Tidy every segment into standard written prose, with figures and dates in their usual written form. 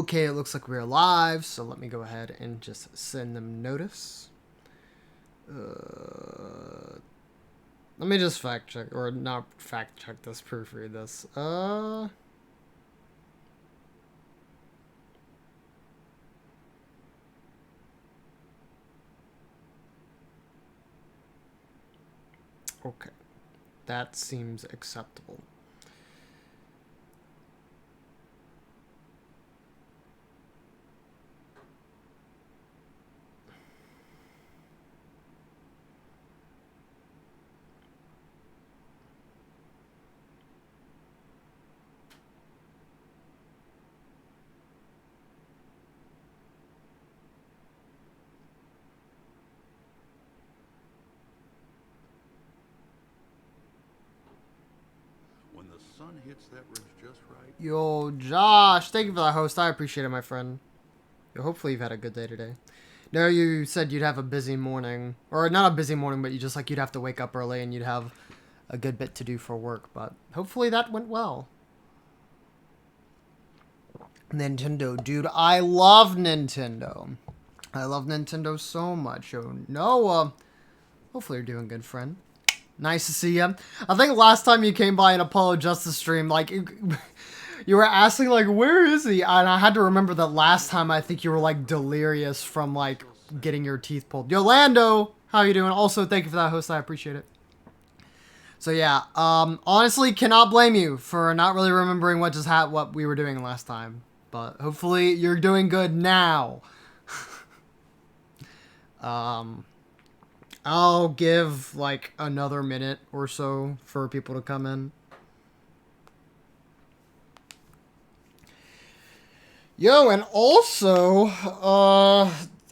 Okay, it looks like we're live, so let me go ahead and just send them notice. Let me just fact check, or not fact check this, proofread this. Okay, that seems acceptable. When the sun hits that ridge just right. Yo, Josh, thank you for that host. I appreciate it, my friend. Yo, hopefully you've had a good day today. No, you said you'd have a busy morning. Or not a busy morning, but you just like you'd have to wake up early and you'd have a good bit to do for work. But hopefully that went well. Nintendo, dude. I love Nintendo. I love Nintendo so much. Yo, Noah. Hopefully you're doing good, friend. Nice to see you. I think last time you came by an Apollo Justice stream, like, you were asking, like, where is he? And I had to remember that last time I think you were, like, delirious from, like, getting your teeth pulled. Yolando, how you doing? Also, thank you for that host. I appreciate it. So, yeah, honestly, cannot blame you for not really remembering what we were doing last time. But hopefully you're doing good now. I'll give, like, another minute or so for people to come in. Yo, and also,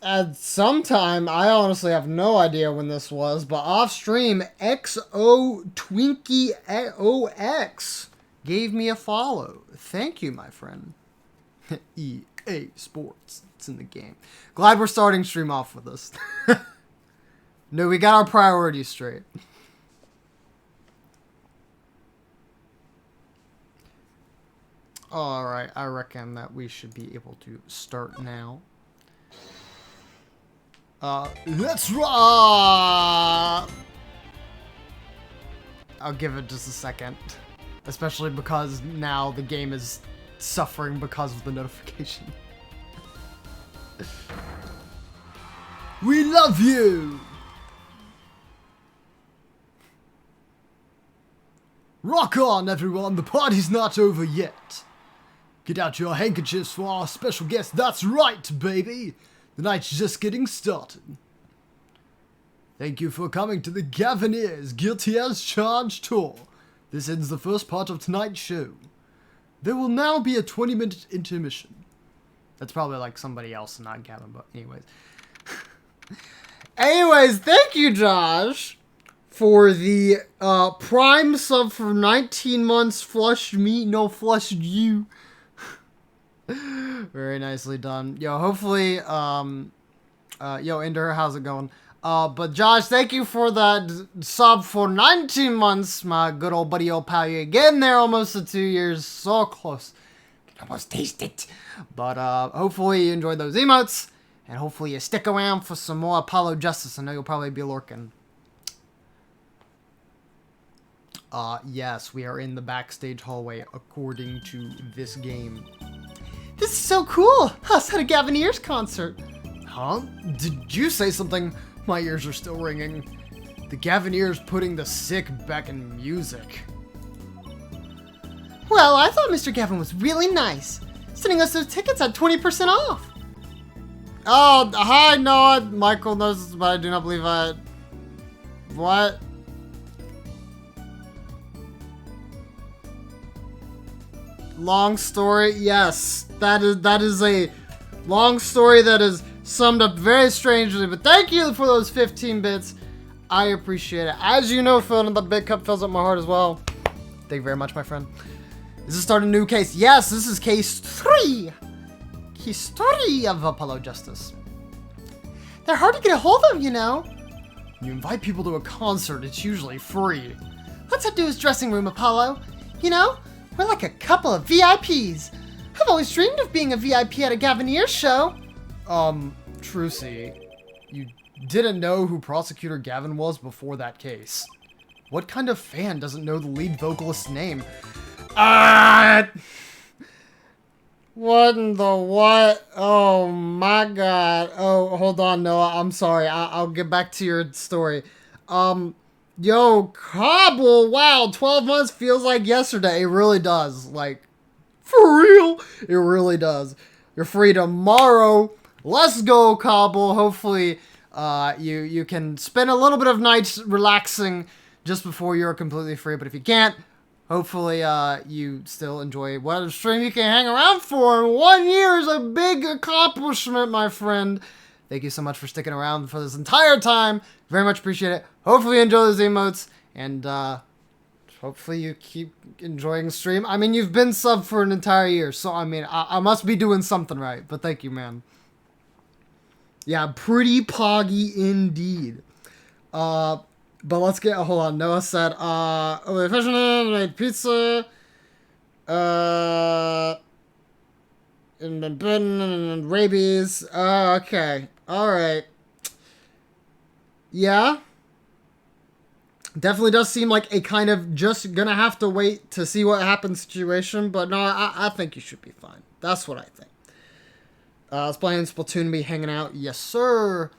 at some time, I honestly have no idea when this was, but off stream, XO Twinkie OX gave me a follow. Thank you, my friend. EA Sports. It's in the game. Glad we're starting stream off with this. No, we got our priorities straight. Alright, I reckon that we should be able to start now. Let's rock! I'll give it just a second. Especially because now the game is suffering because of the notification. We love you! Rock on, everyone, the party's not over yet. Get out your handkerchiefs for our special guest. That's right, baby. The night's just getting started. Thank you for coming to the Gavineers Guilty as Charged tour. This ends the first part of tonight's show. There will now be a 20-minute intermission. That's probably like somebody else, not Gavin, but anyways. Anyways, thank you, Josh, for the Prime sub for 19 months. Flushed me, no flushed you. Very nicely done. Yo, hopefully, yo, Ender, how's it going? But Josh, thank you for that sub for 19 months. My good old buddy, old pal, you're getting there almost to 2 years. So close. Can almost taste it. But, hopefully you enjoyed those emotes. And hopefully you stick around for some more Apollo Justice. I know you'll probably be lurking. Yes, we are in the backstage hallway according to this game. This is so cool! Us at a Gavineers concert! Huh? Did you say something? My ears are still ringing. The Gavineers putting the sick back in music. Well, I thought Mr. Gavin was really nice. Sending us those tickets at 20% off. Oh, hi, Noah. Michael knows this, but I do not believe I... What? Long story, yes. That is a long story that is summed up very strangely, but thank you for those 15 bits. I appreciate it. As you know, filling the big cup fills up my heart as well. Thank you very much, my friend. Is this starting a new case? Yes, this is case 3. Case 3 of Apollo Justice. They're hard to get a hold of, you know. When you invite people to a concert, it's usually free. Let's head to his dressing room, Apollo. You know, we're like a couple of VIPs. I've always dreamed of being a VIP at a Gavinier show. Trucy, you didn't know who Prosecutor Gavin was before that case. What kind of fan doesn't know the lead vocalist's name? What in the what? Oh my god. Oh, hold on, Noah. I'm sorry. I'll get back to your story. Yo, Cobble, wow, 12 months feels like yesterday. It really does. Like, for real? It really does. You're free tomorrow. Let's go, Cobble. Hopefully, you can spend a little bit of nights relaxing just before you're completely free. But if you can't, hopefully, you still enjoy what stream you can hang around for. 1 year is a big accomplishment, my friend. Thank you so much for sticking around for this entire time. Very much appreciate it. Hopefully you enjoy those emotes, and hopefully you keep enjoying the stream. I mean, you've been subbed for an entire year, so I mean, I must be doing something right, but thank you, man. Yeah, pretty poggy indeed. But let's get, hold on, Noah said, fisherman made pizza, and rabies, okay, alright. Yeah. Definitely does seem like a kind of just gonna have to wait to see what happens situation, but no, I think you should be fine. That's what I think. I was playing Splatoon, be hanging out. Yes, sir.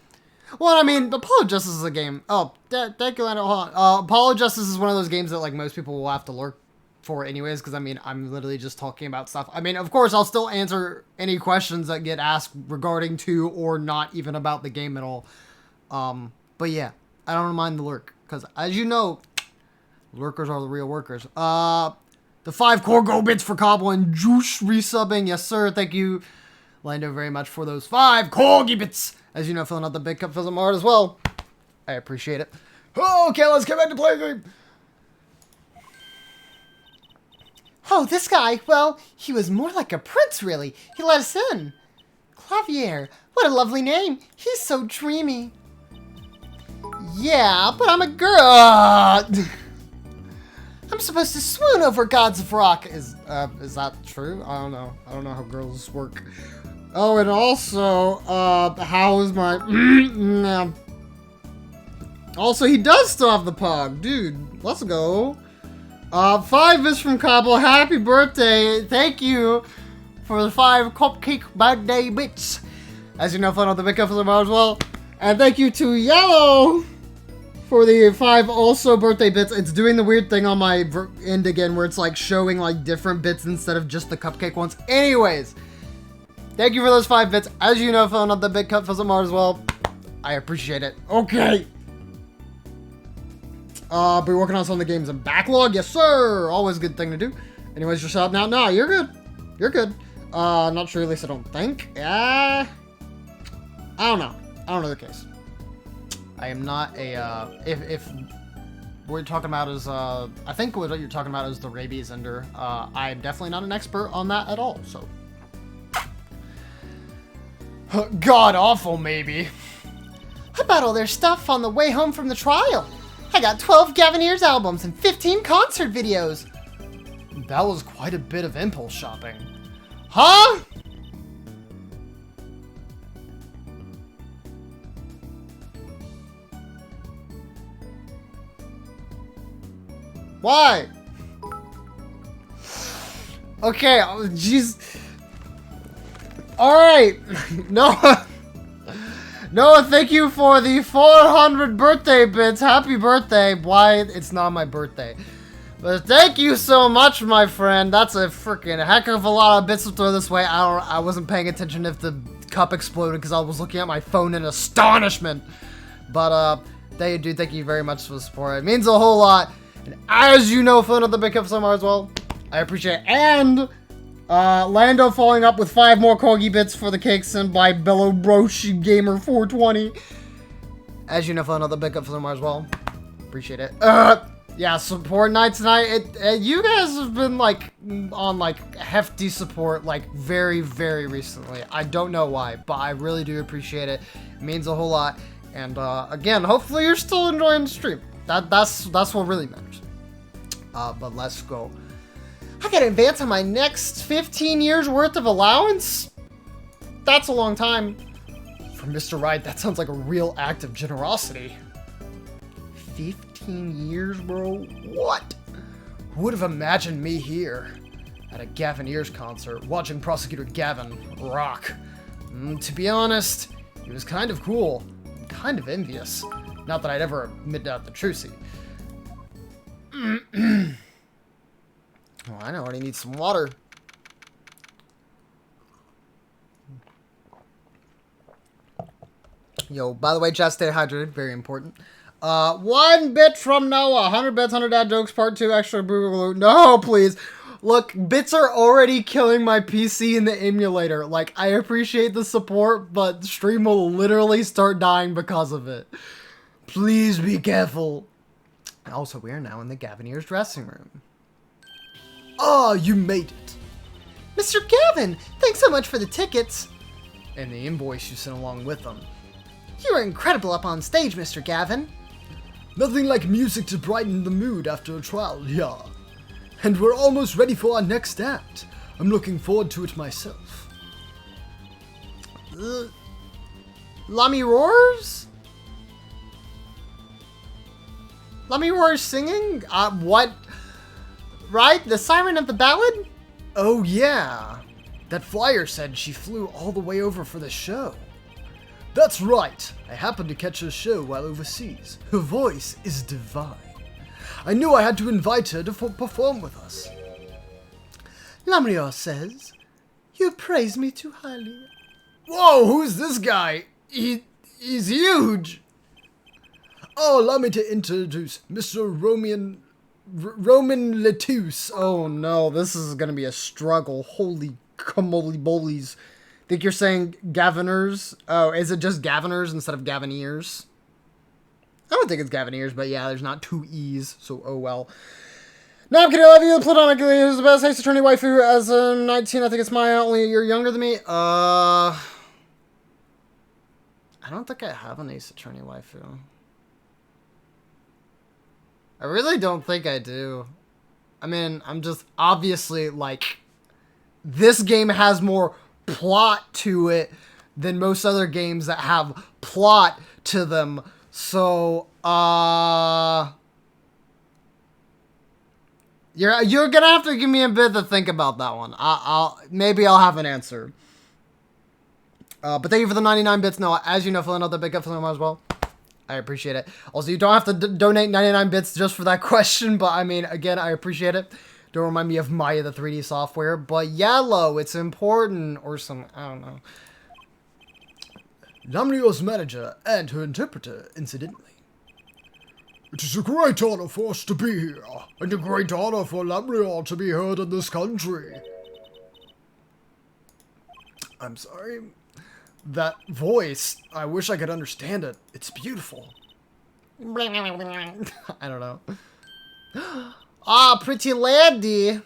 Well, I mean, Apollo Justice is a game. Oh, thank you, Lando. Hold on. Apollo Justice is one of those games that, like, most people will have to lurk for anyways, because, I mean, I'm literally just talking about stuff. I mean, of course, I'll still answer any questions that get asked regarding to or not even about the game at all. But yeah, I don't mind the lurk, because as you know, lurkers are the real workers. The 5 core gold bits for Cobble and Juice resubbing. Yes, sir. Thank you, Lando, very much for those 5 corgi bits. As you know, filling out the big cup fills up art as well. I appreciate it. Okay, let's get back to play game. Oh, this guy. Well, he was more like a prince, really. He let us in. Clavier. What a lovely name. He's so dreamy. Yeah, but I'm a girl. I'm supposed to swoon over gods of rock. Is that true? I don't know. I don't know how girls work. Oh, and also, how is my... Also, he does still have the pog. Dude, let's go. 5 is from Cobble. Happy birthday. Thank you for the 5 cupcake birthday bits. As you know, fun with the big cup for the bar as well. And thank you to Yellow for the 5 also birthday bits. It's doing the weird thing on my end again where it's like showing like different bits instead of just the cupcake ones. Anyways, thank you for those 5 bits. As you know, filling up the big cup for some art as well. I appreciate it. Okay. Be working on some of the games in backlog. Yes, sir. Always a good thing to do. Anyways, you're shut up now. No, you're good. You're good. Not sure, at least I don't think. Yeah. I don't know. I don't know the case. I am not a, if what you're talking about is, I think what you're talking about is the rabies ender. I'm definitely not an expert on that at all, so. God awful, maybe. I bought all their stuff on the way home from the trial. I got 12 Gaviniers albums and 15 concert videos. That was quite a bit of impulse shopping. Huh? Why? Okay, jeez. Alright. Noah. Noah, thank you for the 400 birthday bits. Happy birthday. Why? It's not my birthday. But thank you so much, my friend. That's a freaking heck of a lot of bits to throw this way. I wasn't paying attention if the cup exploded because I was looking at my phone in astonishment. But, thank you very much for the support. It means a whole lot. And as you know, filling up the big cup somewhere as well. I appreciate it. And Lando following up with 5 more corgi bits for the cake sent by Bello Broshi Gamer 420. As you know, filling up the big cup somewhere as well. Appreciate it. Yeah, support night tonight. You guys have been like on like hefty support like very, very recently. I don't know why, but I really do appreciate it. It means a whole lot. And again, hopefully you're still enjoying the stream. That's what really matters. But let's go. I can advance on my next 15 years worth of allowance? That's a long time. For Mr. Wright, that sounds like a real act of generosity. 15 years, bro? What? Who would have imagined me here at a Gavin Ears concert watching Prosecutor Gavin rock? To be honest, it was kind of cool. I'm kind of envious. Not that I'd ever admit that to Trucy. Oh, I know, I need some water. Yo, by the way, just stay hydrated. Very important. 1 bit from Noah. 100 bits, 100 dad jokes, part 2, extra boogaloo. No, please. Look, bits are already killing my PC in the emulator. Like, I appreciate the support, but stream will literally start dying because of it. Please be careful. Also, we are now in the Gavin Ears dressing room. Ah, you made it. Mr. Gavin, thanks so much for the tickets. And the invoice you sent along with them. You were incredible up on stage, Mr. Gavin. Nothing like music to brighten the mood after a trial, yeah. And we're almost ready for our next act. I'm looking forward to it myself. Lummy Roars? Lummy Roars singing? What? Right? The Siren of the Ballad? Oh, yeah. That flyer said she flew all the way over for the show. That's right. I happened to catch her show while overseas. Her voice is divine. I knew I had to invite her to perform with us. Lamrior says, you praise me too highly. Whoa, who's this guy? He's huge. Oh, allow me to introduce Mr. Roman Lettuce. Oh no, this is gonna be a struggle. Holy camoli bolies. Think you're saying Gaviners? Oh, is it just Gaviners instead of Gavineers? I don't think it's Gavineers, but yeah, there's not 2 E's, so oh well. No, I'm kidding, I love you, platonically, who's the best ace attorney waifu as 19, I think it's Maya, only a year younger than me. I don't think I have an ace attorney waifu. I really don't think I do. I mean, I'm just obviously, like, this game has more plot to it than most other games that have plot to them. So, you're gonna have to give me a bit to think about that one. Maybe I'll have an answer. But thank you for the 99 bits. No, as you know, filling out the big up for them as well. I appreciate it. Also, you don't have to donate 99 bits just for that question, but I mean, again, I appreciate it. Don't remind me of Maya, the 3D software, but yellow, it's important, or some, I don't know. Lamrior's manager and her interpreter, incidentally. It is a great honor for us to be here, and a great honor for Lamrior to be heard in this country. I'm sorry. That voice, I wish I could understand it. It's beautiful. I don't know. Ah, pretty lady.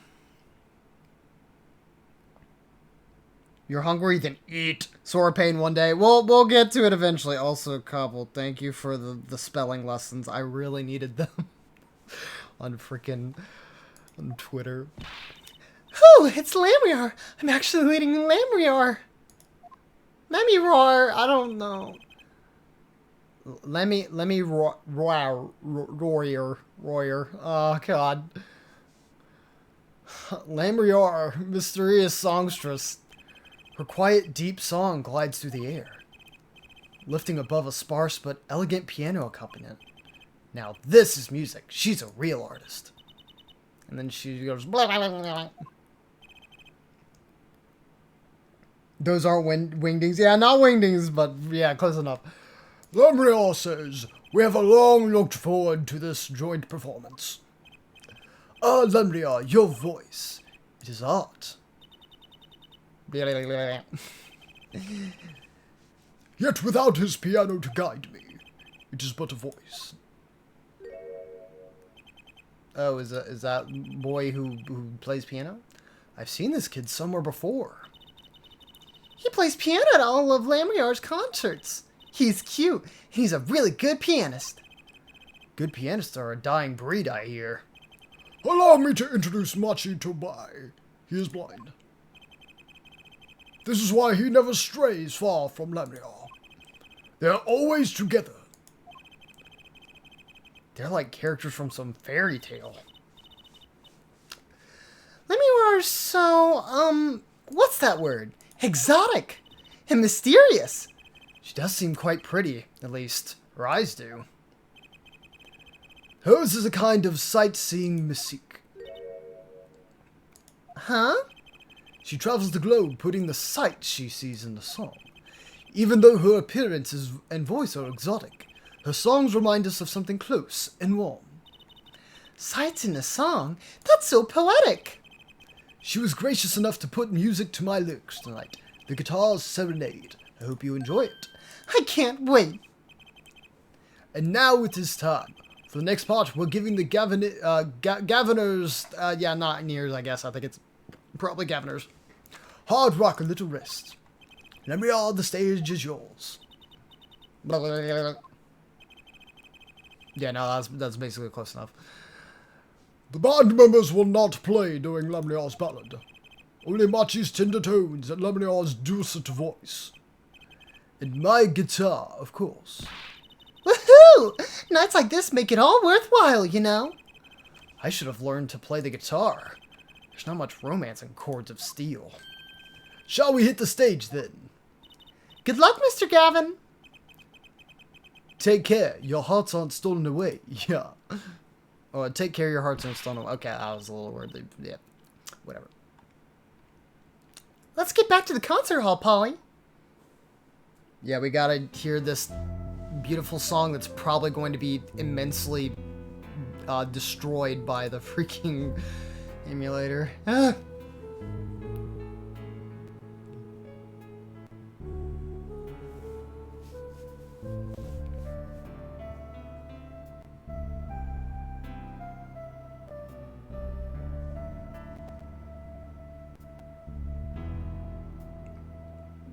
You're hungry? Then eat. Sore pain one day. We'll get to it eventually. Also, Cobble, thank you for the spelling lessons. I really needed them. on Twitter. Oh, it's Lamrior. I'm actually leading Lamrior. Lemmy-roar, I don't know. Royer. Oh, God. Lamrior, mysterious songstress. Her quiet, deep song glides through the air, lifting above a sparse but elegant piano accompaniment. Now this is music. She's a real artist. And then she goes, blah, blah, blah, blah. Those aren't wingdings. Yeah, not wingdings, but yeah, close enough. Lamrior says, we have long looked forward to this joint performance. Lamrior, your voice, it is art. Yet without his piano to guide me, it is but a voice. Oh, is that boy who plays piano? I've seen this kid somewhere before. He plays piano at all of Lamrior's concerts. He's cute. He's a really good pianist. Good pianists are a dying breed, I hear. Allow me to introduce Machi Tobai. He is blind. This is why he never strays far from Lemniar. They are always together. They're like characters from some fairy tale. Lemniar, so, what's that word? Exotic and mysterious. She does seem quite pretty, at least her eyes do. Hers is a kind of sightseeing mystique. Huh? She travels the globe putting the sights she sees in the song. Even though her appearance and voice are exotic, her songs remind us of something close and warm. Sights in a song? That's so poetic. She was gracious enough to put music to my lyrics tonight. The Guitar's Serenade. I hope you enjoy it. I can't wait. And now it is time. For the next part, we're giving the Governors, not Nears, I guess. I think it's probably Governors. Hard rock a little rest. Lemniar, the stage is yours. Yeah, no, that's basically close enough. The band members will not play during Lemniar's ballad. Only Machi's tender tones and Lemniar's dulcet voice. And my guitar, of course. Woohoo! Nights like this make it all worthwhile, you know. I should have learned to play the guitar. There's not much romance in chords of steel. Shall we hit the stage then? Good luck, Mr. Gavin. Take care, your hearts aren't stolen away. Yeah. Oh, take care, your hearts aren't stolen away. Okay, that was a little weird. Yeah, whatever. Let's get back to the concert hall, Polly. Yeah, we gotta hear this beautiful song that's probably going to be immensely destroyed by the freaking emulator.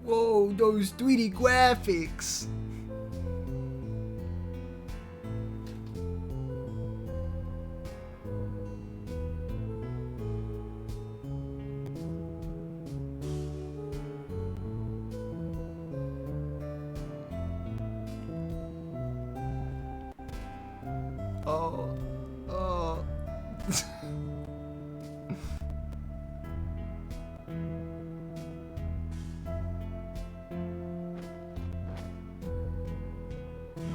Whoa, those 3D graphics. Oh.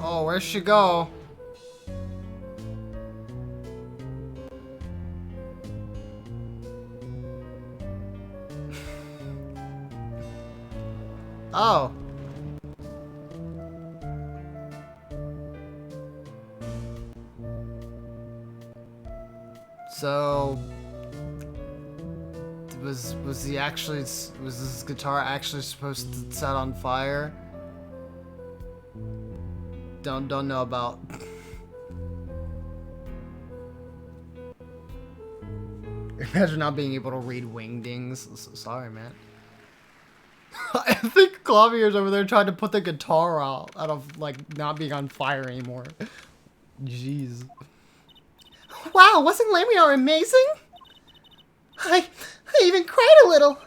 Oh, where'd she go? Oh. So was this guitar actually supposed to set on fire? Don't know about. Imagine not being able to read wingdings. Sorry, man. I think Clavier's over there trying to put the guitar out of like not being on fire anymore. Jeez. Wow, wasn't Lemniar amazing? I even cried a little.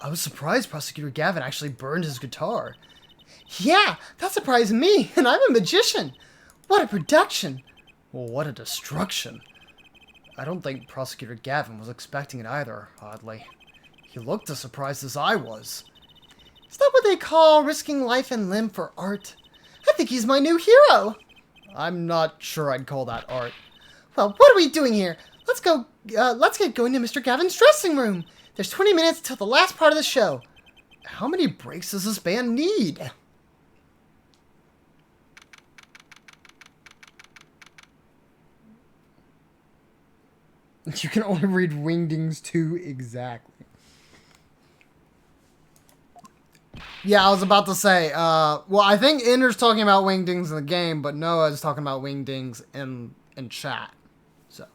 I was surprised Prosecutor Gavin actually burned his guitar. Yeah, that surprised me, and I'm a magician. What a production. Well, what a destruction. I don't think Prosecutor Gavin was expecting it either, oddly. He looked as surprised as I was. Is that what they call risking life and limb for art? I think he's my new hero. I'm not sure I'd call that art. Well, what are we doing here? Let's get going to Mr. Gavin's dressing room. There's 20 minutes till the last part of the show. How many breaks does this band need? You can only read Wingdings 2 exactly. Yeah, I was about to say, well, I think Ender's talking about Wingdings in the game, but Noah's talking about Wingdings in chat. So.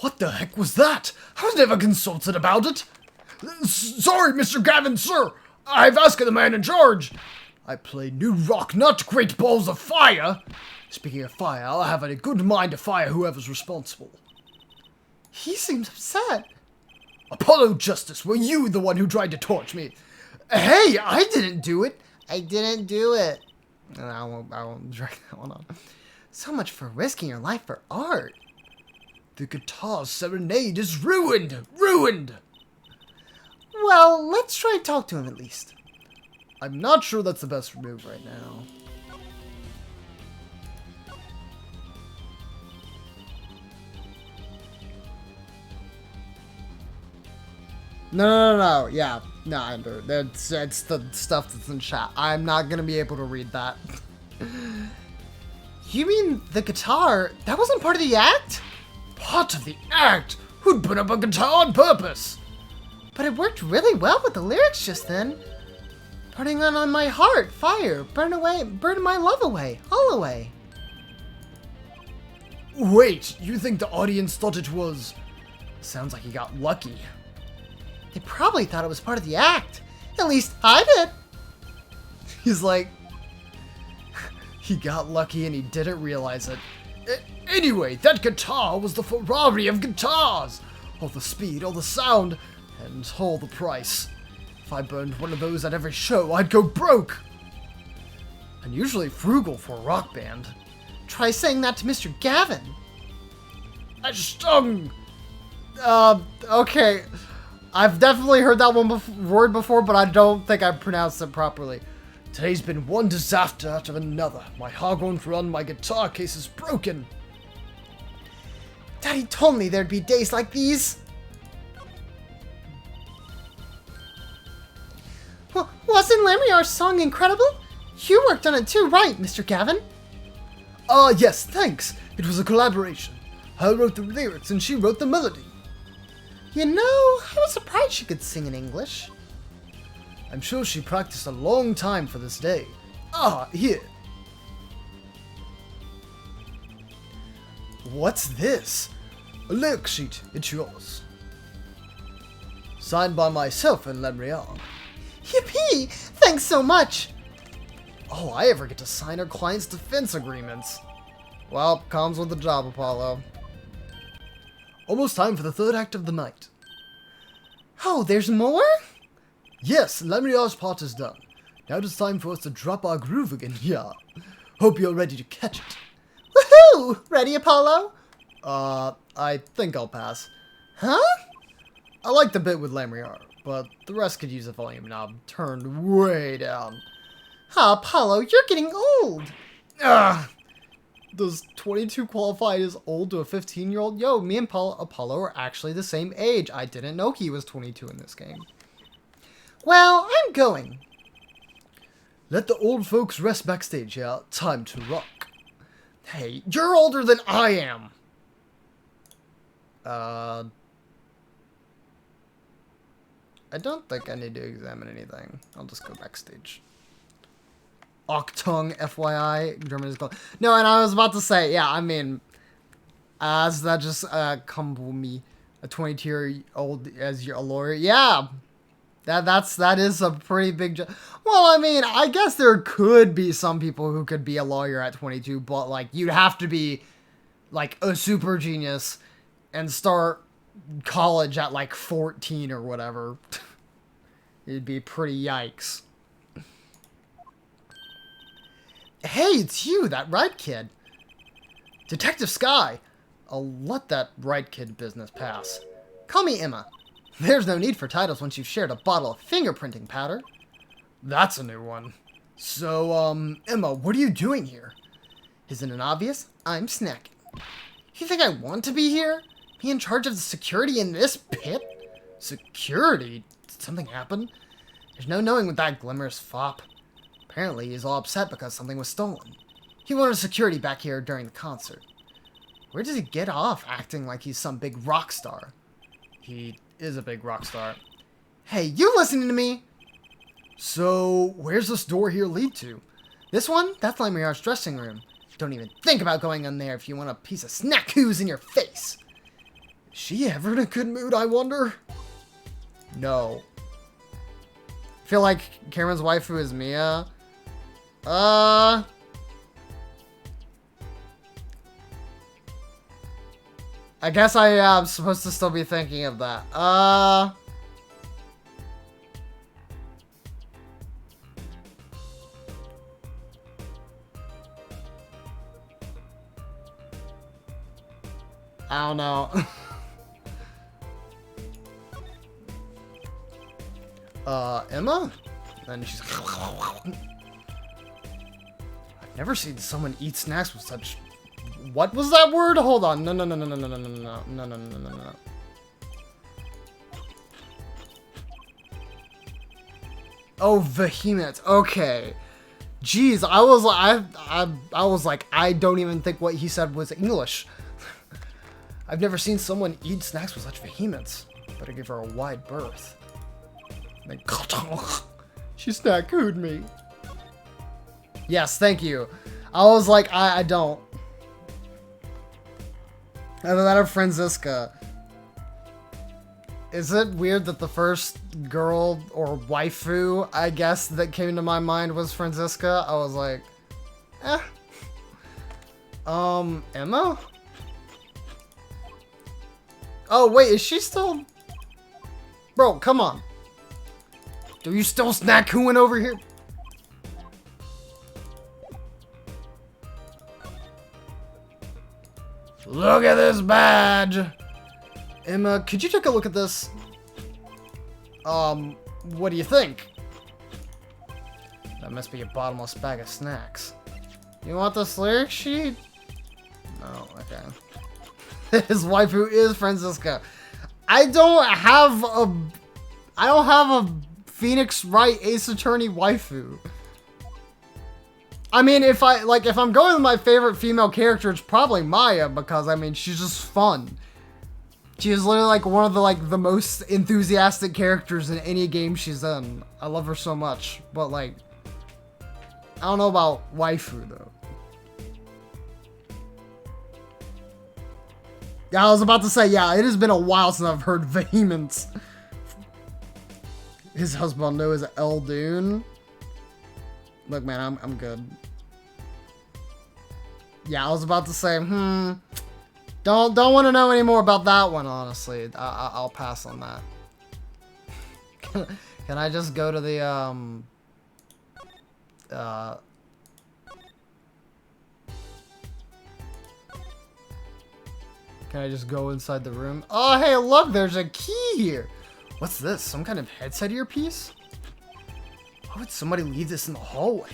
What the heck was that? I was never consulted about it. Sorry, Mr. Gavin, sir. I've asked the man in charge. I play new rock, not great balls of fire. Speaking of fire, I'll have a good mind to fire whoever's responsible. He seems upset. Apollo Justice, were you the one who tried to torch me? Hey, I didn't do it. I didn't do it. I won't drag that one on. So much for risking your life for art. The guitar serenade is ruined! Ruined! Well, let's try to talk to him at least. I'm not sure that's the best move right now. No. Yeah. No, Andrew. It's the stuff that's in chat. I'm not gonna be able to read that. You mean the guitar? That wasn't part of the act? Part of the act? Who'd put up a guitar on purpose? But it worked really well with the lyrics just then. Burning on my heart, fire, burn my love away, all away. Wait, you think the audience thought it was... Sounds like he got lucky. They probably thought it was part of the act. At least I did. He's like... He got lucky and he didn't realize it. Anyway, that guitar was the Ferrari of guitars! All the speed, all the sound, and all the price. If I burned one of those at every show, I'd go broke! Unusually frugal for a rock band. Try saying that to Mr. Gavin. I stung! Okay. I've definitely heard that word before, but I don't think I pronounced it properly. Today's been one disaster after another. My hog won't run, my guitar case is broken. Daddy told me there'd be days like these. Well, wasn't Lamriar's song incredible? You worked on it too, right, Mr. Gavin? Yes, thanks. It was a collaboration. I wrote the lyrics and she wrote the melody. You know, I was surprised she could sing in English. I'm sure she practiced a long time for this day. Here. What's this? A lyric sheet. It's yours. Signed by myself and Lamriar. Yippee! Thanks so much! Oh, I ever get to sign our client's defense agreements. Well, comes with the job, Apollo. Almost time for the third act of the night. Oh, there's more? Yes, Lamriar's part is done. Now it's time for us to drop our groove again, yeah. Hope you're ready to catch it. Woohoo! Ready, Apollo? I think I'll pass. Huh? I like the bit with Lamriar, but the rest could use the volume knob turned way down. Apollo, you're getting old. Ugh! Does 22 qualify as old to a 15-year-old? Yo, me and Apollo are actually the same age. I didn't know he was 22 in this game. Well, I'm going. Let the old folks rest backstage, yeah. Time to rock. Hey, you're older than I am. I don't think I need to examine anything. I'll just go backstage. Octung, FYI. German is called. No, and I was about to say, yeah, I mean, as that just come with me, a 22-year-old as a lawyer. Yeah, that is a pretty big job. Well, I mean, I guess there could be some people who could be a lawyer at 22, but like you'd have to be like a super genius and start college at like 14 or whatever. It'd be pretty yikes. Hey, it's you, that Wright kid. Detective Sky. I'll let that Wright kid business pass. Call me Emma. There's no need for titles once you've shared a bottle of fingerprinting powder. That's a new one. So, Emma, what are you doing here? Isn't it obvious? I'm snacking. You think I want to be here? Be in charge of the security in this pit? Security? Did something happen? There's no knowing with that glimmer's fop. Apparently, he's all upset because something was stolen. He wanted security back here during the concert. Where does he get off acting like he's some big rock star? He is a big rock star. Hey, you listening to me? So, where's this door here lead to? This one? That's Lamriar's dressing room. Don't even think about going in there if you want a piece of snack-hoos in your face. Is she ever in a good mood, I wonder? No. I feel like Cameron's waifu is Mia. I guess I am supposed to still be thinking of that. I don't know. Emma? And she's I've never seen someone eat snacks with such... What was that word? Hold on. No. Oh, vehement. Okay. Jeez, I was like, I don't even think what he said was English. I've never seen someone eat snacks with such vehemence. Better give her a wide berth. Then, she snack-cooed me. Yes, thank you. I was like, I don't. Either that or Franziska. Is it weird that the first girl or waifu, I guess, that came to my mind was Franziska? I was like, eh. Emma? Oh, wait, is she still... Bro, come on. Do you still snack-cooing over here? Look at this badge! Emma, could you take a look at this? What do you think? That must be a bottomless bag of snacks. You want this lyric sheet? No, okay. His waifu is Franziska. I don't have a Phoenix Wright Ace Attorney waifu. I mean, if I'm going with my favorite female character, it's probably Maya, because I mean, she's just fun. She is literally like one of the most enthusiastic characters in any game she's in. I love her so much, but like, I don't know about waifu though. Yeah, I was about to say, yeah, it has been a while since I've heard vehemence. His husband is Eldoon. Look, man, I'm good. Yeah, I was about to say, don't want to know any more about that one, honestly. I'll pass on that. Can I just go to the, Can I just go inside the room? Oh, hey, look, there's a key here. What's this? Some kind of headset earpiece? Why would somebody leave this in the hallway?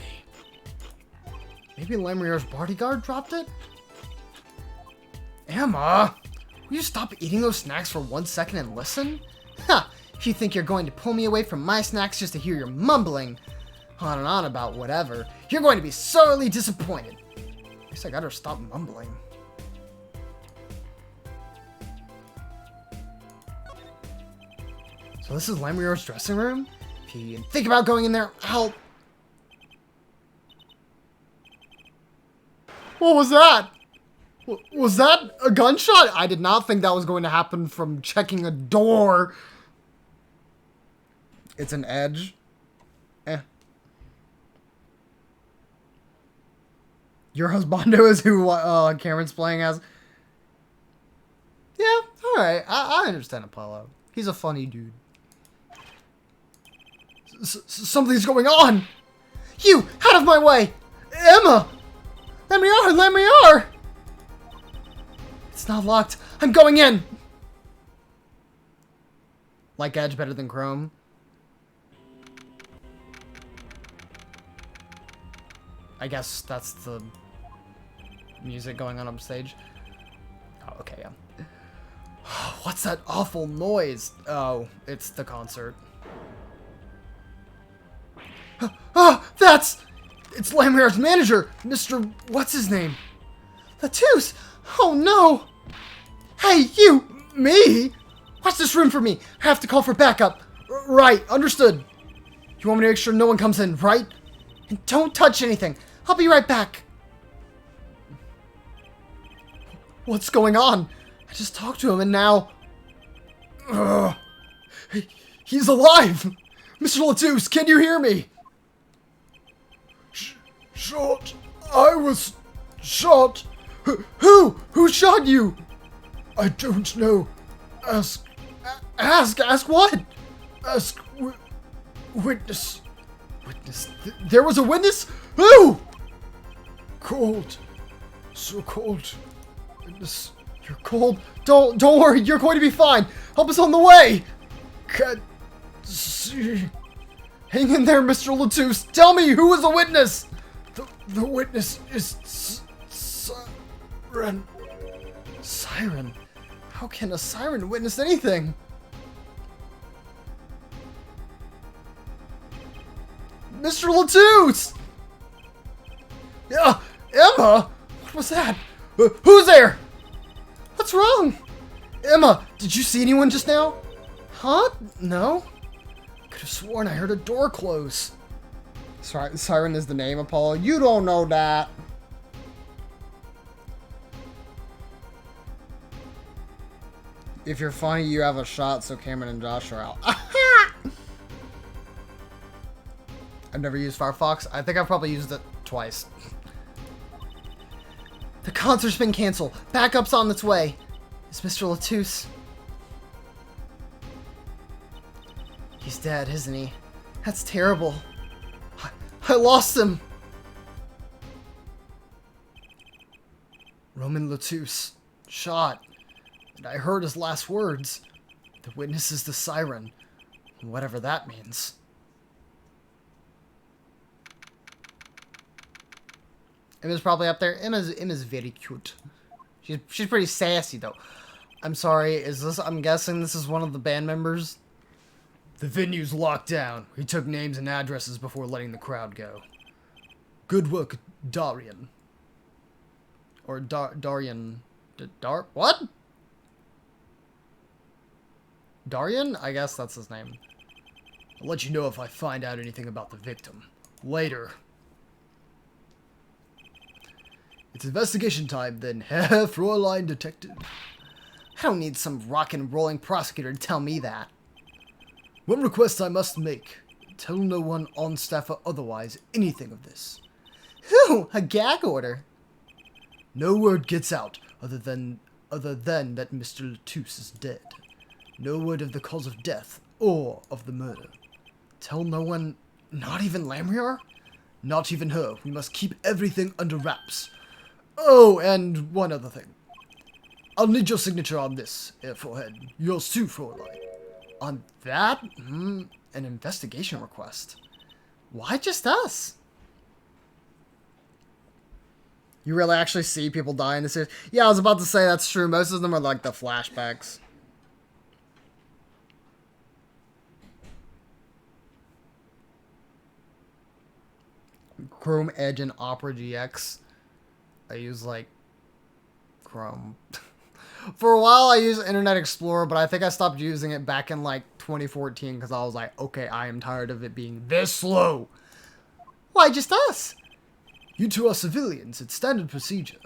Maybe Lamriel's bodyguard dropped it? Emma! Will you stop eating those snacks for 1 second and listen? Ha! If you think you're going to pull me away from my snacks just to hear your mumbling on and on about whatever, you're going to be sorely disappointed. I guess I gotta stop mumbling. So this is Lamriel's dressing room? If you even think about going in there, I'll... What was that? Was that a gunshot? I did not think that was going to happen from checking a door. It's an edge. Eh. Your husbando is who Cameron's playing as. Yeah, alright. I understand Apollo. He's a funny dude. Something's going on! You! Out of my way! Emma! Let me are! Let me are! It's not locked. I'm going in! Like Edge better than Chrome? I guess that's the music going on upstage. Oh, okay, yeah. What's that awful noise? Oh, it's the concert. It's Lamriel's manager, Mr. What's his name? Latouche! Oh no! Hey, you! Me? Watch this room for me. I have to call for backup. Right, understood. You want me to make sure no one comes in, right? And don't touch anything. I'll be right back. What's going on? I just talked to him and now... He's alive! Mr. Latouche, can you hear me? Shot. I was shot. Who? Who shot you? I don't know. Ask what? Ask witness. Witness. There was a witness? Who? Cold. So cold. Witness. You're cold. Don't worry. You're going to be fine. Help us on the way. Can't see. Hang in there, Mr. Latouche. Tell me who is a witness. The witness is Siren. Siren? How can a siren witness anything? Mr. Latouche! Yeah, Emma? What was that? Who's there? What's wrong? Emma, did you see anyone just now? Huh? No? Could have sworn I heard a door close. Siren is the name, Apollo. You don't know that. If you're funny, you have a shot, so Cameron and Josh are out. I've never used Firefox. I think I've probably used it twice. The concert's been canceled. Backup's on its way. It's Mr. Latouche. He's dead, isn't he? That's terrible. I lost him. Roman Latouche. Shot. And I heard his last words. The witness is the siren. Whatever that means. Emma's probably up there. Emma's very cute. She's pretty sassy though. I'm sorry, I'm guessing this is one of the band members? The venue's locked down. We took names and addresses before letting the crowd go. Good work, Darian. Or Darian. What? Darian? I guess that's his name. I'll let you know if I find out anything about the victim. Later. It's investigation time then, Fräulein Detective. I don't need some rock and rolling prosecutor to tell me that. One request I must make. Tell no one on staff or otherwise anything of this. Whew, a gag order. No word gets out other than that Mr. Latouche is dead. No word of the cause of death or of the murder. Tell no one, not even Lamriar? Not even her. We must keep everything under wraps. Oh, and one other thing. I'll need your signature on this, forehead. Yours too, Fräulein. On that? An investigation request. Why just us? You really actually see people die in this series? Yeah, I was about to say that's true. Most of them are like the flashbacks. Chrome, Edge, and Opera GX. I use like Chrome. For a while I used Internet Explorer, but I think I stopped using it back in like 2014 because I was like, okay, I am tired of it being this slow. Why just us? You two are civilians. It's standard procedure.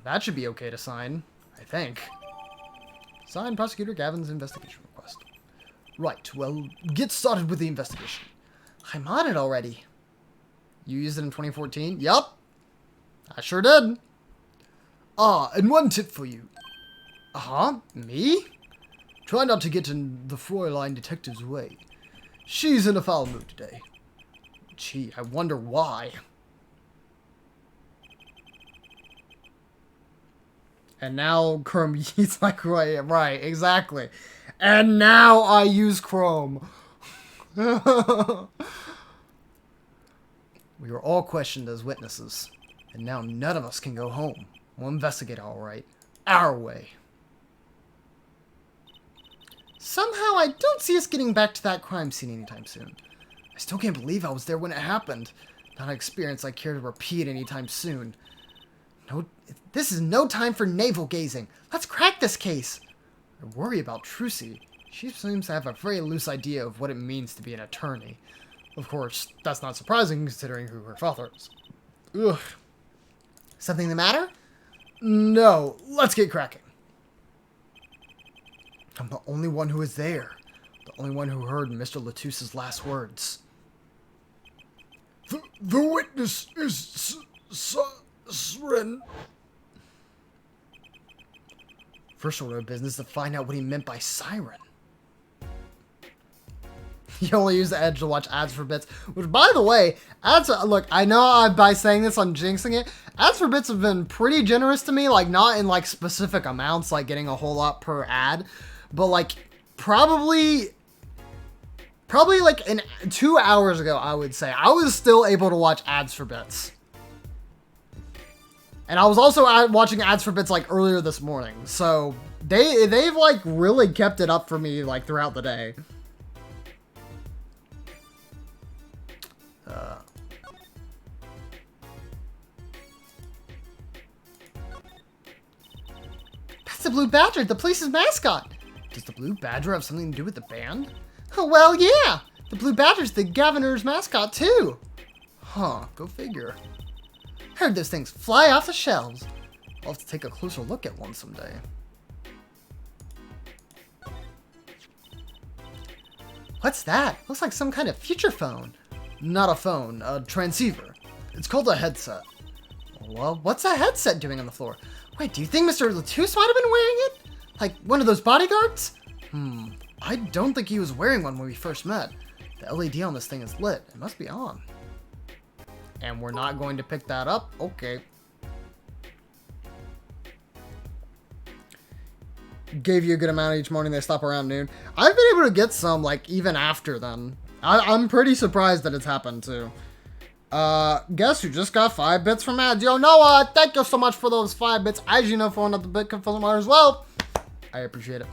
That should be okay to sign, I think. Sign Prosecutor Gavin's investigation request. Right, well, get started with the investigation. I'm on it already. You used it in 2014? Yup. I sure did. Ah, and one tip for you. Uh-huh, me? Try not to get in the Fräulein Detective's way. She's in a foul mood today. Gee, I wonder why. And now Chrome, he's like, right, exactly. And now I use Chrome. We were all questioned as witnesses. And now none of us can go home. We'll investigate all right. Our way. Somehow I don't see us getting back to that crime scene anytime soon. I still can't believe I was there when it happened. Not an experience I care to repeat anytime soon. No, this is no time for navel gazing. Let's crack this case. I worry about Trucy. She seems to have a very loose idea of what it means to be an attorney. Of course, that's not surprising considering who her father is. Ugh. Something the matter? No, let's get cracking. I'm the only one who was there. The only one who heard Mr. Latouche's last words. The witness is Siren. First order of business to find out what he meant by siren. You only use the edge to watch ads for bits. Which, by the way, ads, look, I know by saying this, I'm jinxing it. Ads for bits have been pretty generous to me. Like, not in, like, specific amounts, like getting a whole lot per ad. But, like, probably like 2 hours ago, I would say, I was still able to watch ads for bits. And I was also watching ads for bits, like, earlier this morning. So, they've, like, really kept it up for me, like, throughout the day. That's the Blue Badger, the police's mascot. Does the Blue Badger have something to do with the band? Oh, well, yeah. The Blue Badger's the governor's mascot, too. Huh, go figure. Heard those things fly off the shelves. I'll have to take a closer look at one someday. What's that? Looks like some kind of future phone. Not a phone, a transceiver. It's called a headset. Well, what's a headset doing on the floor? Wait, do you think Mr. Latouche might have been wearing it? Like one of those bodyguards? I don't think he was wearing one when we first met. The LED on this thing is lit. It must be on. And we're not going to pick that up? Okay. Gave you a good amount each morning. They stop around noon. I've been able to get some, like, even after then. I'm pretty surprised that it's happened, too. Guess who just got 5 bits from ads? Yo, Noah, thank you so much for those 5 bits. As you know, filling up the bit confirmer as well. I appreciate it.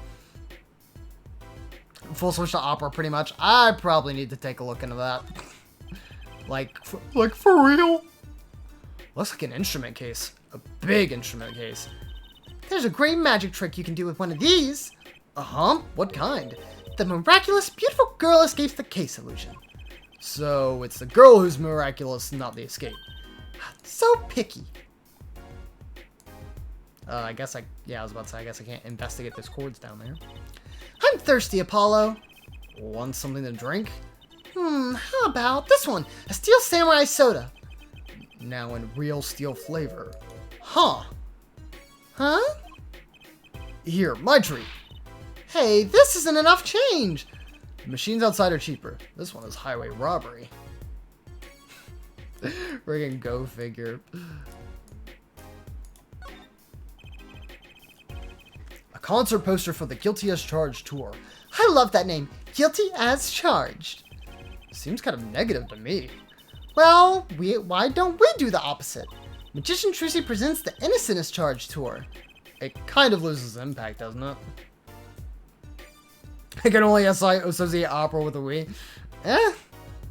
Full switch to opera, pretty much. I probably need to take a look into that. like for real? Looks like an instrument case. A big instrument case. There's a great magic trick you can do with one of these. Uh-huh. What kind? The miraculous, beautiful girl escapes the case illusion. So it's the girl who's miraculous, not the escape. So picky. I was about to say, I guess I can't investigate those cords down there. I'm thirsty, Apollo. Want something to drink? How about this one? A Steel Samurai soda. Now in real steel flavor. Huh? Here, my treat. Hey, this isn't enough change. The machines outside are cheaper. This one is highway robbery. Friggin' go figure. A concert poster for the Guilty as Charged tour. I love that name. Guilty as Charged. Seems kind of negative to me. Well, why don't we do the opposite? Magician Trucy presents the Innocent as Charged tour. It kind of loses impact, doesn't it? I can only associate opera with a Wii.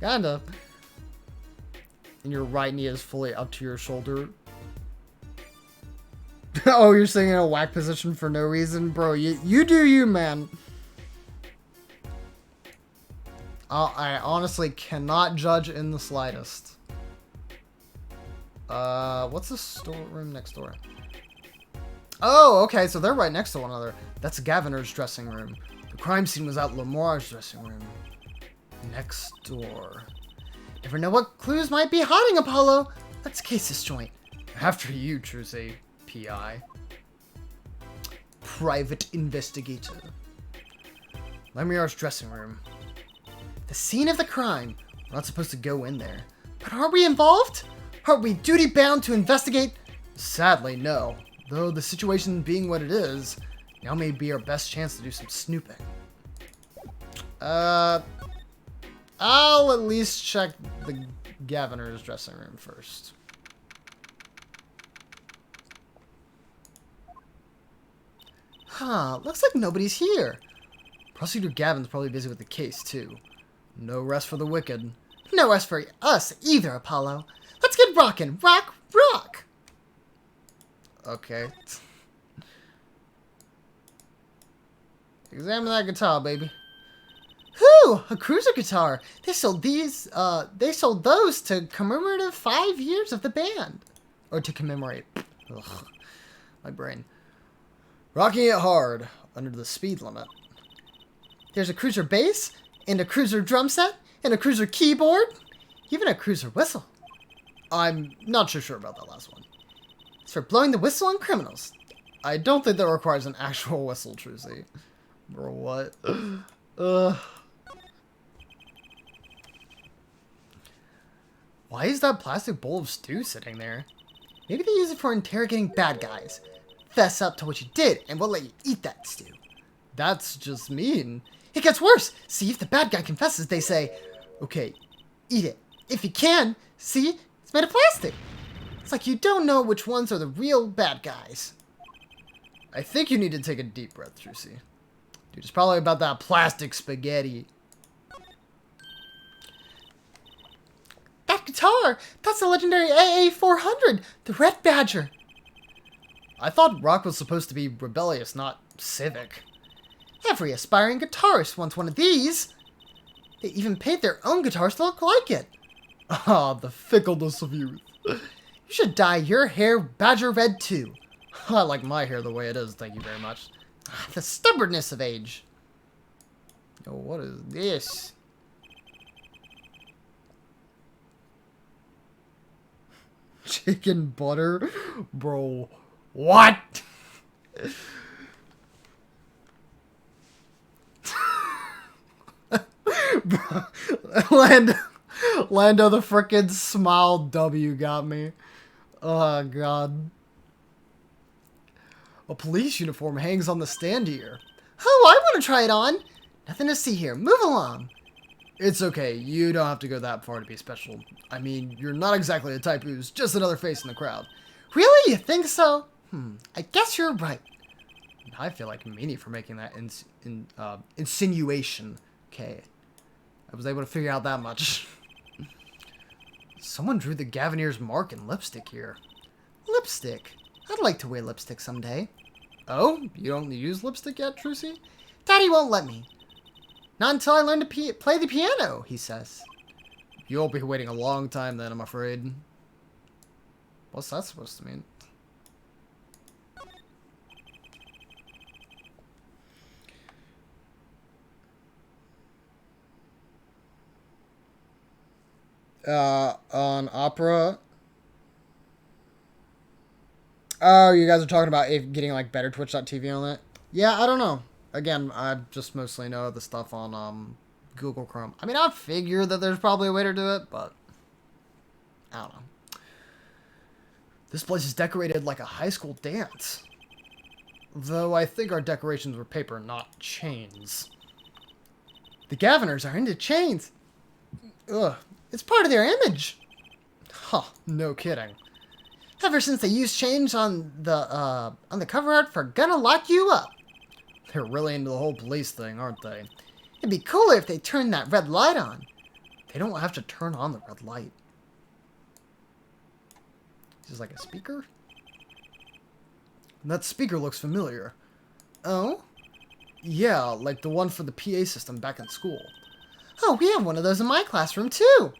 Kinda. And your right knee is fully up to your shoulder. Oh, you're sitting in a whack position for no reason? Bro, you do you, man. I honestly cannot judge in the slightest. What's the storeroom next door? Oh, okay, so they're right next to one another. That's Gaviner's dressing room. The crime scene was at Lamar's dressing room. Next door. Never know what clues might be hiding, Apollo. Let's case this joint. After you, Trucy, PI. Private investigator. Lamar's dressing room. The scene of the crime. We're not supposed to go in there. But aren't we involved? Aren't we duty-bound to investigate? Sadly, no. Though the situation being what it is, now may be our best chance to do some snooping. I'll at least check the Gaviner's dressing room first. Looks like nobody's here. Prosecutor Gavin's probably busy with the case, too. No rest for the wicked. No rest for us either, Apollo. Let's get rockin'. Rock, rock! Okay. Examine that guitar, baby. Whew, a cruiser guitar. They sold those to commemorative 5 years of the band. Or to commemorate. Ugh, my brain. Rocking it hard, under the speed limit. There's a cruiser bass, and a cruiser drum set, and a cruiser keyboard, even a cruiser whistle. I'm not so sure about that last one. It's for blowing the whistle on criminals. I don't think that requires an actual whistle, Trucy. Bro, what? Ugh. Why is that plastic bowl of stew sitting there? Maybe they use it for interrogating bad guys. Fess up to what you did, and we'll let you eat that stew. That's just mean. It gets worse. See, if the bad guy confesses, they say, okay, eat it. If you can, see, it's made of plastic. It's like you don't know which ones are the real bad guys. I think you need to take a deep breath, Trucy. Dude, it's probably about that plastic spaghetti. That guitar! That's the legendary AA400! The Red Badger! I thought rock was supposed to be rebellious, not civic. Every aspiring guitarist wants one of these! They even paint their own guitars to look like it! Ah, the fickleness of youth. You should dye your hair badger red too. I like my hair the way it is, thank you very much. The stubbornness of age. Yo, what is this? Chicken butter? Bro, what? Bro, Lando the frickin' smile W got me. Oh, God. A police uniform hangs on the stand here. Oh, I want to try it on. Nothing to see here. Move along. It's okay. You don't have to go that far to be special. I mean, you're not exactly the type who's just another face in the crowd. Really? You think so? I guess you're right. I feel like meanie for making that insinuation. Okay. I was able to figure out that much. Someone drew the Gavineer's mark in lipstick here. Lipstick? I'd like to wear lipstick someday. Oh? You don't use lipstick yet, Trucy? Daddy won't let me. Not until I learn to play the piano, he says. You'll be waiting a long time then, I'm afraid. What's that supposed to mean? On Opera. Oh, you guys are talking about getting like better Twitch.tv on it? Yeah, I don't know. Again, I just mostly know the stuff on Google Chrome. I mean, I figure that there's probably a way to do it, but I don't know. This place is decorated like a high school dance. Though I think our decorations were paper, not chains. The Gaviners are into chains. Ugh, it's part of their image. Huh, no kidding. Ever since they used chains on the cover art for Gonna Lock You Up. They're really into the whole police thing, aren't they? It'd be cooler if they turned that red light on. They don't have to turn on the red light. Is this like a speaker? That speaker looks familiar. Oh? Yeah, like the one for the PA system back in school. Oh, we have one of those in my classroom too.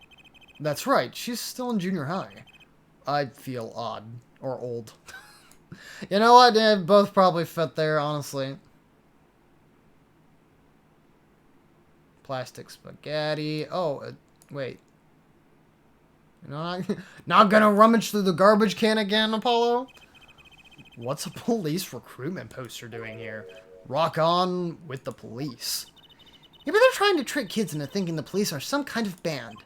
That's right, she's still in junior high. I feel odd. Or old. You know what? They both probably fit there, honestly. Plastic spaghetti. Oh, wait. You know, not gonna rummage through the garbage can again, Apollo? What's a police recruitment poster doing here? Rock on with the police. Maybe they're trying to trick kids into thinking the police are some kind of band.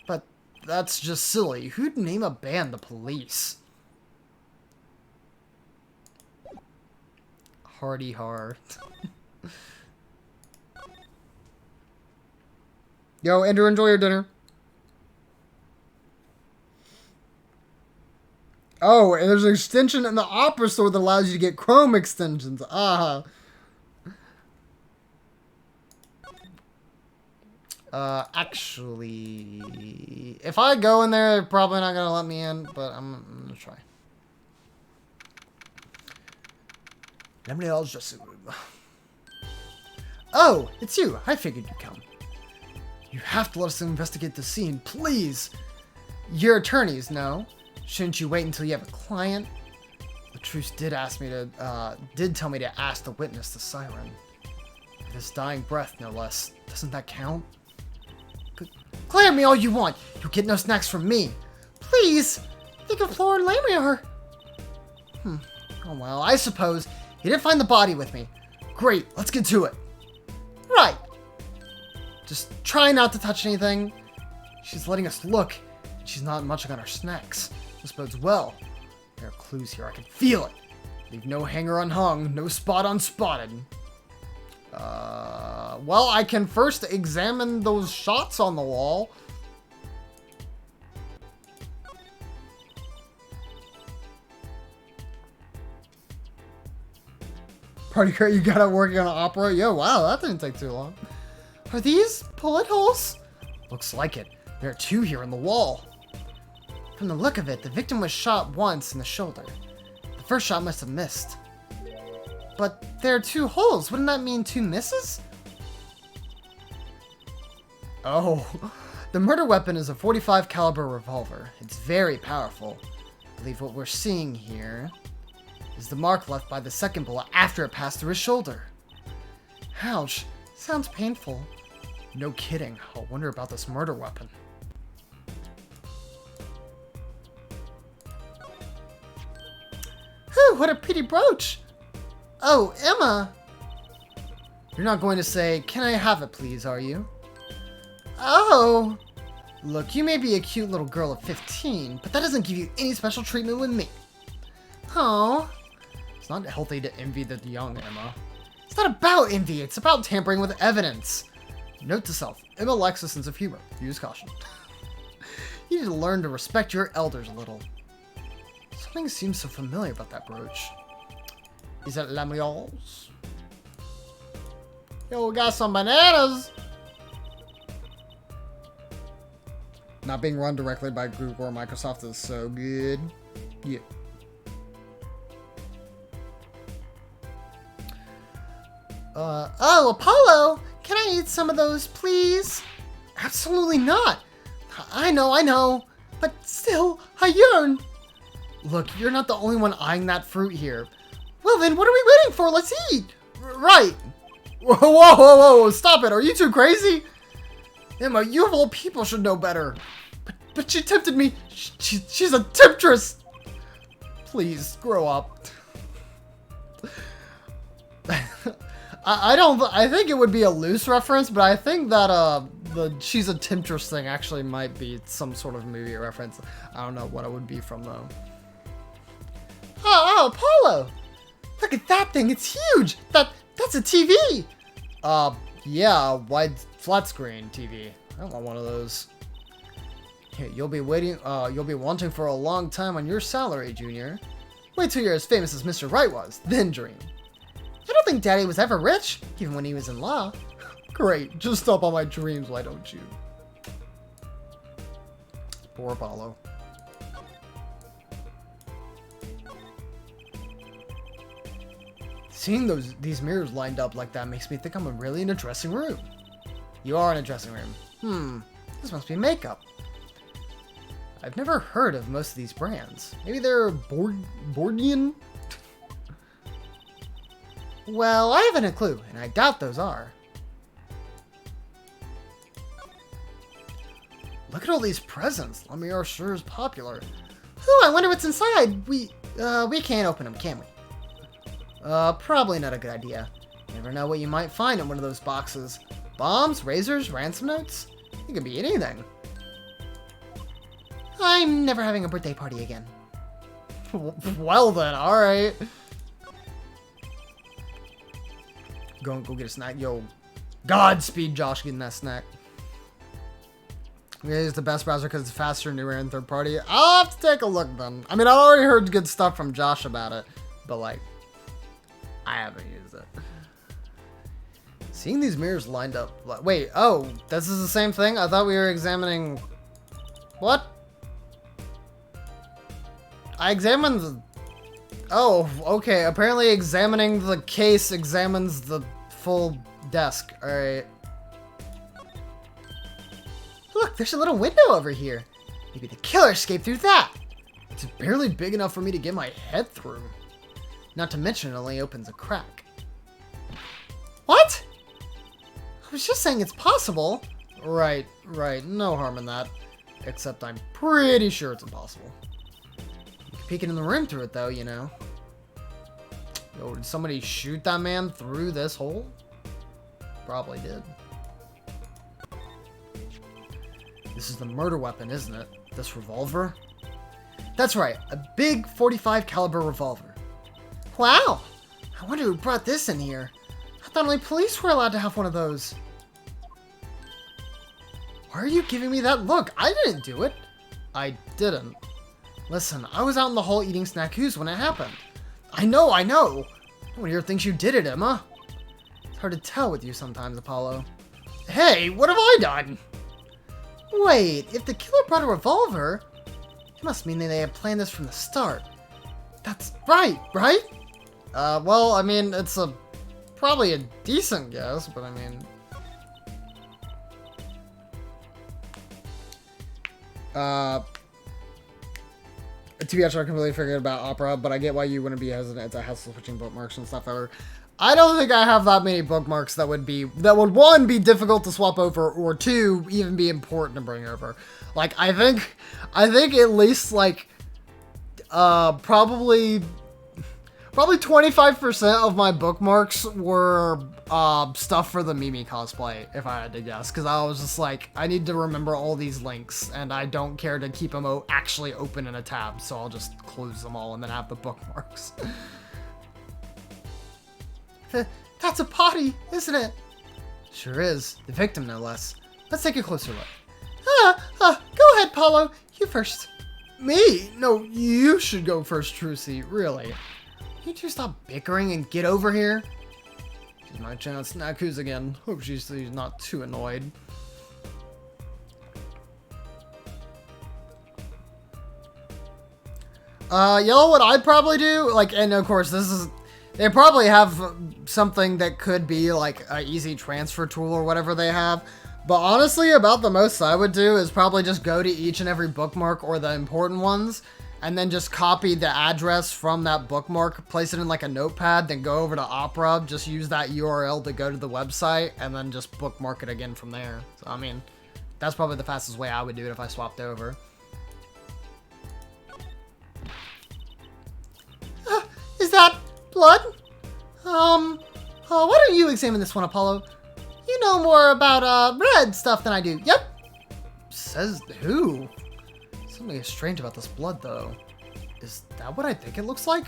But that's just silly. Who'd name a band the Police? Hardy Heart. Yo, Andrew, enjoy your dinner. Oh, and there's an extension in the Opera Store that allows you to get Chrome extensions. Ah. Actually, if I go in there, they're probably not gonna let me in, but I'm gonna try. Oh, it's you. I figured you'd come. You have to let us investigate the scene, please. You're attorneys, no? Shouldn't you wait until you have a client? The truce did tell me to ask the witness the siren. With his dying breath, no less. Doesn't that count? Glare at me all you want. You'll get no snacks from me. Please, think of Flora Lamrier. Oh, well, I suppose he didn't find the body with me. Great, let's get to it. Right. Just try not to touch anything. She's letting us look. She's not munching on our snacks. This bodes well. There are clues here. I can feel it. Leave no hanger unhung, no spot unspotted. Well, I can first examine those shots on the wall. Party crate, you got it working on an opera? Yo, wow, that didn't take too long. Are these bullet holes? Looks like it. There are 2 here in the wall. From the look of it, the victim was shot once in the shoulder. The first shot must have missed. But there are 2 holes. Wouldn't that mean 2 misses? Oh, the murder weapon is a .45 caliber revolver. It's very powerful. I believe what we're seeing here is the mark left by the second bullet after it passed through his shoulder. Ouch, sounds painful. No kidding. I'll wonder about this murder weapon. Whew, what a pretty brooch. Oh, Emma. You're not going to say, "Can I have it, please," are you? Oh. Look, you may be a cute little girl of 15, but that doesn't give you any special treatment with me. Oh. It's not healthy to envy the young, Emma. It's not about envy, it's about tampering with evidence. Note to self, Emma lacks a sense of humor. Use caution. You need to learn to respect your elders a little. Something seems so familiar about that brooch. Is that Lamriel's? Yo, we got some bananas! Not being run directly by Google or Microsoft is so good. Yeah. Oh, Apollo! Can I eat some of those, please? Absolutely not! I know, but still, I yearn! Look, you're not the only one eyeing that fruit here. Well then, what are we waiting for? Let's eat! Right! Whoa, stop it! Are you too crazy? Emma, you of all people should know better. But she tempted me. She's a temptress! Please, grow up. I think it would be a loose reference, but I think that the "she's a temptress" thing actually might be some sort of movie reference. I don't know what it would be from though. Oh, Apollo! Look at that thing! It's huge. That's a TV. Yeah, wide flat screen TV. I want one of those. Here, you'll be wanting for a long time on your salary, Junior. Wait till you're as famous as Mr. Wright was, then dream. I don't think Daddy was ever rich, even when he was in law. Great, just stop all my dreams, why don't you? Poor Apollo. Seeing these mirrors lined up like that makes me think I'm really in a dressing room. You are in a dressing room. This must be makeup. I've never heard of most of these brands. Maybe they're Borgian? Well, I haven't a clue, and I doubt those are. Look at all these presents. Lemire sure is popular. Ooh, I wonder what's inside. We can't open them, can we? Probably not a good idea. You never know what you might find in one of those boxes. Bombs, razors, ransom notes? It could be anything. I'm never having a birthday party again. Well then, alright. Go get a snack. Yo, Godspeed, Josh, getting that snack. Yeah, it's the best browser because it's faster, newer, and third party. I'll have to take a look then. I mean, I already heard good stuff from Josh about it, but like, I haven't used it. Seeing these mirrors lined up. Wait, oh, this is the same thing? I thought we were examining. What? I examined the. Oh, okay. Apparently, examining the case examines the full desk. Alright. Look, there's a little window over here. Maybe the killer escaped through that. It's barely big enough for me to get my head through. Not to mention, it only opens a crack. What? I was just saying it's possible. Right. No harm in that. Except I'm pretty sure it's impossible. Peeking in the room through it, though, you know. Yo, did somebody shoot that man through this hole? Probably did. This is the murder weapon, isn't it? This revolver? That's right, a big 45 caliber revolver. Wow! I wonder who brought this in here. I thought only police were allowed to have one of those. Why are you giving me that look? I didn't do it. I didn't. Listen, I was out in the hall eating snackoos when it happened. I know. No one here thinks you did it, Emma. It's hard to tell with you sometimes, Apollo. Hey, what have I done? Wait, if the killer brought a revolver, it must mean that they had planned this from the start. That's right? Well, I mean, it's probably a decent guess, but I mean... to be honest, I completely forget about opera, but I get why you wouldn't be hesitant to hassle switching bookmarks and stuff over. I don't think I have that many bookmarks that would one, be difficult to swap over, or two, even be important to bring over. Like, I think at least, like, probably 25% of my bookmarks were, stuff for the Mimi cosplay, if I had to guess. Because I was just like, I need to remember all these links, and I don't care to keep them actually open in a tab, so I'll just close them all and then have the bookmarks. That's a potty, isn't it? Sure is. The victim, no less. Let's take a closer look. Go ahead, Paulo. You first. Me? No, you should go first, Trucy. Really. You two stop bickering and get over here? She's my chance. Snackoos again. Hope she's not too annoyed. Yellow, what I'd probably do, like, and of course, they probably have something that could be like an easy transfer tool or whatever they have. But honestly, about the most I would do is probably just go to each and every bookmark or the important ones, and then just copy the address from that bookmark, place it in like a notepad, then go over to Opera, just use that URL to go to the website, and then just bookmark it again from there. So, I mean, that's probably the fastest way I would do it if I swapped over. Is that blood? Why don't you examine this one, Apollo? You know more about, red stuff than I do. Yep. Says who? Something is strange about this blood, though. Is that what I think it looks like?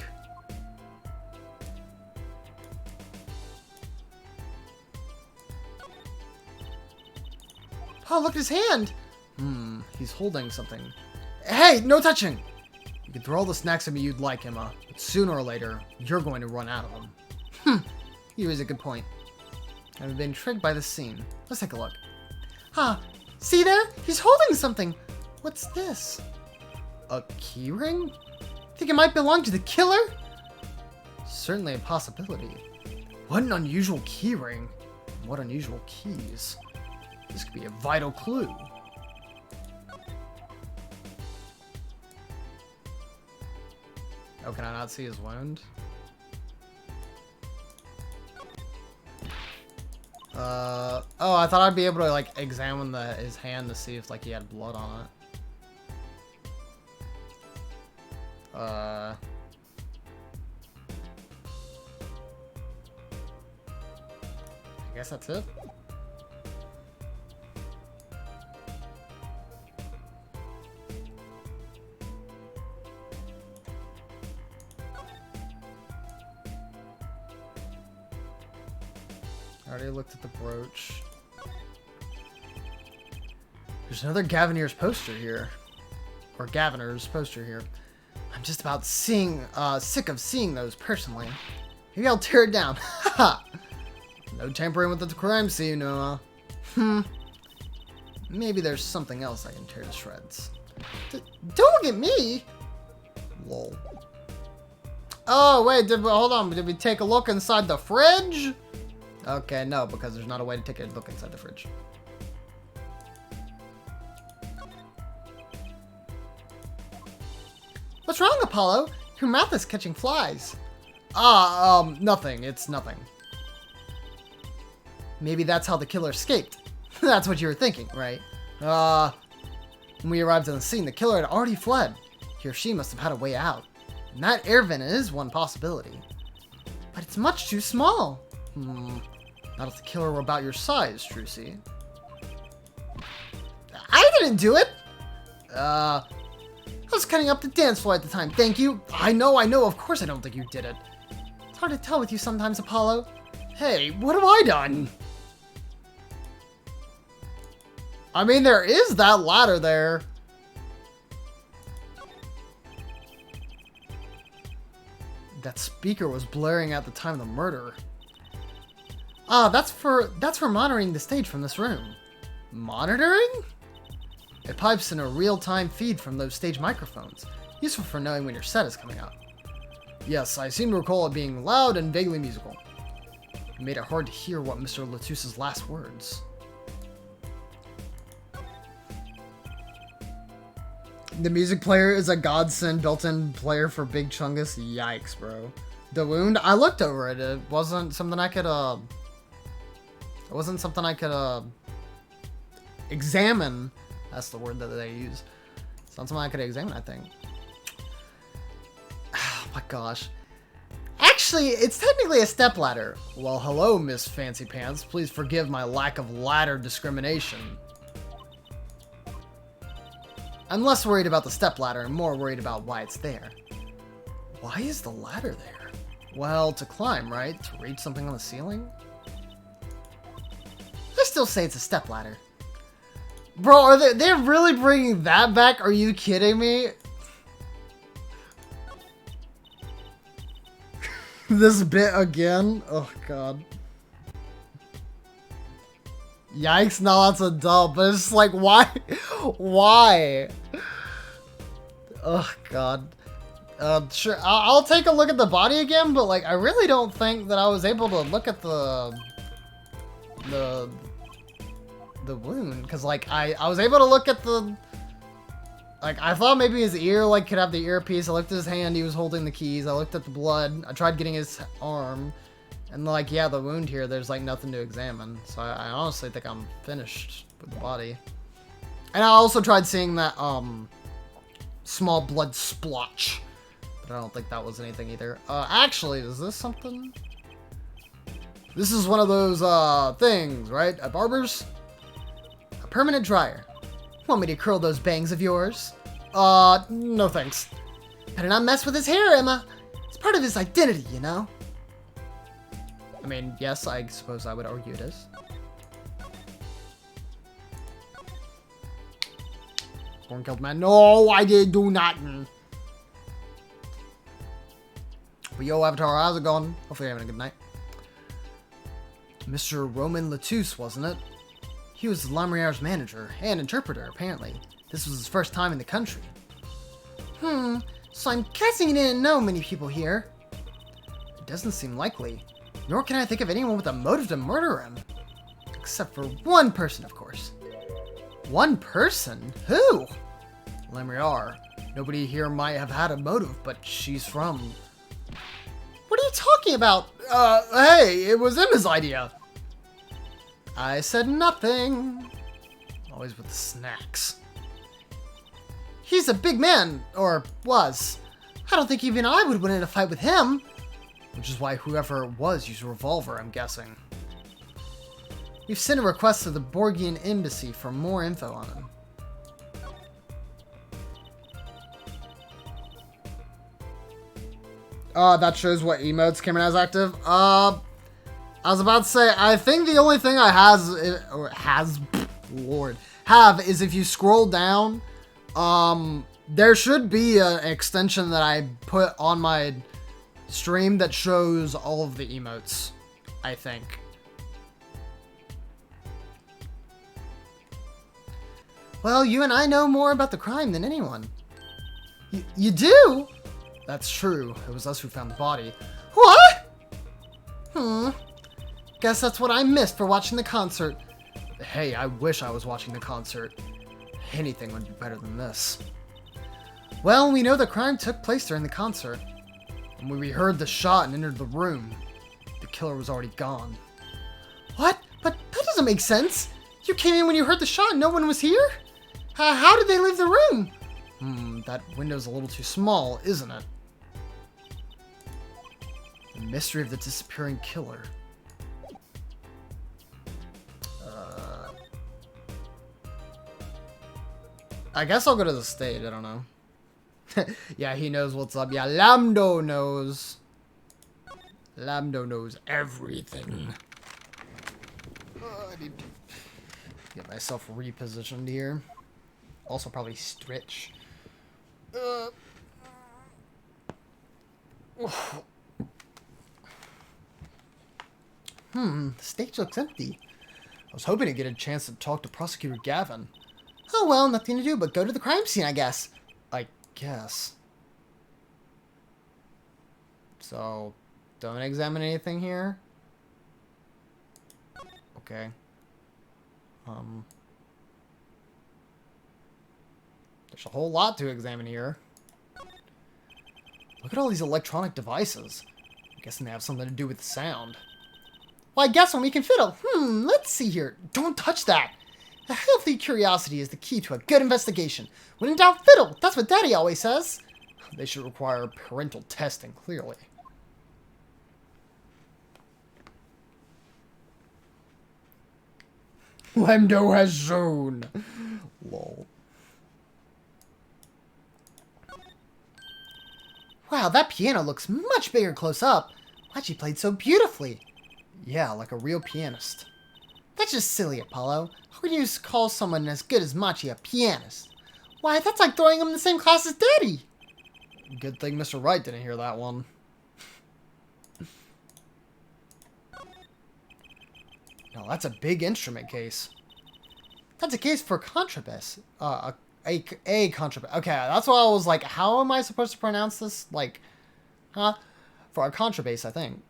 Oh, look at his hand! He's holding something. Hey, no touching! You can throw all the snacks at me you'd like, Emma, but sooner or later, you're going to run out of them. You raise a good point. I've been intrigued by this scene. Let's take a look. See there? He's holding something! What's this? A keyring? Think it might belong to the killer? Certainly a possibility. What an unusual keyring. What unusual keys. This could be a vital clue. Oh, can I not see his wound? Oh, I thought I'd be able to, like, examine his hand to see if, like, he had blood on it. I guess that's it. I already looked at the brooch. There's another Gaviner's poster here. Or Gaviner's poster here. I'm just about sick of seeing those personally. Maybe I'll tear it down. Haha! No tampering with the crime scene, Noah. Maybe there's something else I can tear to shreds. Don't look at me! Lol. Oh, wait, hold on. Did we take a look inside the fridge? Okay, no, because there's not a way to take a look inside the fridge. What's wrong, Apollo? Your mouth is catching flies. Nothing. It's nothing. Maybe that's how the killer escaped. That's what you were thinking, right? When we arrived on the scene, the killer had already fled. He or she must have had a way out. And that air vent is one possibility. It's much too small. Not if the killer were about your size, Trucy. I didn't do it! I was cutting up the dance floor at the time, thank you. I know, of course I don't think you did it. It's hard to tell with you sometimes, Apollo. Hey, what have I done? I mean, there is that ladder there. That speaker was blaring at the time of the murder. Ah, that's for monitoring the stage from this room. Monitoring? It pipes in a real-time feed from those stage microphones, useful for knowing when your set is coming up. Yes, I seem to recall it being loud and vaguely musical. It made it hard to hear what Mr. Latusse's last words. The music player is a godsend built-in player for Big Chungus. Yikes, bro. The wound, I looked over it. It wasn't something I could, examine. That's the word that they use. It's not something I could examine, I think. Oh my gosh. Actually, it's technically a stepladder. Well, hello, Miss Fancy Pants. Please forgive my lack of ladder discrimination. I'm less worried about the stepladder and more worried about why it's there. Why is the ladder there? Well, to climb, right? To reach something on the ceiling? I still say it's a stepladder. Bro, are they're really bringing that back? Are you kidding me? This bit again? Oh, God. Yikes, no, that's a dub, but it's like, why? Why? Oh, God. Sure, I'll take a look at the body again, but, like, I really don't think that I was able to look at the wound, because, like, I was able to look at the, like, I thought maybe his ear, like, could have the earpiece. I looked at his hand, he was holding the keys. I looked at the blood. I tried getting his arm. And, like, yeah, the wound here, there's, like, nothing to examine. So I honestly think I'm finished with the body. And I also tried seeing that, small blood splotch. But I don't think that was anything either. Actually, is this something? This is one of those, things, right? At Barber's? A permanent dryer. Want me to curl those bangs of yours? No thanks. Better not mess with his hair, Emma. It's part of his identity, you know? I mean, yes, I suppose I would argue it is. Born killed man. No, I did do nothing. But yo, Avatar, how's it going? Hopefully you're having a good night. Mr. Roman Latouche, wasn't it? He was Lamriar's manager and interpreter, apparently. This was his first time in the country. So I'm guessing he didn't know many people here. It doesn't seem likely. Nor can I think of anyone with a motive to murder him. Except for one person, of course. One person? Who? Lamriar. Nobody here might have had a motive, but she's from... What are you talking about? Hey, it was Emma's idea. I said nothing. Always with the snacks. He's a big man, or was. I don't think even I would win in a fight with him. Which is why whoever it was used a revolver, I'm guessing. We've sent a request to the Borgian embassy for more info on him. That shows what emotes came in as active. I was about to say, I think the only thing I have is if you scroll down, there should be an extension that I put on my stream that shows all of the emotes, I think. Well, you and I know more about the crime than anyone. You do? That's true. It was us who found the body. What? Guess that's what I missed for watching the concert. Hey, I wish I was watching the concert. Anything would be better than this. Well, we know the crime took place during the concert. And when we heard the shot and entered the room, the killer was already gone. What? But that doesn't make sense. You came in when you heard the shot and no one was here? How did they leave the room? That window's a little too small, isn't it? The mystery of the disappearing killer. I guess I'll go to the stage. I don't know. Yeah, he knows what's up. Yeah, Lambdo knows. Lambdo knows everything. I need to get myself repositioned here. Also probably stretch. The stage looks empty. I was hoping to get a chance to talk to Prosecutor Gavin. Oh well, nothing to do but go to the crime scene, I guess. I guess. So, don't examine anything here? Okay. There's a whole lot to examine here. Look at all these electronic devices. I'm guessing they have something to do with the sound. Well, I guess when we can fiddle. Let's see here. Don't touch that. A healthy curiosity is the key to a good investigation. When in doubt, fiddle. That's what Daddy always says. They should require parental testing, clearly. Lemdo has shown. Lol. Wow, that piano looks much bigger close up. Machi played so beautifully. Yeah, like a real pianist. That's just silly, Apollo. How could you call someone as good as Machi a pianist? Why, that's like throwing him in the same class as Daddy. Good thing Mr. Wright didn't hear that one. No, that's a big instrument case. That's a case for contrabass. A contrabass. Okay, that's why I was like, how am I supposed to pronounce this? Like, huh? For a contrabass, I think.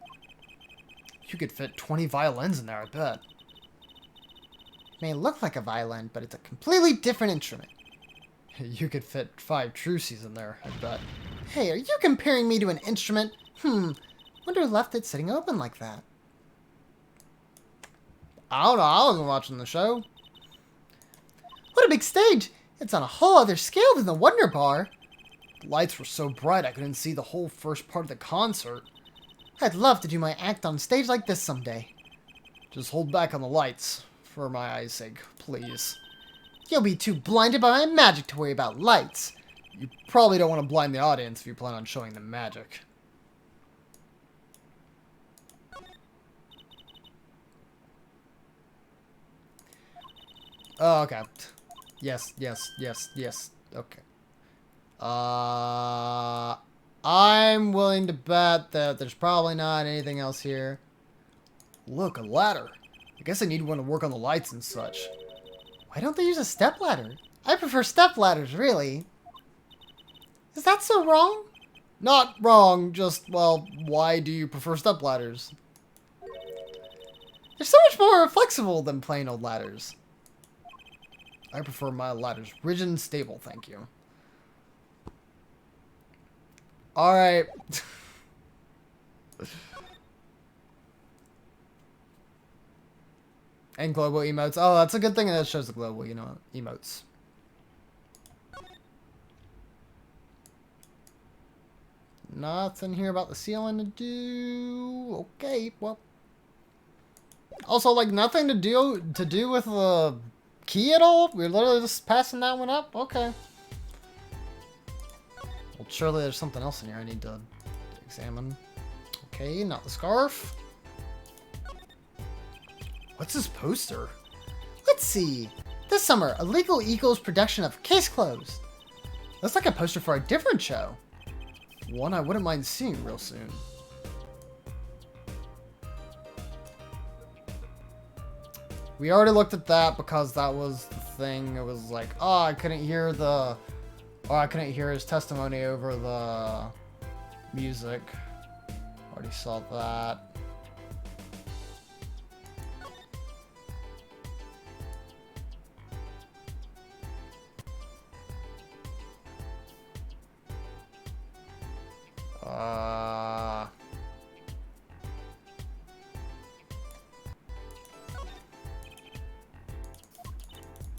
You could fit 20 violins in there, I bet. It may look like a violin, but it's a completely different instrument. You could fit 5 truces in there, I bet. Hey, are you comparing me to an instrument? Wonder who left it sitting open like that. I don't know, I wasn't watching the show. What a big stage! It's on a whole other scale than the Wonder Bar. The lights were so bright I couldn't see the whole first part of the concert. I'd love to do my act on stage like this someday. Just hold back on the lights, for my eyes' sake, please. You'll be too blinded by my magic to worry about lights. You probably don't want to blind the audience if you plan on showing them magic. Oh, okay. Yes. Okay. I'm willing to bet that there's probably not anything else here. Look, a ladder. I guess I need one to work on the lights and such. Why don't they use a step ladder? I prefer step ladders, really. Is that so wrong? Not wrong, just, well, why do you prefer step ladders? They're so much more flexible than plain old ladders. I prefer my ladders rigid and stable, thank you. Alright. And global emotes. Oh, that's a good thing that shows the global, you know, emotes. Nothing here about the ceiling to do. Okay, well. Also, like, nothing to do with the key at all? We're literally just passing that one up? Okay. Well, surely there's something else in here I need to examine. Okay, not the scarf. What's this poster? Let's see. This summer, Illegal Eagles production of Case Closed. Looks like a poster for a different show. One I wouldn't mind seeing real soon. We already looked at that because that was the thing. It was like, oh, I couldn't hear his testimony over the music. Already saw that.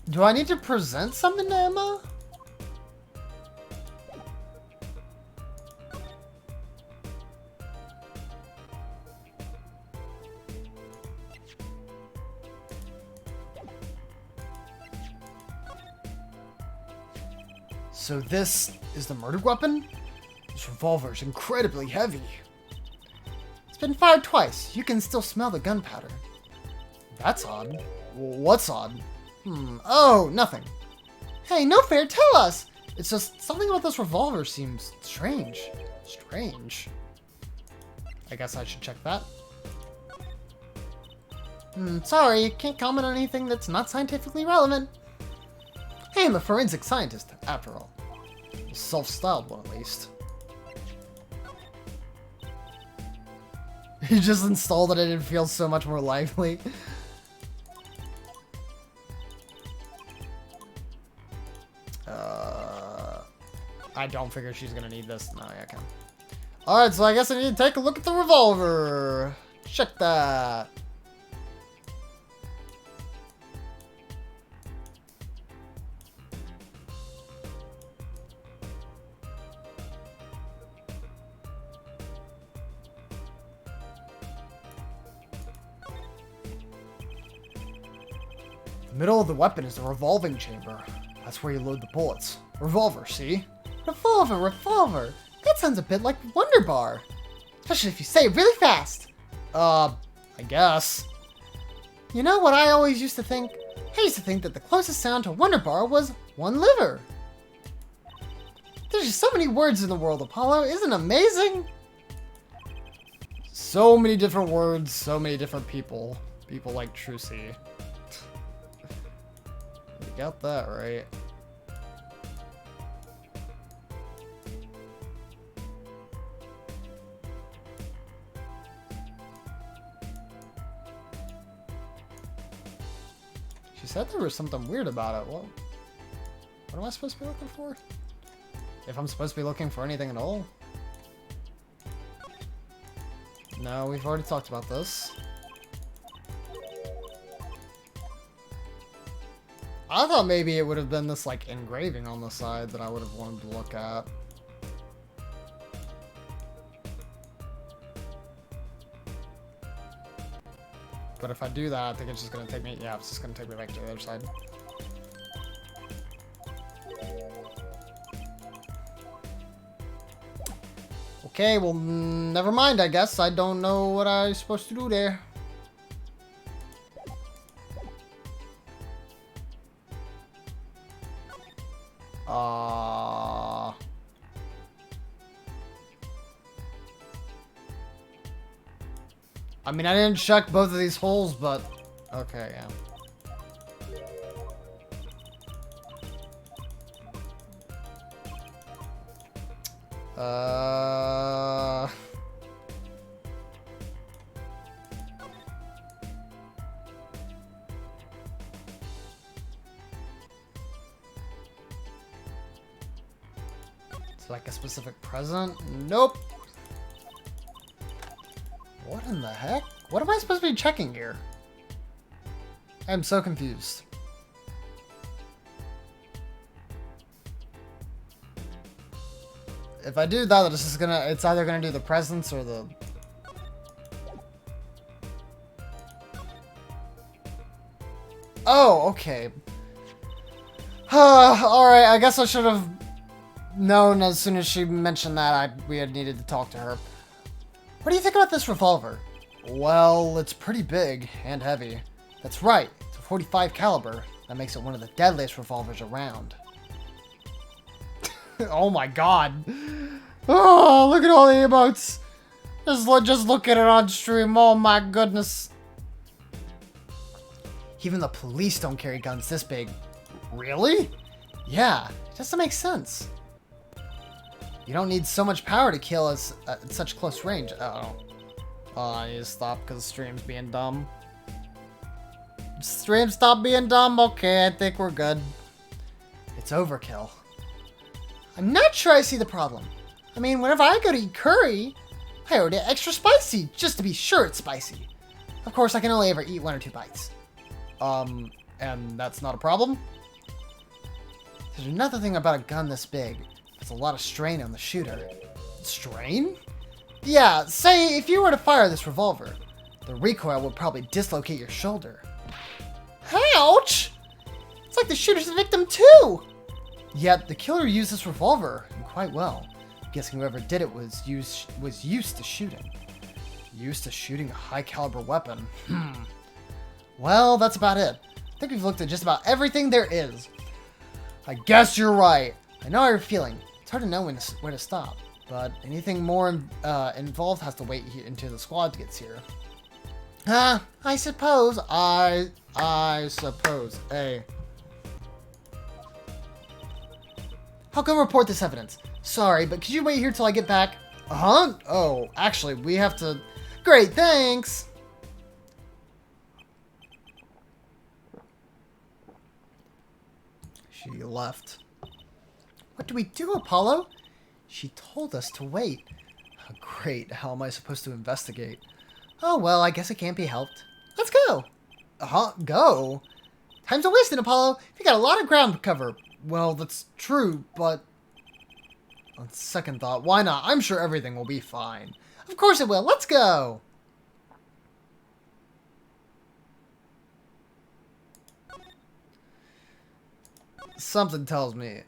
Do I need to present something to Emma? So this is the murder weapon? This revolver is incredibly heavy. It's been fired twice. You can still smell the gunpowder. That's odd. What's odd? Oh, nothing. Hey, no fair, tell us! It's just something about this revolver seems strange. Strange. I guess I should check that. Sorry, can't comment on anything that's not scientifically relevant. I am a forensic scientist, after all. A self-styled one, at least. You just installed it and it feels so much more lively. I don't figure she's gonna need this. No, yeah, I can. Alright, so I guess I need to take a look at the revolver. Check that. The middle of the weapon is the revolving chamber. That's where you load the bullets. Revolver, see? Revolver. That sounds a bit like Wonder Bar. Especially if you say it really fast. I guess. You know what I always used to think? I used to think that the closest sound to Wonder Bar was one liver. There's just so many words in the world, Apollo. Isn't it amazing? So many different words, so many different people. People like Trucy. You got that right. She said there was something weird about it. What am I supposed to be looking for? If I'm supposed to be looking for anything at all? No, we've already talked about this. I thought maybe it would have been this, like, engraving on the side that I would have wanted to look at. But if I do that, I think it's just gonna take me, yeah, it's just gonna take me back to the other side. Okay, well, never mind, I guess. I don't know what I'm supposed to do there. I mean, I didn't check both of these holes, but... Okay, yeah. It's like a specific present? Nope. What in the heck? What am I supposed to be checking here? I'm so confused. If I do that, it's just gonna, it's either gonna do the presents or the... Oh, okay. Alright, I guess I should have known as soon as she mentioned that we had needed to talk to her. What do you think about this revolver? Well, it's pretty big and heavy. That's right, it's a .45 caliber. That makes it one of the deadliest revolvers around. Oh my god. Oh, look at all the emotes. Just look at it on stream. Oh my goodness. Even the police don't carry guns this big. Really? Yeah, it doesn't make sense. You don't need so much power to kill us at such close range. Uh-oh. Oh, I need to stop because the stream's being dumb. Stream stop being dumb? Okay, I think we're good. It's overkill. I'm not sure I see the problem. I mean, whenever I go to eat curry, I order it extra spicy, just to be sure it's spicy. Of course, I can only ever eat 1 or 2 bites. And that's not a problem? There's another thing about a gun this big. There's a lot of strain on the shooter. Strain? Yeah, say if you were to fire this revolver, the recoil would probably dislocate your shoulder. Ouch! It's like the shooter's a victim too! Yet the killer used this revolver, and quite well. Guessing whoever did it was used to shooting. Used to shooting a high-caliber weapon. Well, that's about it. I think we've looked at just about everything there is. I guess you're right. I know how you're feeling. It's hard to know when to stop. But anything more involved has to wait until the squad gets here. I suppose. I suppose. Hey. I'll go report this evidence. Sorry, but could you wait here till I get back? Uh-huh? Oh, actually, we have to... Great, thanks! She left. What do we do, Apollo? She told us to wait. Oh, great, how am I supposed to investigate? Oh, well, I guess it can't be helped. Let's go! Uh-huh, go? Time's a wasting, Apollo. You got a lot of ground to cover. Well, that's true, but... On second thought, why not? I'm sure everything will be fine. Of course it will. Let's go! Something tells me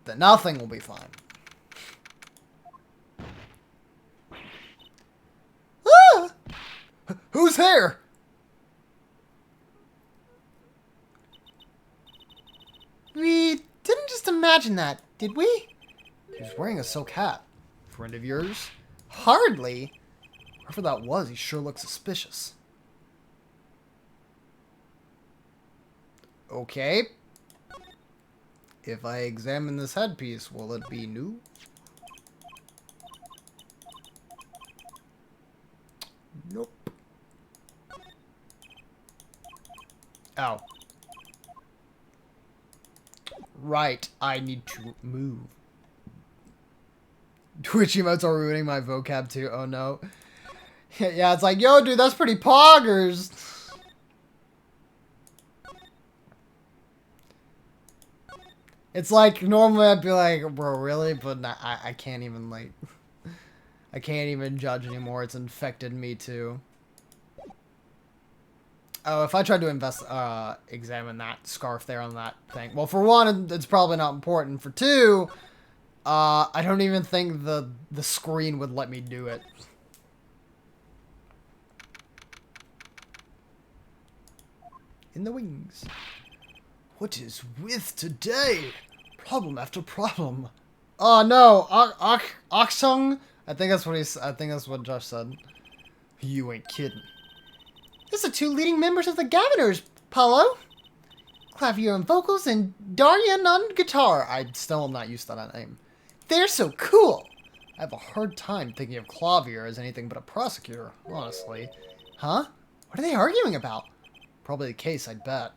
that nothing will be fine. Ah! Who's here? We didn't just imagine that, did we? He was wearing a silk hat. Friend of yours? Hardly. Whoever that was, he sure looked suspicious. Okay. If I examine this headpiece, will it be new? Nope. Ow. Right, I need to move. Twitch emotes are ruining my vocab too. Oh no. Yeah, it's like, yo, dude, that's pretty poggers. It's like, normally I'd be like, bro, really? But I can't even, like, I can't even judge anymore. It's infected me too. Oh, if I tried to examine that scarf there on that thing. Well, for one, it's probably not important. For two, I don't even think the screen would let me do it. In the wings. What is with today? Problem after problem. Oh no, Aksung. I think that's what Josh said. You ain't kidding. These are two leading members of the Governors, Paulo. Clavier on vocals and Darian on guitar. I still am not used to that name. They're so cool. I have a hard time thinking of Clavier as anything but a prosecutor, honestly. Huh? What are they arguing about? Probably the case, I'd bet.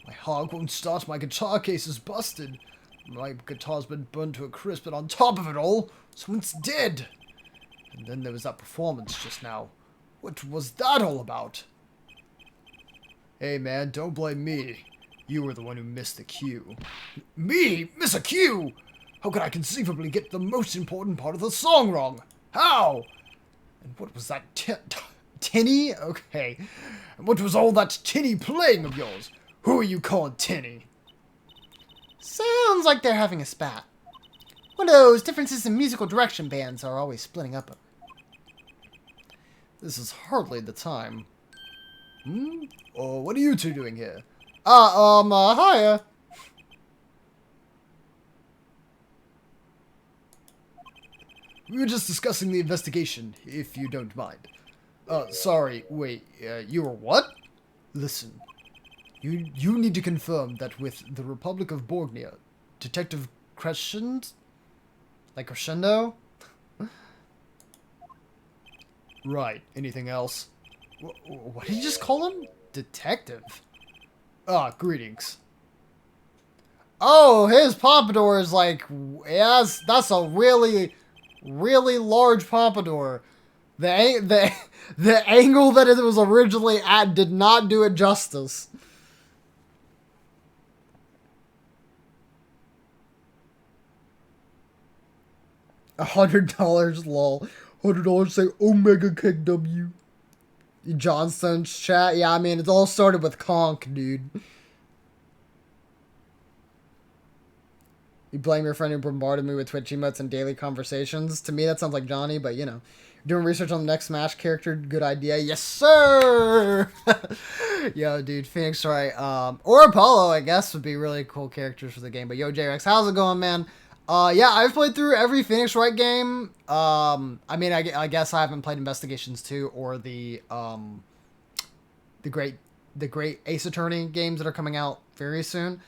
My hog won't start, my guitar case is busted. My guitar's been burned to a crisp, and on top of it all, someone's dead. And then there was that performance just now. What was that all about? Hey man, don't blame me. You were the one who missed the cue. Me? Miss a cue? How could I conceivably get the most important part of the song wrong? How? And what was that tinny? Okay. And what was all that tinny playing of yours? Who are you calling tinny? Sounds like they're having a spat. One of those differences in musical direction bands are always splitting up. This is hardly the time. Oh, what are you two doing here? Hiya. We were just discussing the investigation, if you don't mind. Sorry, wait, you were what? Listen, you need to confirm that with the Republic of Borgnia, Detective Crescent? Like Crescendo? Right, anything else? What did you just call him? Detective? Greetings. Oh, his pompadour is like, yes, that's a really, really large pompadour. The angle that it was originally at did not do it justice. $100, lol. $100 say Omega KW. Johnston's chat. Yeah, I mean, it all started with Conk, dude. You blame your friend who bombarded me with Twitch emotes and daily conversations. To me, that sounds like Johnny, but you know. Doing research on the next Smash character, good idea. Yes, sir! Yo, dude, Phoenix Wright, or Apollo, I guess, would be really cool characters for the game. But yo, J-Rex, how's it going, man? Yeah, I've played through every Phoenix Wright game. I mean, I guess I haven't played Investigations 2 or the great Ace Attorney games that are coming out very soon.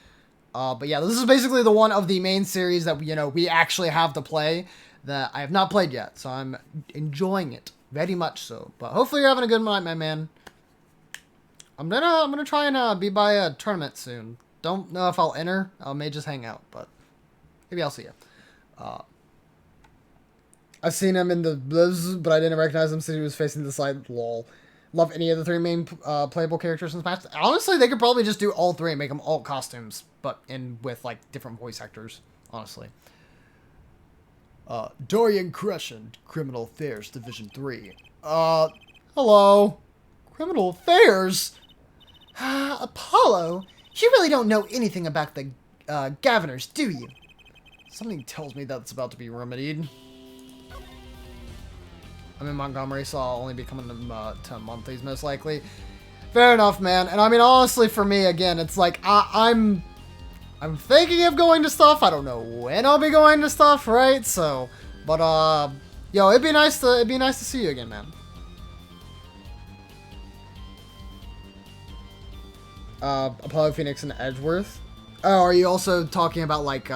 But yeah, this is basically the one of the main series that, you know, we actually have to play that I have not played yet. So I'm enjoying it very much so. But hopefully you're having a good night, my man. I'm gonna try and be by a tournament soon. Don't know if I'll enter. I may just hang out, but maybe I'll see you. I've seen him in the Blizz, but I didn't recognize him since he was facing the side. Lol. Love any of the 3 main playable characters in Smash. Honestly, they could probably just do all 3 and make them alt costumes, but with like different voice actors. Honestly. Dorian Crescent, Criminal Affairs Division 3. Hello. Criminal Affairs? Apollo, you really don't know anything about the Governors, do you? Something tells me that's about to be remedied. I'm in Montgomery, so I'll only be coming to monthlies most likely. Fair enough, man. And I mean, honestly, for me, again, it's like I'm thinking of going to stuff. I don't know when I'll be going to stuff, right? So, but yo, it'd be nice to see you again, man. Apollo, Phoenix, and Edgeworth. Oh, are you also talking about like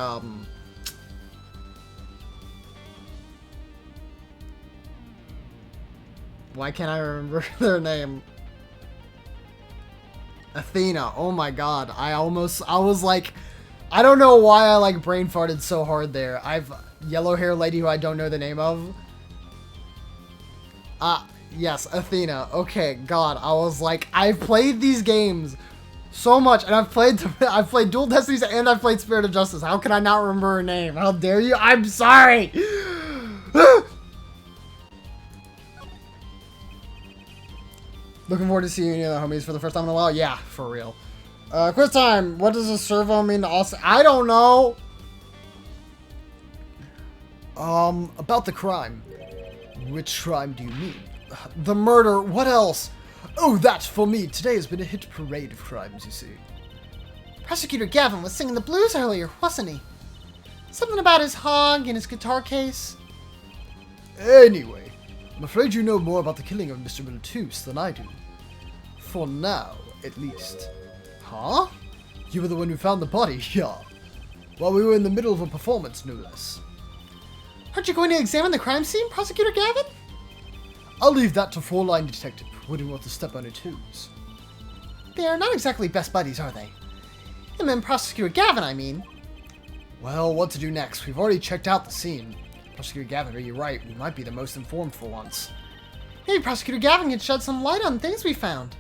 why can't I remember their name? Athena. Oh my god. I was like, I don't know why I like brain farted so hard there. Yellow hair lady who I don't know the name of. Yes, Athena. Okay, god. I was like, I've played these games so much, and I've played Dual Destinies and I've played Spirit of Justice. How can I not remember her name? How dare you? I'm sorry! Looking forward to seeing you, the homies, for the first time in a while. Yeah, for real. Quiz time. What does a servo mean to us? I don't know. About the crime. Which crime do you mean? The murder. What else? Oh, that's for me. Today has been a hit parade of crimes, you see. Prosecutor Gavin was singing the blues earlier, wasn't he? Something about his hog and his guitar case. Anyway, I'm afraid you know more about the killing of Mr. Miltus than I do. For now, at least. Huh? You were the one who found the body, yeah. While we were in the middle of a performance, no less. Aren't you going to examine the crime scene, Prosecutor Gavin? I'll leave that to four-line detective. Wouldn't want to step on her toes. They are not exactly best buddies, are they? Him and Prosecutor Gavin, I mean. Well, what to do next? We've already checked out the scene. Prosecutor Gavin, are you right? We might be the most informed for once. Maybe Prosecutor Gavin can shed some light on things we found.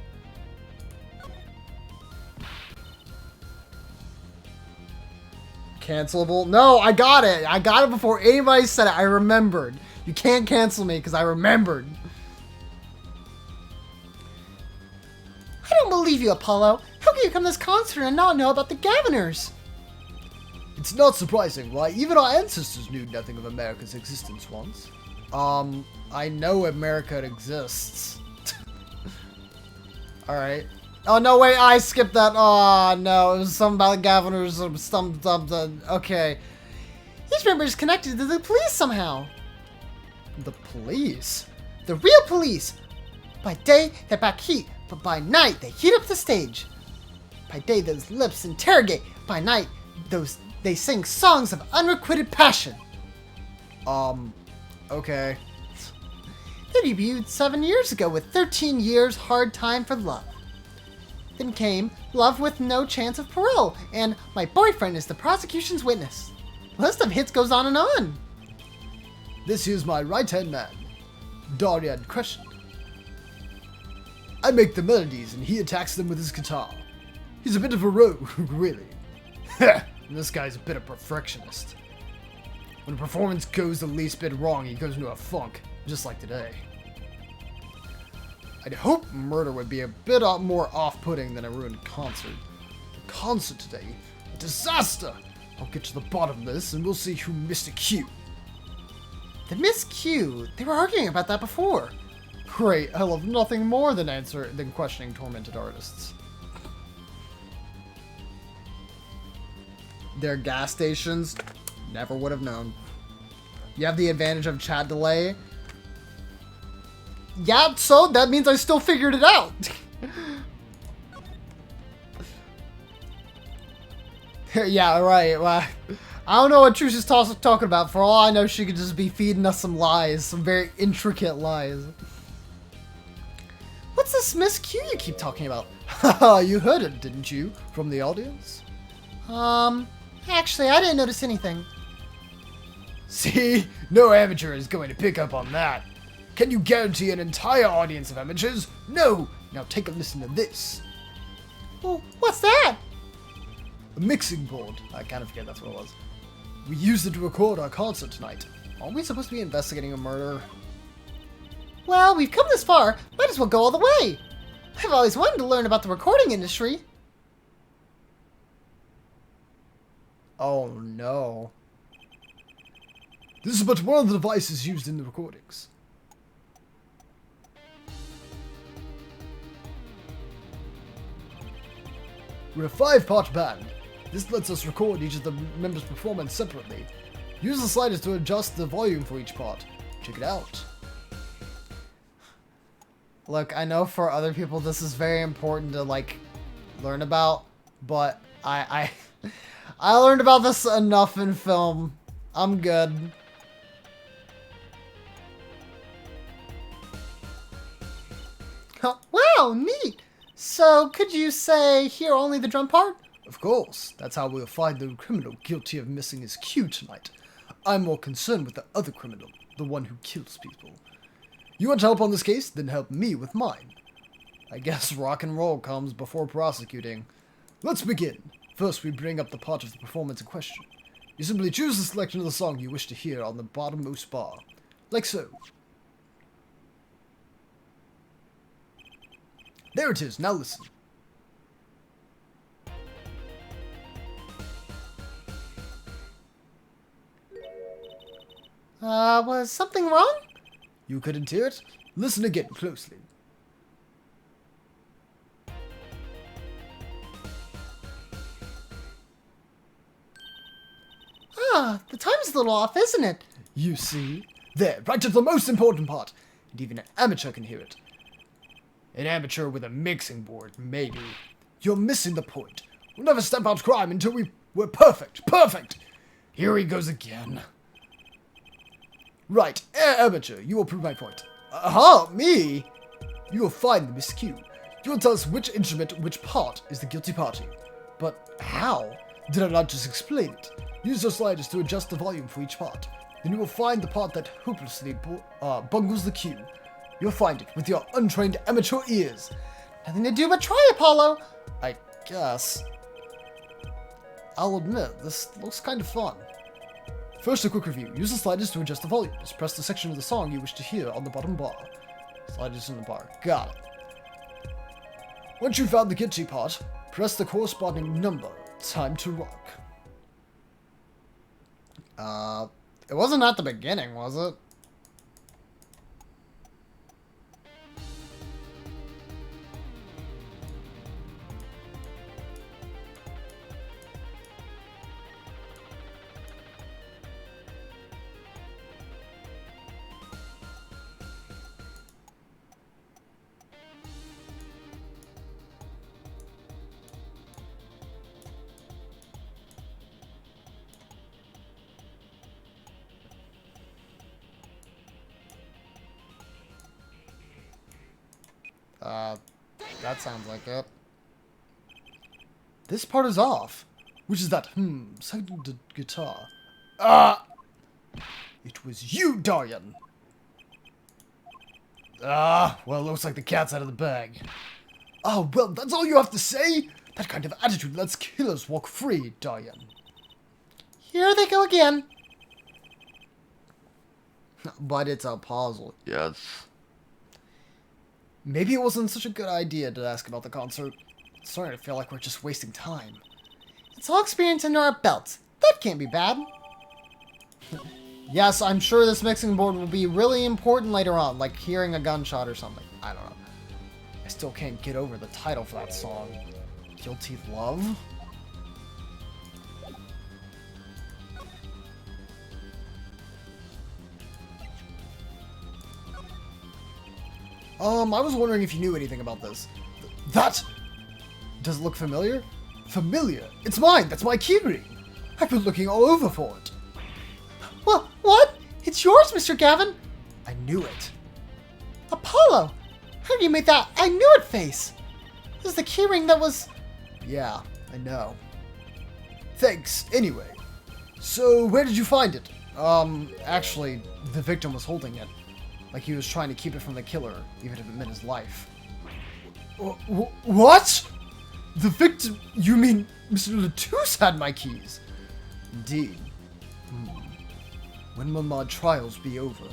Cancelable? No, I got it. I got it before anybody said it. I remembered. You can't cancel me because I remembered. I don't believe you, Apollo. How can you come to this concert and not know about the Gaviners? It's not surprising. Why, even our ancestors knew nothing of America's existence once. I know America exists. Alright. Oh, no, wait, I skipped that. Oh, no, it was something about the Gaviners or something. Okay. These members connected to the police somehow. The police? The real police. By day, they back heat, but by night, they heat up the stage. By day, those lips interrogate. By night, they sing songs of unrequited passion. Okay. They debuted 7 years ago with 13 Years Hard Time for Love. Then came Love with No Chance of Parole and My Boyfriend is the Prosecution's Witness. The list of hits goes on and on. This here's my right-hand man, Dorian Crescent. I make the melodies and he attacks them with his guitar. He's a bit of a rogue, really. This guy's a bit of a perfectionist. When a performance goes the least bit wrong, he goes into a funk, just like today. I'd hope murder would be a bit more off-putting than a ruined concert. The concert today, a disaster! I'll get to the bottom of this, and we'll see who missed a cue. The Miss Q. They were arguing about that before. Great, I love nothing more than questioning tormented artists. Their gas stations, never would have known. You have the advantage of chat delay. Yeah, so that means I still figured it out. Yeah, right. Well, I don't know what Truce is talking about. For all I know, she could just be feeding us some lies, some very intricate lies. What's this Miss Q you keep talking about? Haha, you heard it, didn't you? From the audience? Actually, I didn't notice anything. See? No amateur is going to pick up on that. Can you guarantee an entire audience of amateurs? No! Now take a listen to this. Oh, what's that? A mixing board. I kind of forget that's what it was. We used it to record our concert tonight. Aren't we supposed to be investigating a murder? Well, we've come this far. Might as well go all the way. I've always wanted to learn about the recording industry. Oh no. This is but one of the devices used in the recordings. We're a 5-part band. This lets us record each of the members' performance separately. Use the sliders to adjust the volume for each part. Check it out. Look, I know for other people this is very important to, like, learn about, but I learned about this enough in film. I'm good. Wow, neat. So, could you say hear only the drum part? Of course, that's how we'll find the criminal guilty of missing his cue tonight. I'm more concerned with the other criminal, the one who kills people. You want help on this case? Then help me with mine. I guess rock and roll comes before prosecuting. Let's begin. First, we bring up the part of the performance in question. You simply choose the selection of the song you wish to hear on the bottommost bar. Like so. There it is, now listen. Was something wrong? You couldn't hear it? Listen again closely. The time's a little off, isn't it? You see? There, right at the most important part. And even an amateur can hear it. An amateur with a mixing board, maybe. You're missing the point. We'll never stamp out crime until we're perfect. Perfect! Here he goes again. Right, amateur, you will prove my point. Me? You will find the Miss Q. You will tell us which instrument, which part is the guilty party. But how? Did I not just explain it? Use your sliders to adjust the volume for each part. Then you will find the part that hopelessly bungles the cue. You'll find it with your untrained amateur ears. Nothing to do but try, Apollo. I guess. I'll admit, this looks kind of fun. First, a quick review. Use the sliders to adjust the volume. Just press the section of the song you wish to hear on the bottom bar. Sliders in the bar. Got it. Once you've found the guilty part, press the corresponding number. Time to rock. It wasn't at the beginning, was it? That sounds like it. This part is off. Which is that, second guitar. It was you, Darian! Well, looks like the cat's out of the bag. Oh, well, that's all you have to say? That kind of attitude lets killers walk free, Darian. Here they go again. But it's a puzzle. Yes. Maybe it wasn't such a good idea to ask about the concert. It's starting to feel like we're just wasting time. It's all experience under our belts. That can't be bad. Yes, I'm sure this mixing board will be really important later on, like hearing a gunshot or something. I don't know. I still can't get over the title for that song. Guilty Love? I was wondering if you knew anything about this. That... Does it look familiar? Familiar? It's mine! That's my keyring! I've been looking all over for it. What? It's yours, Mr. Gavin? I knew it. Apollo! How do you make that I knew it face? This is the keyring that was... Yeah, I know. Thanks, anyway. So, where did you find it? Actually, the victim was holding it. Like he was trying to keep it from the killer, even if it meant his life. What? The victim? You mean Mr. Latouche had my keys? Indeed. When will my trials be over?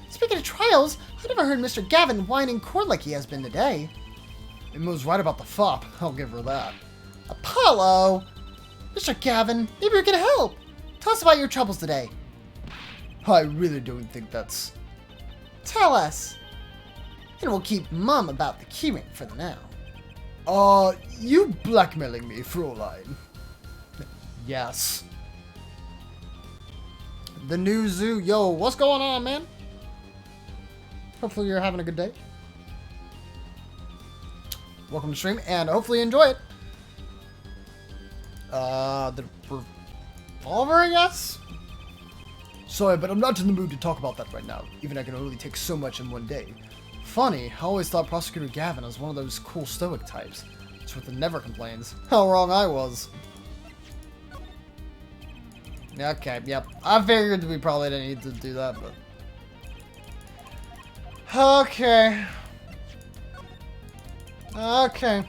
Speaking of trials, I never heard Mr. Gavin whine in court like he has been today. Emma was right about the fop. I'll give her that. Apollo! Mr. Gavin, maybe we can help. Tell us about your troubles today. I really don't think that's... Tell us. And we'll keep mum about the keyring for the now. You blackmailing me, Fraulein? Yes. The new zoo. Yo, what's going on, man? Hopefully you're having a good day. Welcome to stream, and hopefully you enjoy it. The revolver, I guess? Sorry, but I'm not in the mood to talk about that right now. Even I can only take so much in one day. Funny, I always thought Prosecutor Gavin was one of those cool stoic types. It's worth it never complains. How wrong I was. Okay, yep. I figured we probably didn't need to do that, but... Okay. Okay.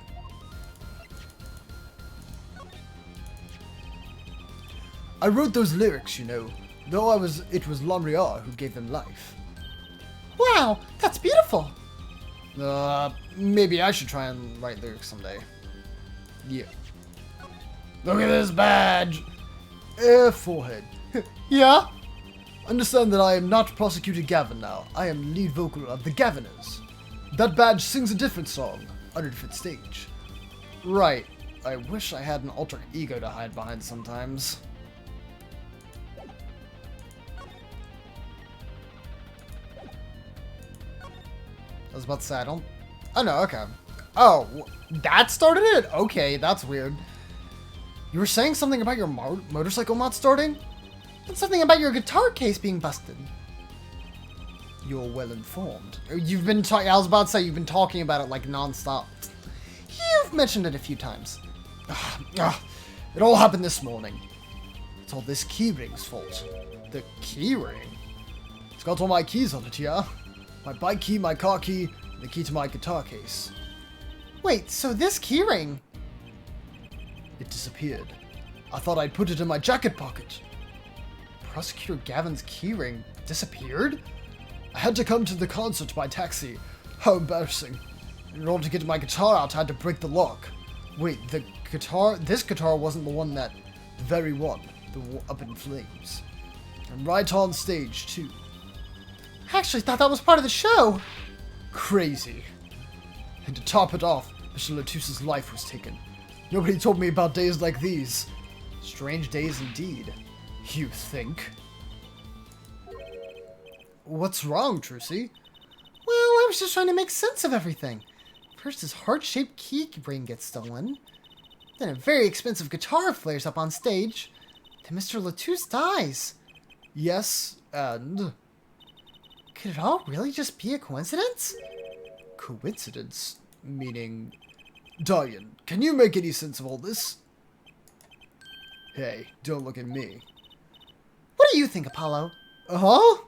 I wrote those lyrics, you know. Though it was L'Enriard who gave them life. Wow, that's beautiful. Maybe I should try and write lyrics someday. Yeah. Look at this badge! Forehead. Yeah? Understand that I am not Prosecutor Gavin now. I am lead vocal of the Gaviners. That badge sings a different song, on a different stage. Right. I wish I had an alter ego to hide behind sometimes. I was about to say, I don't... Oh, no, okay. Oh, that started it? Okay, that's weird. You were saying something about your motorcycle not starting? And something about your guitar case being busted. You're well informed. You've been talking... I was about to say, you've been talking about it, like, non-stop. You've mentioned it a few times. It all happened this morning. It's all this keyring's fault. The keyring? It's got all my keys on it, yeah? My bike key, my car key, and the key to my guitar case. Wait, so this keyring... It disappeared. I thought I'd put it in my jacket pocket. Prosecutor Gavin's keyring disappeared? I had to come to the concert by taxi. How embarrassing. In order to get my guitar out, I had to break the lock. Wait, the guitar... This guitar wasn't the one that... The very one. The one up in flames. And right on stage, too. I actually thought that was part of the show. Crazy. And to top it off, Mr. Latouche's life was taken. Nobody told me about days like these. Strange days indeed. You think? What's wrong, Trucy? Well, I was just trying to make sense of everything. First his heart-shaped key ring gets stolen. Then a very expensive guitar flares up on stage. Then Mr. Latouche dies. Yes, and... Could it all really just be a coincidence? Coincidence? Meaning... Diane, can you make any sense of all this? Hey, don't look at me. What do you think, Apollo? Uh-huh?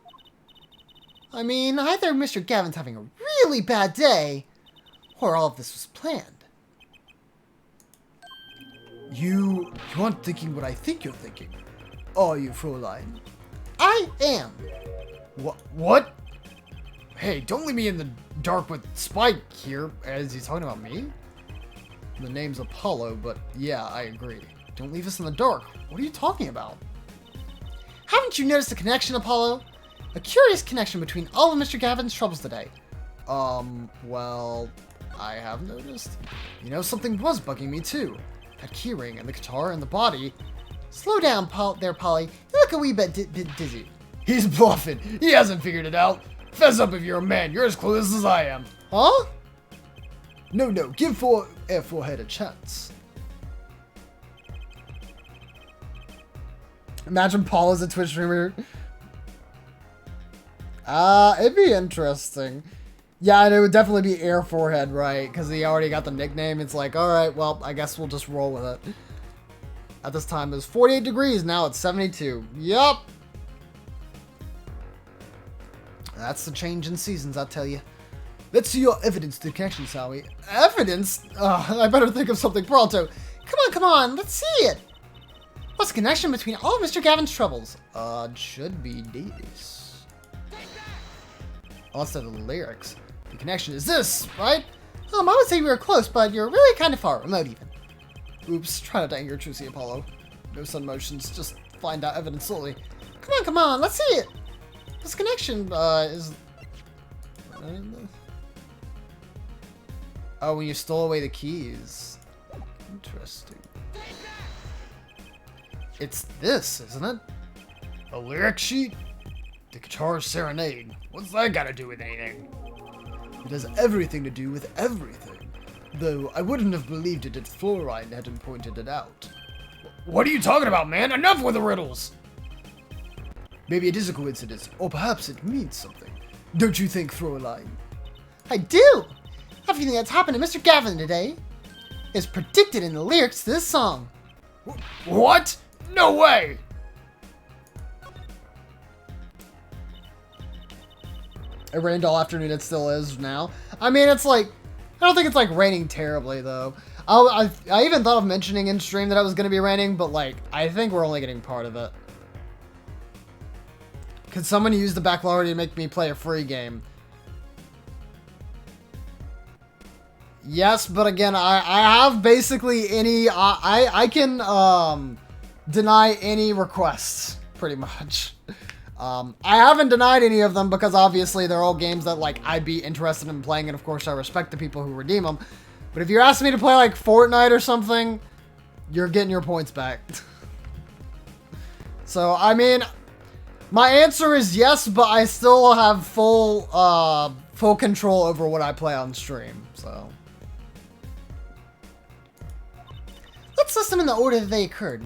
I mean, either Mr. Gavin's having a really bad day, or all of this was planned. You aren't thinking what I think you're thinking, are you, Fraulein? I am. What? Hey, don't leave me in the dark with Spike here. Is he talking about me? The name's Apollo, but yeah, I agree. Don't leave us in the dark. What are you talking about? Haven't you noticed a connection, Apollo? A curious connection between all of Mr. Gavin's troubles today. Well, I have noticed. You know, something was bugging me too. That keyring and the guitar and the body. Slow down, there, Polly. You look a wee bit dizzy. He's bluffing. He hasn't figured it out. Fess up if you're a man. You're as clueless as I am. Huh? No, give Forehead a chance. Imagine Paul as a Twitch streamer. It'd be interesting. Yeah, and it would definitely be Air Forehead, right? Because he already got the nickname. It's like, alright, well, I guess we'll just roll with it. At this time, it was 48 degrees. Now it's 72. Yup. That's the change in seasons, I'll tell you. Let's see your evidence to the connection, Sally. Evidence? I better think of something pronto. Come on, let's see it. What's the connection between all of Mr. Gavin's troubles? It should be this. Unless they're the lyrics. The connection is this, right? I would say we were close, but you're really kind of far, remote even. Oops, try not to anger Trucy Apollo. No sun motions, just find out evidence slowly. Come on, let's see it. This connection, is... Oh, when you stole away the keys. Interesting. It's this, isn't it? A lyric sheet? The guitar serenade. What's that got to do with anything? It has everything to do with everything. Though I wouldn't have believed it if Fluorine hadn't pointed it out. What are you talking about, man? Enough with the riddles! Maybe it is a coincidence, or perhaps it means something. Don't you think, Fräulein? I do! Everything that's happened to Mr. Gavin today is predicted in the lyrics to this song. What? No way! It rained all afternoon, it still is now. I mean, it's like... I don't think it's like raining terribly, though. I even thought of mentioning in stream that it was going to be raining, but like, I think we're only getting part of it. Could someone use the baccalaureate to make me play a free game? Yes, but again, I have basically any... I can deny any requests, pretty much. I haven't denied any of them because obviously they're all games that like I'd be interested in playing, and of course I respect the people who redeem them. But if you're asking me to play like Fortnite or something, you're getting your points back. So, I mean, my answer is yes, but I still have full control over what I play on stream, so. Let's list them in the order that they occurred.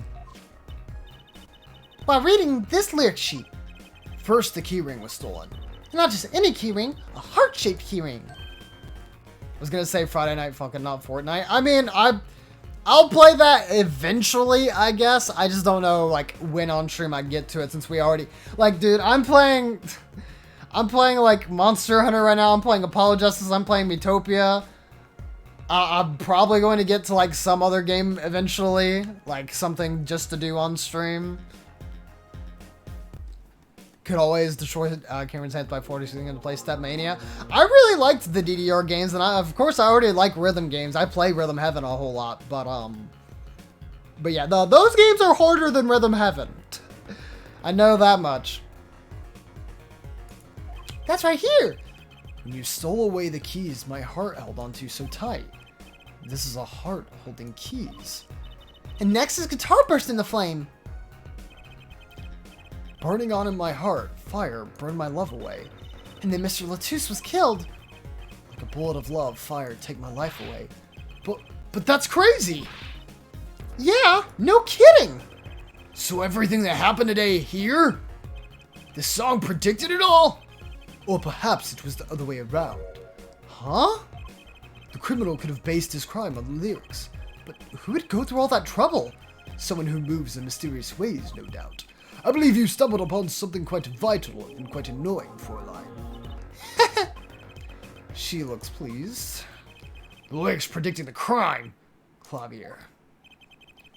While reading this lyric sheet, First, the keyring was stolen. not just any keyring, a heart-shaped keyring. I was gonna say Friday Night Funkin', not Fortnite. I mean, I'll play that eventually, I guess. I just don't know, like, when on stream I get to it, since we already... Like, dude, I'm playing, like, Monster Hunter right now. I'm playing Apollo Justice. I'm playing Metopia. I'm probably going to get to, like, some other game eventually. Like, something just to do on stream. Could always destroy Cameron's head by forcing him to play Step Mania. I really liked the DDR games, and of course I already like rhythm games. I play Rhythm Heaven a whole lot, but yeah, those games are harder than Rhythm Heaven. I know that much. That's right here. When you stole away the keys my heart held onto so tight. This is a heart holding keys. And next his guitar burst into flame. Burning on in my heart, fire burned my love away. And then Mr. Latouche was killed. Like a bullet of love, fire take my life away. But that's crazy! Yeah, no kidding. So everything that happened today here? This song predicted it all? Or perhaps it was the other way around. Huh? The criminal could have based his crime on the lyrics. But who would go through all that trouble? Someone who moves in mysterious ways, no doubt. I believe you stumbled upon something quite vital and quite annoying, Fräulein. She looks pleased. The lyrics predicting the crime, Clavier.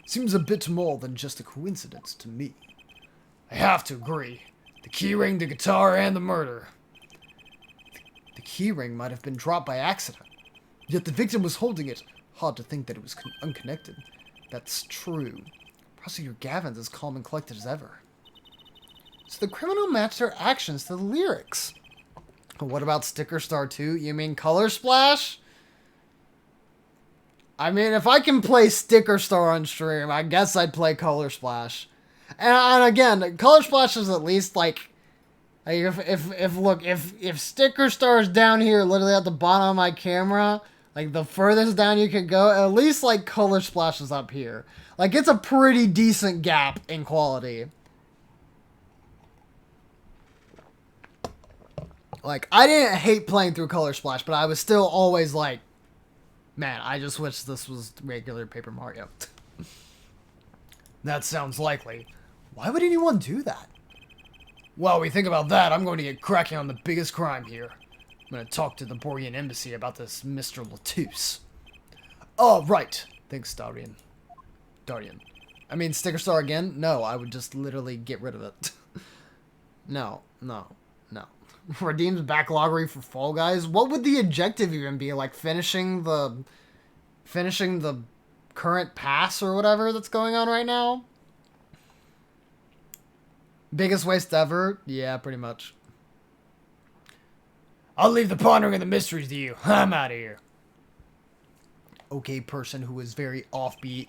Seems a bit more than just a coincidence to me. I have to agree. The keyring, the guitar, and the murder. The keyring might have been dropped by accident. Yet the victim was holding it. Hard to think that it was unconnected. That's true. Prosecutor Gavin's as calm and collected as ever. So the criminal matched their actions to the lyrics. What about Sticker Star 2? You mean Color Splash? I mean, if I can play Sticker Star on stream, I guess I'd play Color Splash. And again, Color Splash is at least like if Sticker Star is down here, literally at the bottom of my camera, like the furthest down you could go, at least like Color Splash is up here. Like it's a pretty decent gap in quality. Like, I didn't hate playing through Color Splash, but I was still always like, man, I just wish this was regular Paper Mario. That sounds likely. Why would anyone do that? While we think about that, I'm going to get cracking on the biggest crime here. I'm going to talk to the Borgian embassy about this Mr. Latouche. Oh, right. Thanks, Darian. I mean, Sticker Star again? No, I would just literally get rid of it. No. Redeems backloggery for Fall Guys? What would the objective even be? Like finishing the current pass or whatever that's going on right now? Biggest waste ever? Yeah, pretty much. I'll leave the pondering of the mysteries to you. I'm out of here. Okay, person who is very offbeat.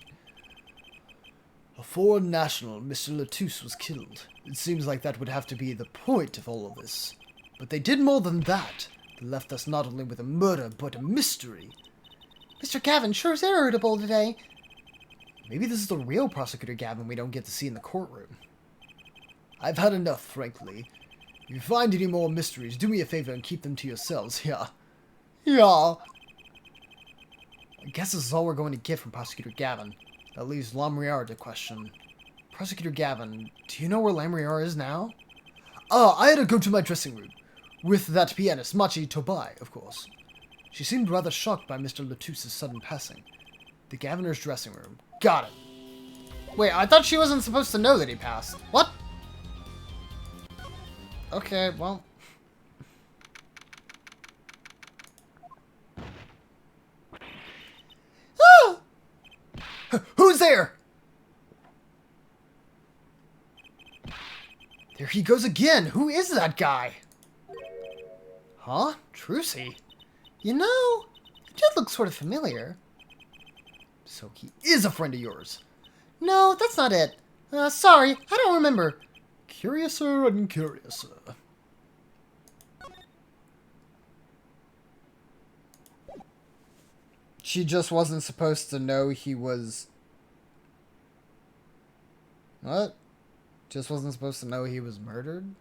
A foreign national, Mr. Latouche, was killed. It seems like that would have to be the point of all of this. But they did more than that. They left us not only with a murder, but a mystery. Mr. Gavin sure is irritable today. Maybe this is the real Prosecutor Gavin we don't get to see in the courtroom. I've had enough, frankly. If you find any more mysteries, do me a favor and keep them to yourselves, yeah? Yeah. I guess this is all we're going to get from Prosecutor Gavin. That leaves Lamriar to question. Prosecutor Gavin, do you know where Lamriar is now? I had to go to my dressing room. With that pianist, Machi Tobai, of course. She seemed rather shocked by Mr. Latouche's sudden passing. The Governor's dressing room. Got it. Wait, I thought she wasn't supposed to know that he passed. What? Okay, well. Ah! Who's there? There he goes again. Who is that guy? Huh? Trucy? You know, he did look sort of familiar. So he is a friend of yours. No, that's not it. Sorry, I don't remember. Curiouser and curiouser. She just wasn't supposed to know he was... What? Just wasn't supposed to know he was murdered?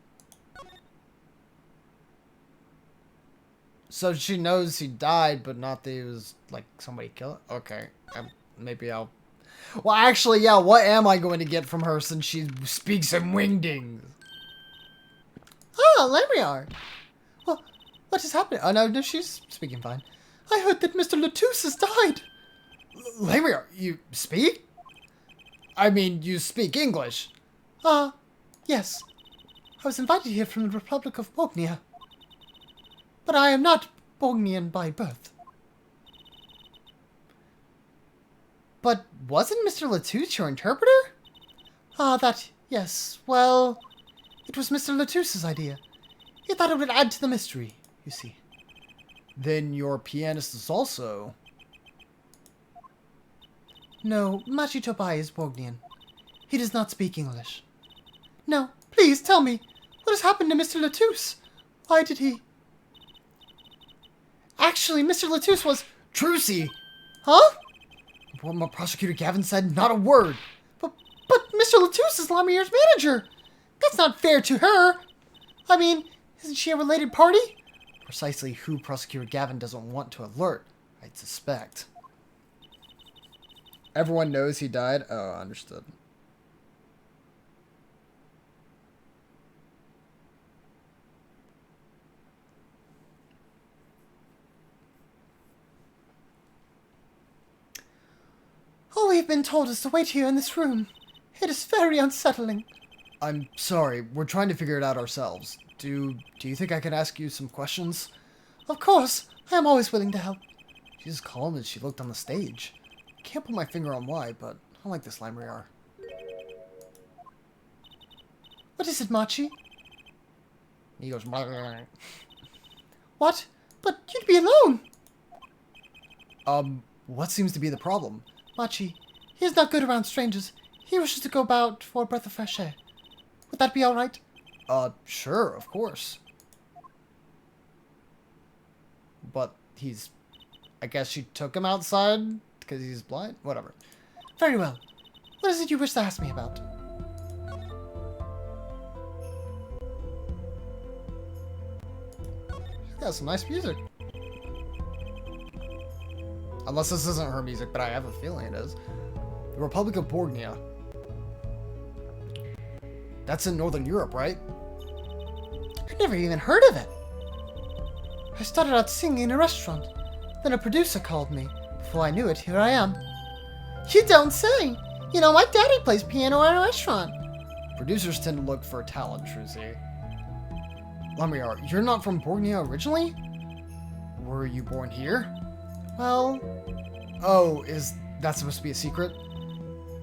So she knows he died, but not that he was, like, somebody killed him? Okay. Maybe I'll... Well, actually, yeah, what am I going to get from her since she speaks in wingdings? Ah, Lamriar. Well, what is happening? Oh, no, she's speaking fine. I heard that Mr. Latouche has died. Lamriar, you speak? I mean, you speak English. Yes. I was invited here from the Republic of Bognia. But I am not Bognian by birth. But wasn't Mr. Latouche your interpreter? Yes. Well, it was Mr. Latouche's idea. He thought it would add to the mystery, you see. Then your pianist is also... No, Machi Tobai is Bognian. He does not speak English. No, please tell me, what has happened to Mr. Latouche? Why did he... Actually, Mr. Latouche was... Trucy! Huh? What my Prosecutor Gavin said, not a word. But Mr. Latouche is Lamier's manager. That's not fair to her. I mean, isn't she a related party? Precisely who Prosecutor Gavin doesn't want to alert, I'd suspect. Everyone knows he died? Oh, understood. All we've been told is to wait here in this room. It is very unsettling. I'm sorry, we're trying to figure it out ourselves. Do you think I can ask you some questions? Of course, I am always willing to help. She's as calm as she looked on the stage. Can't put my finger on why, but I like this Lamriar. What is it, Machi? He goes, "Blah, blah, blah." What? But you'd be alone! What seems to be the problem? Machi, he is not good around strangers. He wishes to go about for a breath of fresh air. Would that be alright? Sure, of course. But I guess she took him outside because he's blind? Whatever. Very well. What is it you wish to ask me about? She's got some nice music. Unless this isn't her music, but I have a feeling it is. The Republic of Borgnia. That's in Northern Europe, right? I never even heard of it. I started out singing in a restaurant. Then a producer called me. Before I knew it, here I am. You don't say! You know, my daddy plays piano at a restaurant. Producers tend to look for talent, Trucy. Lemriar, you're not from Borgnia originally? Were you born here? Well, Oh, is that supposed to be a secret?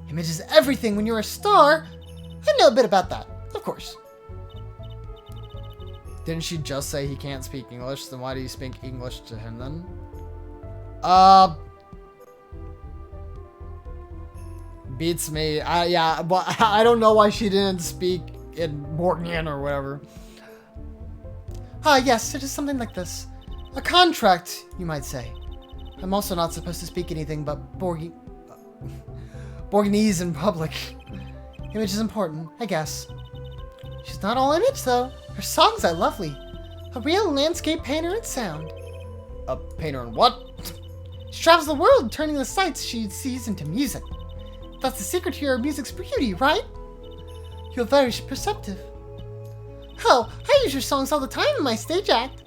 image is everything when you're a star. I know a bit about that, of course. Didn't she just say he can't speak English? Then why do you speak English to him then? Beats me. Yeah, but I don't know why she didn't speak in Borgnian or whatever. Yes, it is something like this. A contract, you might say. I'm also not supposed to speak anything but Borgnese in public. Image is important, I guess. She's not all image, though. Her songs are lovely. A real landscape painter in sound. A painter in what? She travels the world, turning the sights she sees into music. That's the secret to your music's beauty, right? You're very perceptive. Oh, I use your songs all the time in my stage act.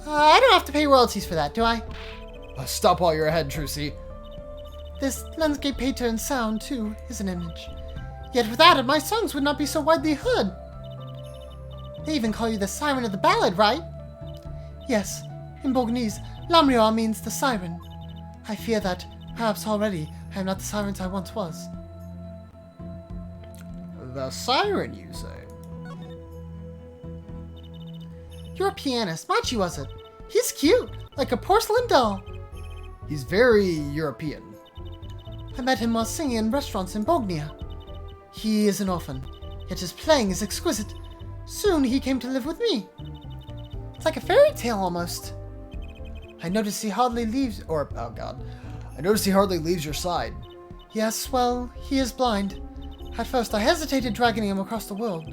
I don't have to pay royalties for that, do I? Stop while you're ahead, Trucy. This landscape painter in sound, too, is an image. Yet without it, my songs would not be so widely heard. They even call you the siren of the ballad, right? Yes, in Borgnese, Lamrior means the siren. I fear that, perhaps already, I am not the siren I once was. The siren, you say? You're a pianist. Machi was it? He's cute, like a porcelain doll. He's very European. I met him while singing in restaurants in Bognia. He is an orphan, yet his playing is exquisite. Soon he came to live with me. It's like a fairy tale almost. I notice he hardly leaves, I notice he hardly leaves your side. Yes, well, he is blind. At first I hesitated dragging him across the world.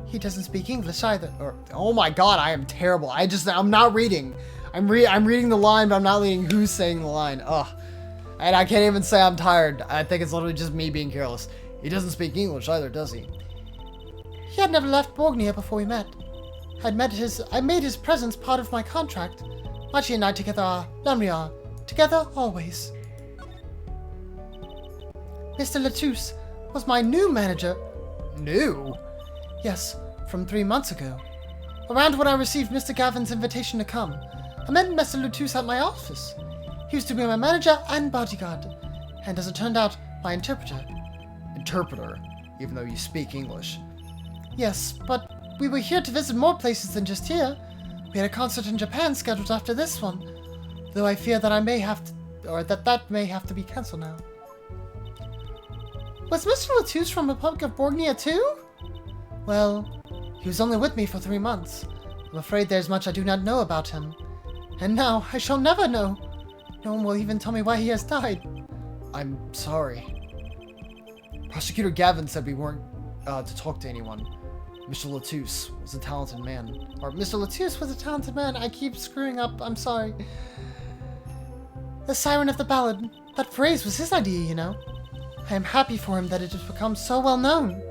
He doesn't speak English either. Oh my god, I am terrible. I'm not reading. I'm reading the line, but I'm not reading who's saying the line. Ugh. And I can't even say I'm tired. I think it's literally just me being careless. He doesn't speak English either, does he? He had never left Borgnia before we met. I made his presence part of my contract. Machi and I together are Lamriar. Together always. Mr. Latouche was my new manager. New? Yes, from 3 months ago. Around when I received Mr. Gavin's invitation to come, I met Mr. Latouche at my office. He was to be my manager and bodyguard, and as it turned out, my interpreter. Interpreter, even though you speak English. Yes, but we were here to visit more places than just here. We had a concert in Japan scheduled after this one, though I fear that that may have to be cancelled now. Was Mr. Latouche from Republic of Borgnia too? Well, he was only with me for 3 months. I'm afraid there's much I do not know about him. And now I shall never know. No one will even tell me why he has died. I'm sorry. Prosecutor Gavin said we weren't to talk to anyone. Mr. Latouche was a talented man. Or Mr. Latouche was a talented man. I keep screwing up. I'm sorry. The siren of the ballad. That phrase was his idea, you know. I am happy for him that it has become so well known.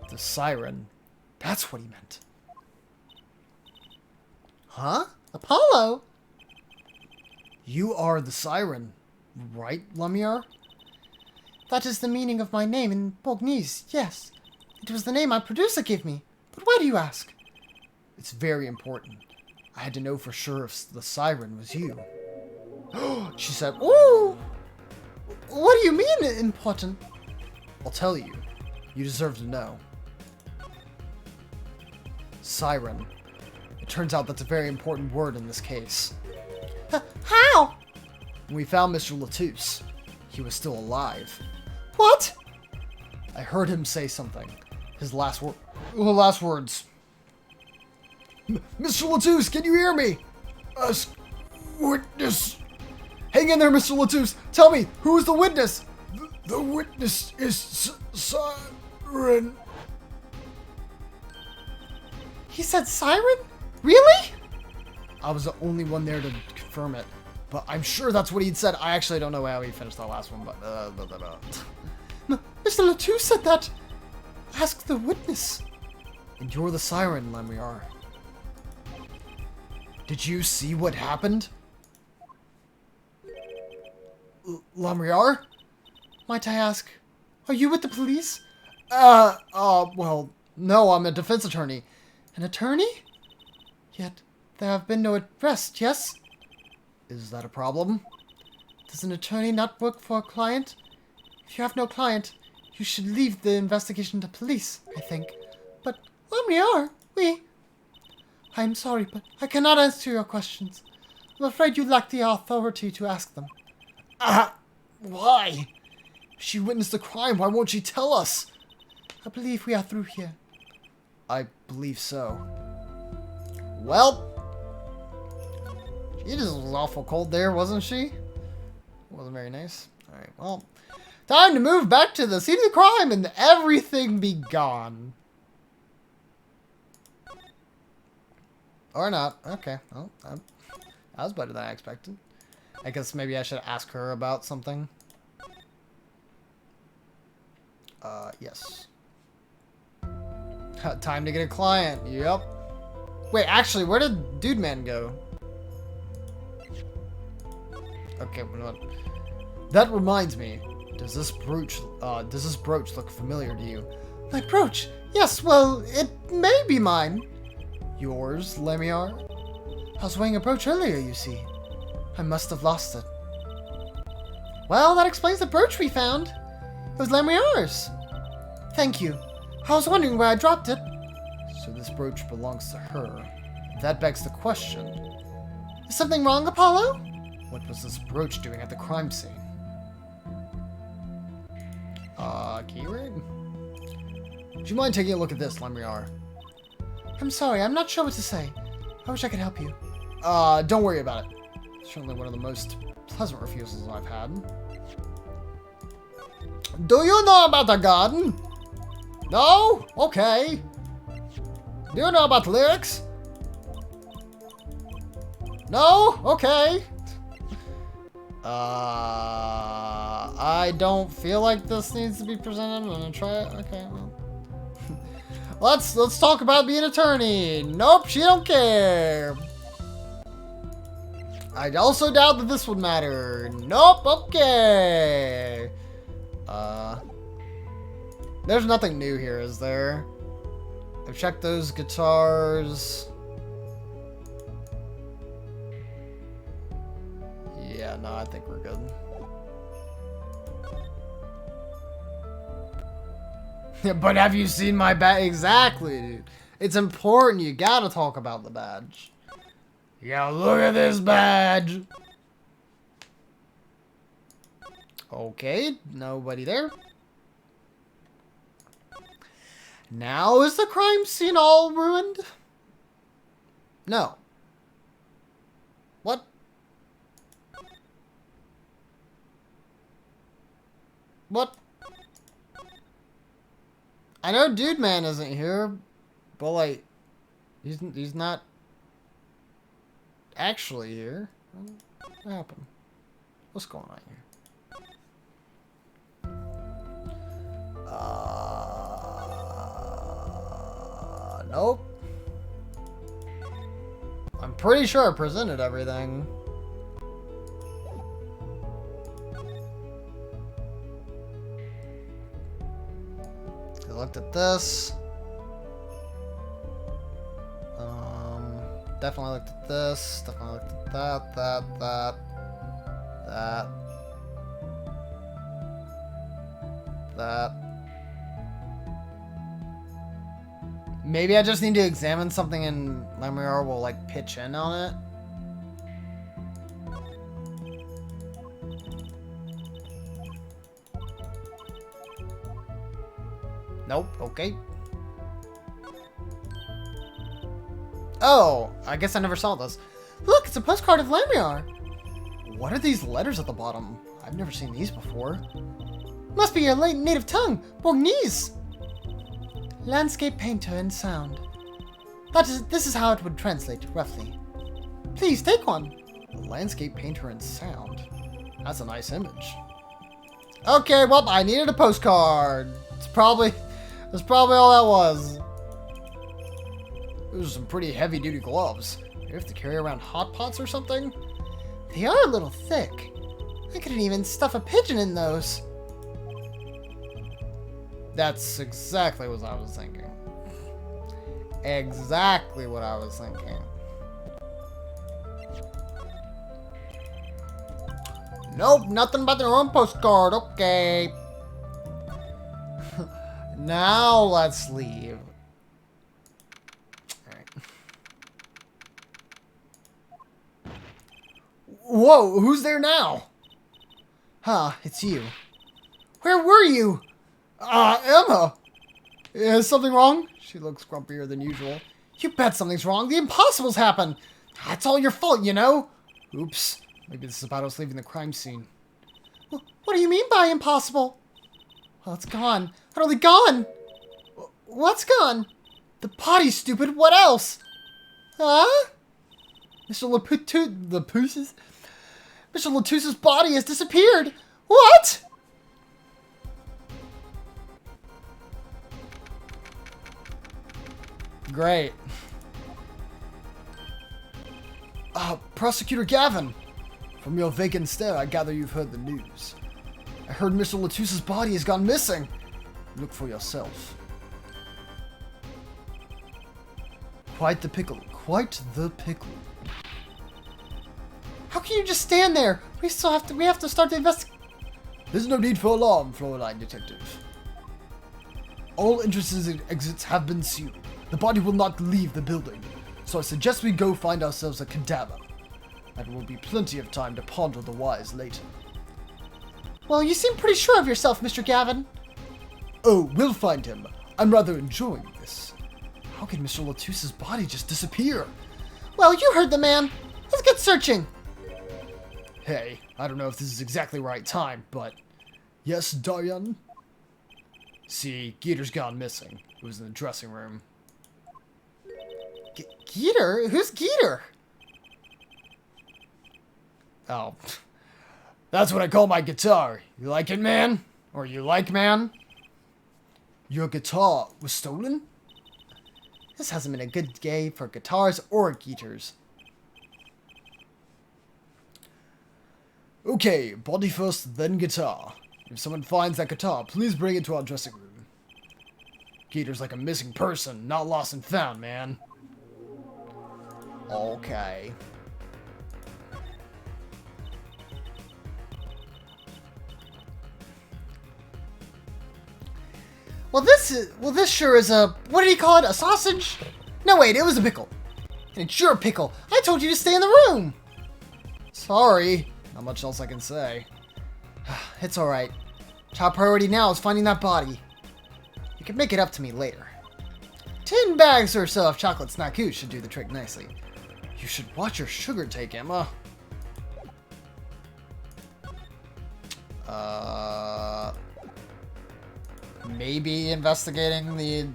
The siren. That's what he meant. Huh? Apollo? You are the siren, right, Lemriar? That is the meaning of my name in Borgnese, yes. It was the name my producer gave me. But why do you ask? It's very important. I had to know for sure if the siren was you. She said, Ooh! What do you mean, important? I'll tell you. You deserve to know. Siren. It turns out that's a very important word in this case. How? When we found Mr. Latouche, he was still alive. What? I heard him say something. His last words. Mr. Latouche, can you hear me? Witness. Hang in there, Mr. Latouche. Tell me, who is the witness? The witness is Siren. He said siren? Really? I was the only one there to confirm it, but I'm sure that's what he'd said. I actually don't know how he finished that last one, but Mr. Latouche said that. Ask the witness. And you're the siren, Lemriar. Did you see what happened? Lemriar? Might I ask, are you with the police? Well, no, I'm a defense attorney. An attorney? Yet there have been no arrests, yes? Is that a problem? Does an attorney not work for a client? If you have no client, you should leave the investigation to police, I think. But Lemriar, I'm sorry, but I cannot answer your questions. I'm afraid you lack the authority to ask them. Why? She witnessed the crime. Why won't she tell us? I believe we are through here. I believe so. Well, she just was awful cold there, wasn't she? Wasn't very nice. Alright, well, time to move back to the scene of the crime and everything be gone. Or not. Okay, well, that was better than I expected. I guess maybe I should ask her about something. Yes. Time to get a client. Yep. Wait, actually, where did Dude Man go? Okay, what? That reminds me. Does this brooch look familiar to you? My brooch? Yes, well, it may be mine. Yours, Lemriar? I was wearing a brooch earlier, you see. I must have lost it. Well, that explains the brooch we found. It was Lemriar's. Thank you. I was wondering where I dropped it. So this brooch belongs to her. That begs the question. Is something wrong, Apollo? What was this brooch doing at the crime scene? Keyword? Do you mind taking a look at this, Lemriar? I'm sorry, I'm not sure what to say. I wish I could help you. Don't worry about it. It's certainly one of the most pleasant refusals I've had. Do you know about the garden? No? Okay. Do you know about lyrics? No? Okay. I don't feel like this needs to be presented. I'm gonna try it. Okay, well. Let's talk about being an attorney. Nope, she don't care. I also doubt that this would matter. Nope, okay. There's nothing new here, is there? I've checked those guitars. Yeah, no, I think we're good. But have you seen my badge? Exactly, dude. It's important. You gotta talk about the badge. Yeah, look at this badge. Okay, nobody there. Now is the crime scene all ruined? No. What? What? I know Dude Man isn't here, but like, he's not actually here. What happened? What's going on here? Nope. I'm pretty sure I presented everything. I looked at this. Definitely looked at this. Definitely looked at that. Maybe I just need to examine something and Lamriar will, like, pitch in on it. Nope, okay. Oh, I guess I never saw this. Look, it's a postcard of Lamriar. What are these letters at the bottom? I've never seen these before. Must be your late native tongue, Borgnese. Landscape painter and sound. This is how it would translate, roughly. Please, take one. Landscape painter and sound. That's a nice image. Okay, well, I needed a postcard. That's probably all that was. Those are some pretty heavy-duty gloves. You have to carry around hot pots or something? They are a little thick. I couldn't even stuff a pigeon in those. That's exactly what I was thinking. Exactly what I was thinking. Nope, nothing but their own postcard. Okay. Now let's leave. Alright. Whoa, who's there now? Huh, it's you. Where were you? Emma! Is something wrong? She looks grumpier than usual. You bet something's wrong. The impossible's happened. It's all your fault, you know? Oops. Maybe this is about us leaving the crime scene. What do you mean by impossible? Well, it's gone. Utterly gone. What's gone? The body, stupid. What else? Huh? Mr. Latouse's body has disappeared. What? Great. Prosecutor Gavin. From your vacant stare, I gather you've heard the news. I heard Mr. Latouse's body has gone missing. Look for yourself. Quite the pickle. Quite the pickle. How can you just stand there? We have to start the investigation. There's no need for alarm, Floorline Detective. All entrances and exits have been sealed. The body will not leave the building, so I suggest we go find ourselves a cadaver. There will be plenty of time to ponder the whys later. Well, you seem pretty sure of yourself, Mr. Gavin. Oh, we'll find him. I'm rather enjoying this. How can Mr. Latouse's body just disappear? Well, you heard the man. Let's get searching. Hey, I don't know if this is exactly the right time, but... Yes, Daryan? See, Geeter's gone missing. He was in the dressing room. Geeter? Who's Geeter? Oh, that's what I call my guitar. You like it, man? Or you like, man? Your guitar was stolen? This hasn't been a good day for guitars or Geeters. Okay, body first, then guitar. If someone finds that guitar, please bring it to our dressing room. Geeter's like a missing person, not lost and found, man. Okay. Well, this sure is a, what did he call it? A sausage? No, wait, it was a pickle. And it's your pickle. I told you to stay in the room. Sorry. Not much else I can say. It's alright. Top priority now is finding that body. You can make it up to me later. 10 bags or so of chocolate snackoos should do the trick nicely. You should watch your sugar take, Emma. Maybe investigating the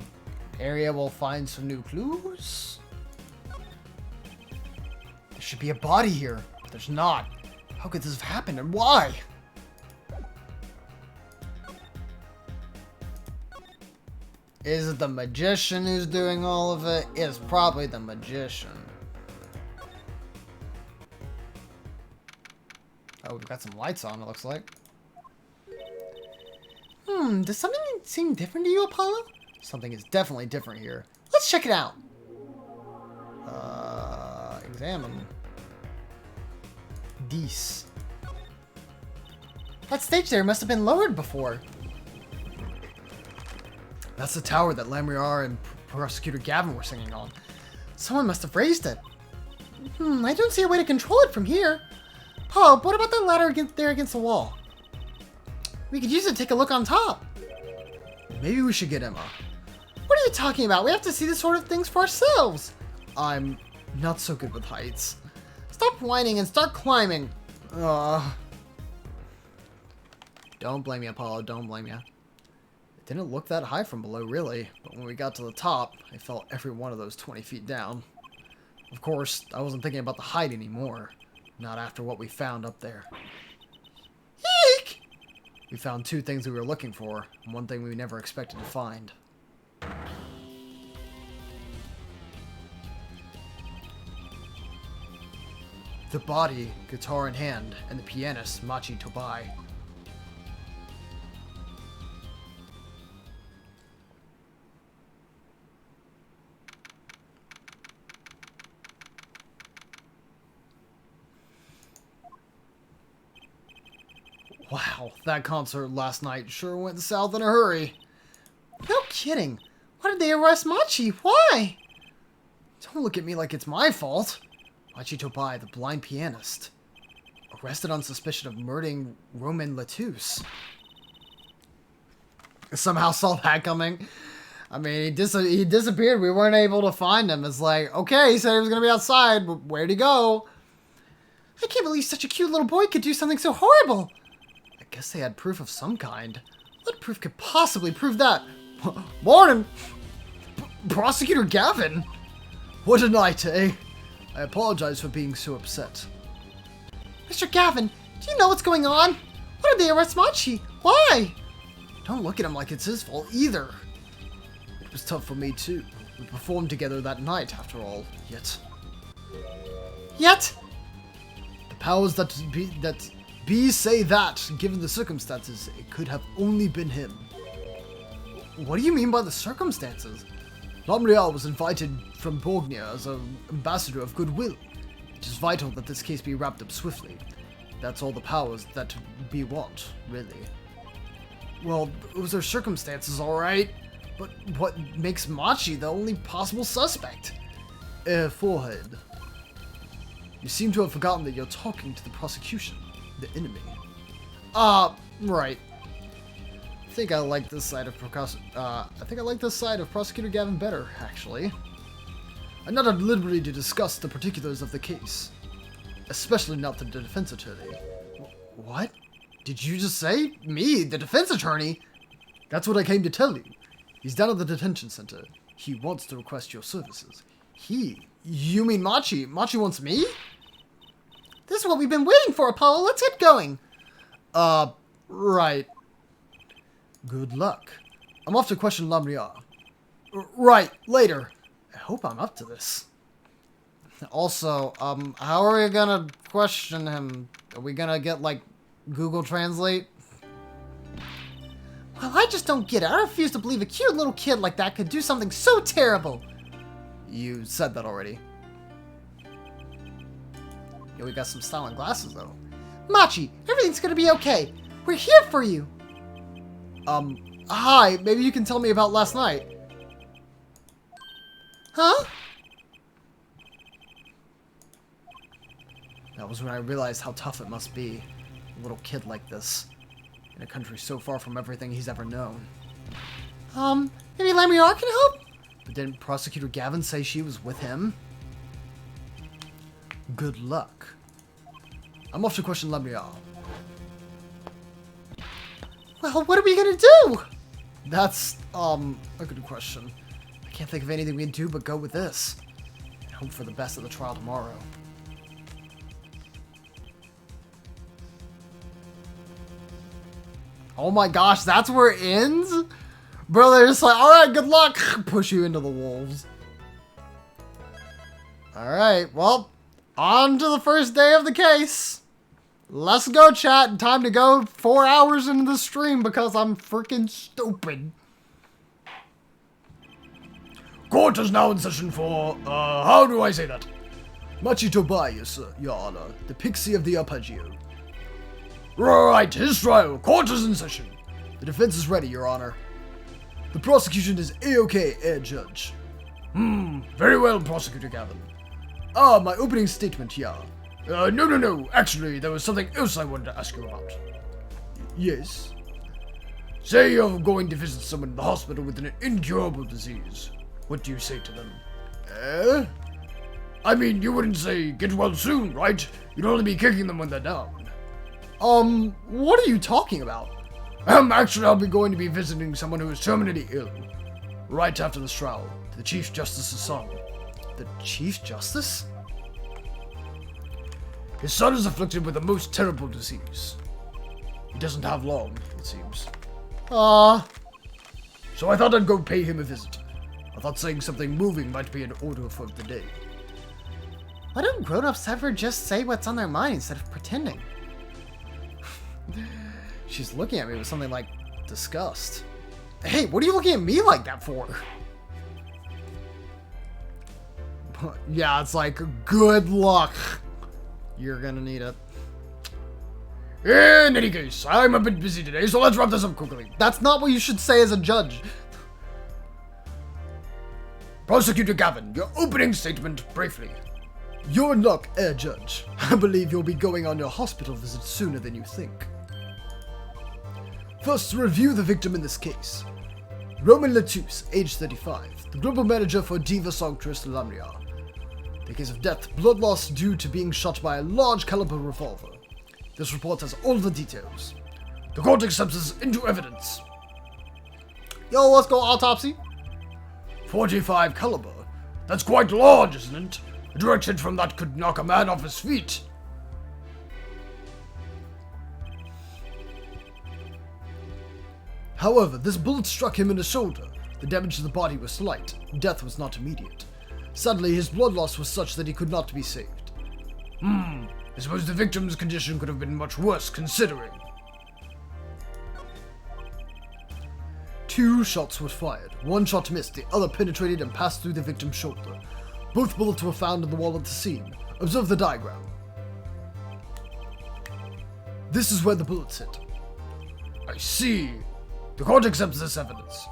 area will find some new clues? There should be a body here, but there's not. How could this have happened and why? Is it the magician who's doing all of it? It's probably the magician. Oh, we've got some lights on, it looks like. Does something seem different to you, Apollo? Something is definitely different here. Let's check it out. Examine. These. That stage there must have been lowered before. That's the tower that Lamriar and Prosecutor Gavin were singing on. Someone must have raised it. I don't see a way to control it from here. Paul, what about that ladder there against the wall? We could use it to take a look on top. Maybe we should get Emma. What are you talking about? We have to see this sort of things for ourselves. I'm not so good with heights. Stop whining and start climbing. Don't blame me, Apollo. Don't blame you. It didn't look that high from below, really. But when we got to the top, I felt every one of those 20 feet down. Of course, I wasn't thinking about the height anymore. Not after what we found up there. Eek! We found two things we were looking for, and one thing we never expected to find. The body, guitar in hand, and the pianist, Machi Tobai. Wow, that concert last night sure went south in a hurry. No kidding. Why did they arrest Machi? Why? Don't look at me like it's my fault. Machi Tobai, the blind pianist. Arrested on suspicion of murdering Roman Latouche. Somehow saw that coming. I mean, he disappeared. We weren't able to find him. It's like, okay, he said he was going to be outside, but where'd he go? I can't believe such a cute little boy could do something so horrible. I guess they had proof of some kind. What proof could possibly prove that? Morning! Prosecutor Gavin! What a night, eh? I apologize for being so upset. Mr. Gavin, do you know what's going on? Why did they arrest Machi? Why? Don't look at him like it's his fault either. It was tough for me too. We performed together that night, after all. Yet, the powers that be say that, given the circumstances, it could have only been him. What do you mean by the circumstances? Lamriel was invited from Borgnia as an ambassador of goodwill. It is vital that this case be wrapped up swiftly. That's all the powers that be want, really. Well, those are circumstances, alright. But what makes Machi the only possible suspect? Forehead. You seem to have forgotten that you're talking to the prosecution, the enemy. Right. I think I like this side of Prosecutor Gavin better, actually. I'm not at liberty to discuss the particulars of the case, especially not the defense attorney. What? Did you just say? Me, the defense attorney? That's what I came to tell you. He's down at the detention center. He wants to request your services. You mean Machi? Machi wants me? This is what we've been waiting for, Apollo. Let's get going. Right. Good luck. I'm off to question Lamria. Right, later. I hope I'm up to this. Also, how are we gonna question him? Are we gonna get, like, Google Translate? Well, I just don't get it. I refuse to believe a cute little kid like that could do something so terrible. You said that already. Yeah, we got some styling glasses, though. Machi, everything's gonna be okay. We're here for you. Hi, maybe you can tell me about last night. Huh? That was when I realized how tough it must be. A little kid like this. In a country so far from everything he's ever known. Maybe Lamriar can help? But didn't Prosecutor Gavin say she was with him? Good luck. I'm off to question Lamriar. Well, what are we gonna do? That's, a good question. I can't think of anything we can do but go with this. And hope for the best of the trial tomorrow. Oh my gosh, that's where it ends? Bro, they're just like, alright, good luck! Push you into the wolves. Alright, well, on to the first day of the case. Let's go, chat. Time to go 4 hours into the stream because I'm freaking stupid. Court is now in session for, how do I say that? Machi Tobias, Your Honor, the pixie of the arpeggio. Right, his trial. Court is in session. The defense is ready, Your Honor. The prosecution is A-OK, Judge. Very well, Prosecutor Gavin. Ah, my opening statement here. No. Actually, there was something else I wanted to ask you about. Yes? Say you're going to visit someone in the hospital with an incurable disease. What do you say to them? I mean, you wouldn't say, get well soon, right? You'd only be kicking them when they're down. What are you talking about? Actually, I'll be going to be visiting someone who is terminally ill. Right after this trial, to the Chief Justice's son. The Chief Justice? His son is afflicted with a most terrible disease. He doesn't have long, it seems. So I thought I'd go pay him a visit. I thought saying something moving might be in order for the day. Why don't grown-ups ever just say what's on their mind instead of pretending? She's looking at me with something like disgust. Hey, what are you looking at me like that for? Yeah, it's like, good luck. You're gonna need it. In any case, I'm a bit busy today, so let's wrap this up quickly. That's not what you should say as a judge. Prosecutor Gavin, your opening statement briefly. You're in luck, Judge. I believe you'll be going on your hospital visit sooner than you think. First, to review the victim in this case. Roman Latus, age 35, the global manager for Diva Sanctress Lamria. The case of death, blood loss due to being shot by a large caliber revolver. This report has all the details. The court accepts this into evidence. Yo, let's go autopsy. 45 caliber. That's quite large, isn't it? A direct hit from that could knock a man off his feet. However, this bullet struck him in the shoulder. The damage to the body was slight. Death was not immediate. Sadly, his blood loss was such that he could not be saved. I suppose the victim's condition could have been much worse, considering. 2 shots were fired. 1 shot missed, the other penetrated and passed through the victim's shoulder. Both bullets were found in the wall at the scene. Observe the diagram. This is where the bullets hit. I see. The court accepts this evidence.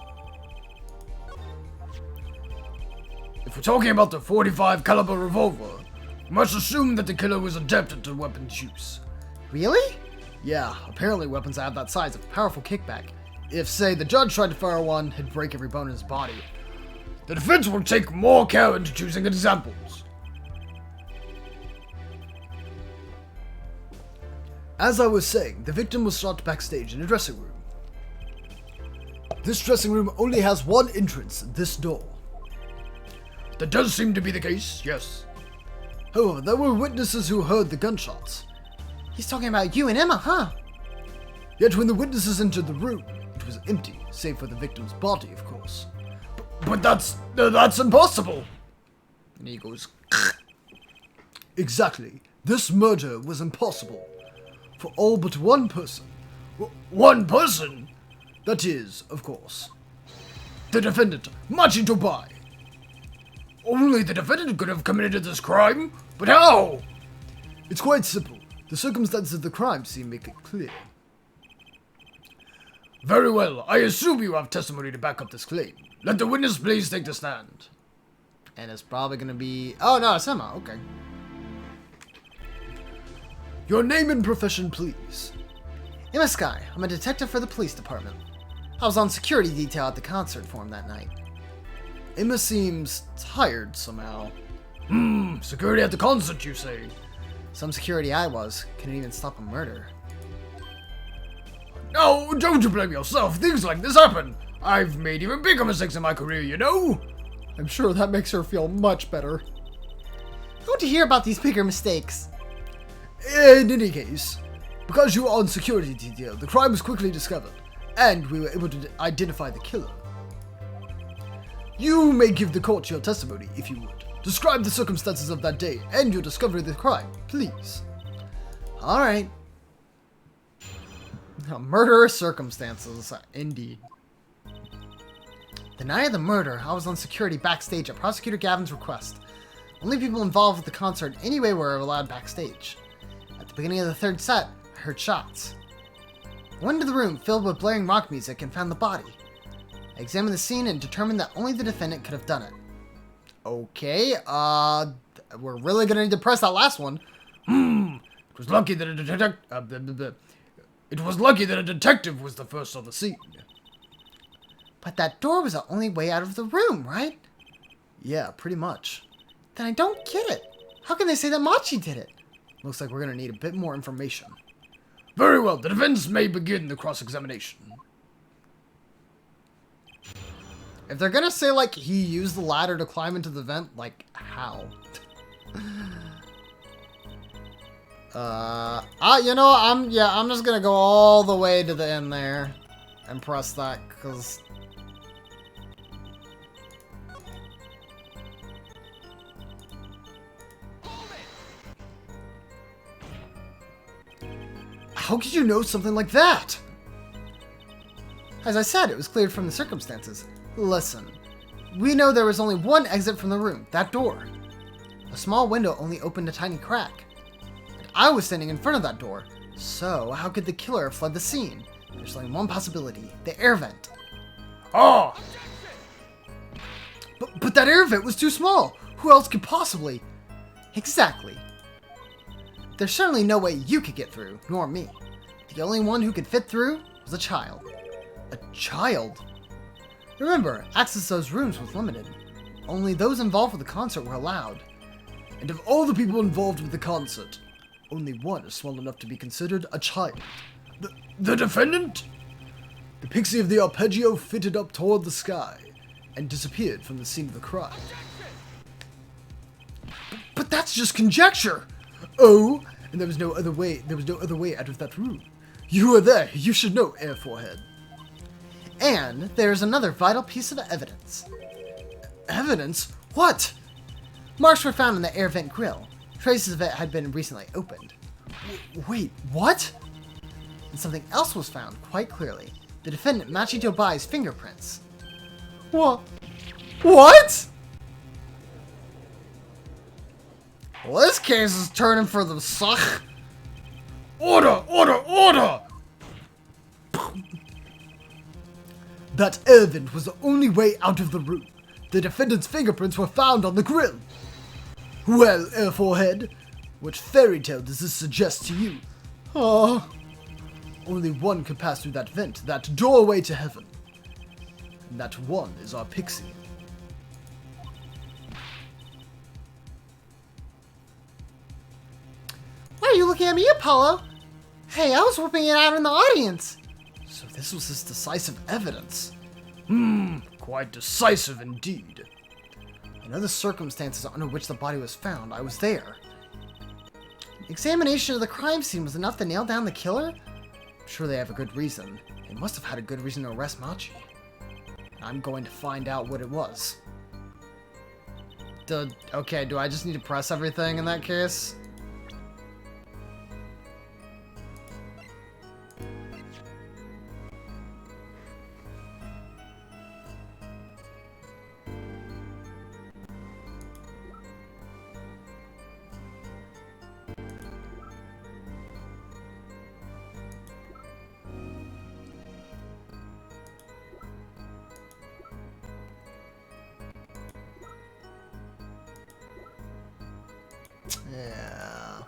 If we're talking about the 45 caliber revolver, we must assume that the killer was adept at the weapon's use. Really? Yeah, apparently weapons that have that size have a powerful kickback. If, say, the judge tried to fire one, it'd break every bone in his body. The defense will take more care into choosing examples. As I was saying, the victim was shot backstage in a dressing room. This dressing room only has one entrance, this door. That does seem to be the case, yes. However, there were witnesses who heard the gunshots. He's talking about you and Emma, huh? Yet when the witnesses entered the room, it was empty, save for the victim's body, of course. But that's impossible. And he goes, exactly. This murder was impossible. For all but one person. One person? That is, of course, The defendant, Machito Bai. Only the defendant could have committed this crime? But how? it's quite simple. The circumstances of the crime scene make it clear. Very well, I assume you have testimony to back up this claim. Let the witness please take the stand. And it's probably gonna be... Oh, no, it's Emma. Okay. Your name and profession, please. Emma Sky. I'm a detective for the police department. I was on security detail at the concert for him that night. Emma seems tired somehow. Security at the concert, you say? Some security I was. Couldn't even stop a murder. No, don't you blame yourself. Things like this happen. I've made even bigger mistakes in my career, you know? I'm sure that makes her feel much better. I want to hear about these bigger mistakes. In any case, because you were on security detail, the crime was quickly discovered, and we were able to identify the killer. You may give the court your testimony, if you would. Describe the circumstances of that day and your discovery of the crime, please. Alright. Murderous circumstances, indeed. The night of the murder, I was on security backstage at Prosecutor Gavin's request. Only people involved with the concert anyway were allowed backstage. At the beginning of the third set, I heard shots. I went into the room filled with blaring rock music and found the body. I examined the scene and determined that only the defendant could have done it. Okay, we're really gonna need to press that last one. It was lucky that a detective was the first on the scene. But that door was the only way out of the room, right? Yeah, pretty much. Then I don't get it. How can they say that Machi did it? Looks like we're gonna need a bit more information. Very well, the defense may begin the cross-examination. If they're gonna say, like, he used the ladder to climb into the vent, like, how? You know, I'm just gonna go all the way to the end there and press that, because... How could you know something like that? As I said, it was cleared from the circumstances. Listen, we know there was only one exit from the room, that door. A small window only opened a tiny crack. And I was standing in front of that door. So, how could the killer have fled the scene? There's only one possibility, the air vent. Ah! But that air vent was too small. Who else could possibly? Exactly. There's certainly no way you could get through, nor me. The only one who could fit through was a child. A child? Remember, access to those rooms was limited. Only those involved with the concert were allowed. And of all the people involved with the concert, only one is small enough to be considered a child. The defendant? The pixie of the arpeggio fitted up toward the sky and disappeared from the scene of the crime. But that's just conjecture! Oh, and there was no other way out of that room. You were there, you should know, Air Forehead. And there's another vital piece of evidence. Evidence? What? Marks were found in the air vent grill. Traces of it had been recently opened. Wait, what? And something else was found quite clearly. The defendant Machito Bai's fingerprints. What? What? Well, this case is turning for the suck. Order! Order! Order! That air vent was the only way out of the room. The defendant's fingerprints were found on the grill. Well, Air Forehead, what fairy tale does this suggest to you? Oh, only one could pass through that vent, that doorway to heaven. And that one is our pixie. Why are you looking at me, Apollo? Hey, I was whooping it out in the audience. So this was his decisive evidence. Quite decisive indeed. I know the circumstances under which the body was found. I was there. Examination of the crime scene was enough to nail down the killer? I'm sure they have a good reason. They must have had a good reason to arrest Machi. I'm going to find out what it was. Okay, do I just need to press everything in that case? Yeah.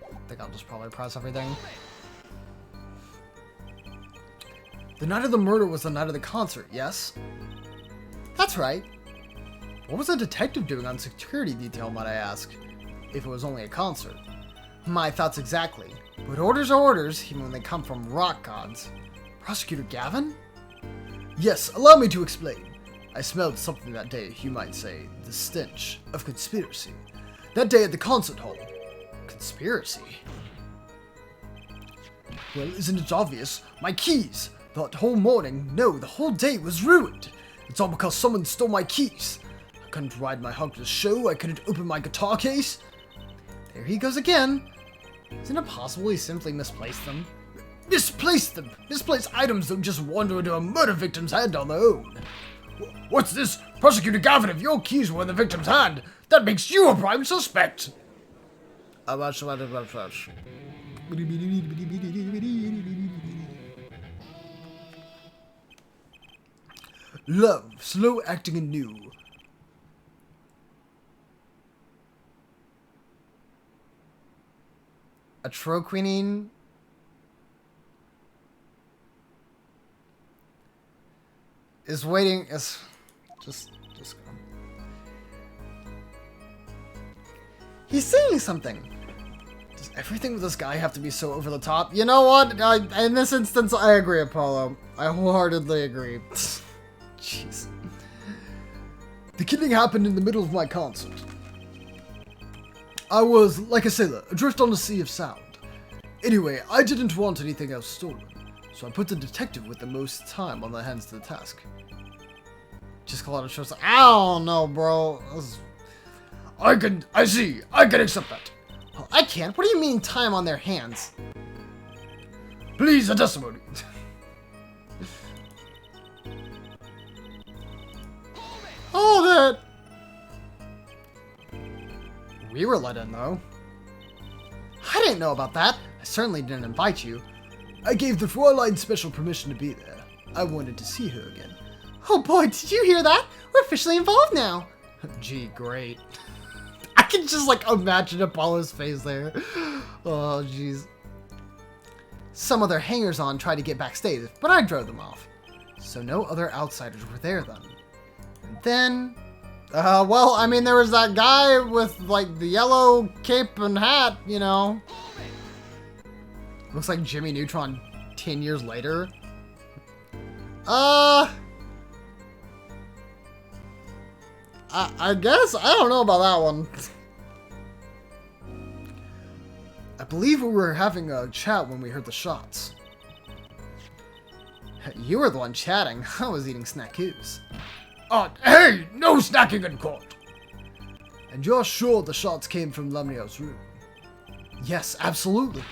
I think I'll just probably press everything. The night of the murder was the night of the concert, yes? That's right. What was a detective doing on security detail, might I ask? If it was only a concert. My thoughts exactly. But orders are orders, even when they come from rock gods. Prosecutor Gavin? Yes, allow me to explain. I smelled something that day, you might say, the stench of conspiracy. That day at the concert hall. Conspiracy? Well, isn't it obvious? My keys! That whole morning, no, the whole day was ruined. It's all because someone stole my keys. I couldn't ride my hug to the show, I couldn't open my guitar case. There he goes again. Isn't it possible he simply misplaced them? Misplaced them! Misplaced items don't just wander into a murder victim's hand on their own. What's this? Prosecutor Gavin, if your keys were in the victim's hand, that makes you a prime suspect! Love, slow acting and new. Atroquinine. Is waiting. Is just go. He's saying something. Does everything with this guy have to be so over the top? You know what? In this instance, I agree, Apollo. I wholeheartedly agree. Jeez. The killing happened in the middle of my concert. I was, like a sailor, adrift on a sea of sound. Anyway, I didn't want anything else stolen, so I put the detective with the most time on their hands to the task. Just a lot of shows. I don't know, bro. I can accept that. Oh, I can't. What do you mean time on their hands? Please, a testimony. Hold it! We were let in, though. I didn't know about that. I certainly didn't invite you. I gave the Fraulein special permission to be there. I wanted to see her again. Oh boy, did you hear that? We're officially involved now. Gee, great. I can just, like, imagine Apollo's face there. Oh, jeez. Some other hangers-on tried to get backstage, but I drove them off. So no other outsiders were there then. And then... well, I mean, there was that guy with, like, the yellow cape and hat, you know. Looks like Jimmy Neutron 10 years later. I guess. I don't know about that one. I believe we were having a chat when we heard the shots. You were the one chatting. I was eating snackoos. Hey! No snacking in court! And you're sure the shots came from Lumniel's room? Yes, absolutely.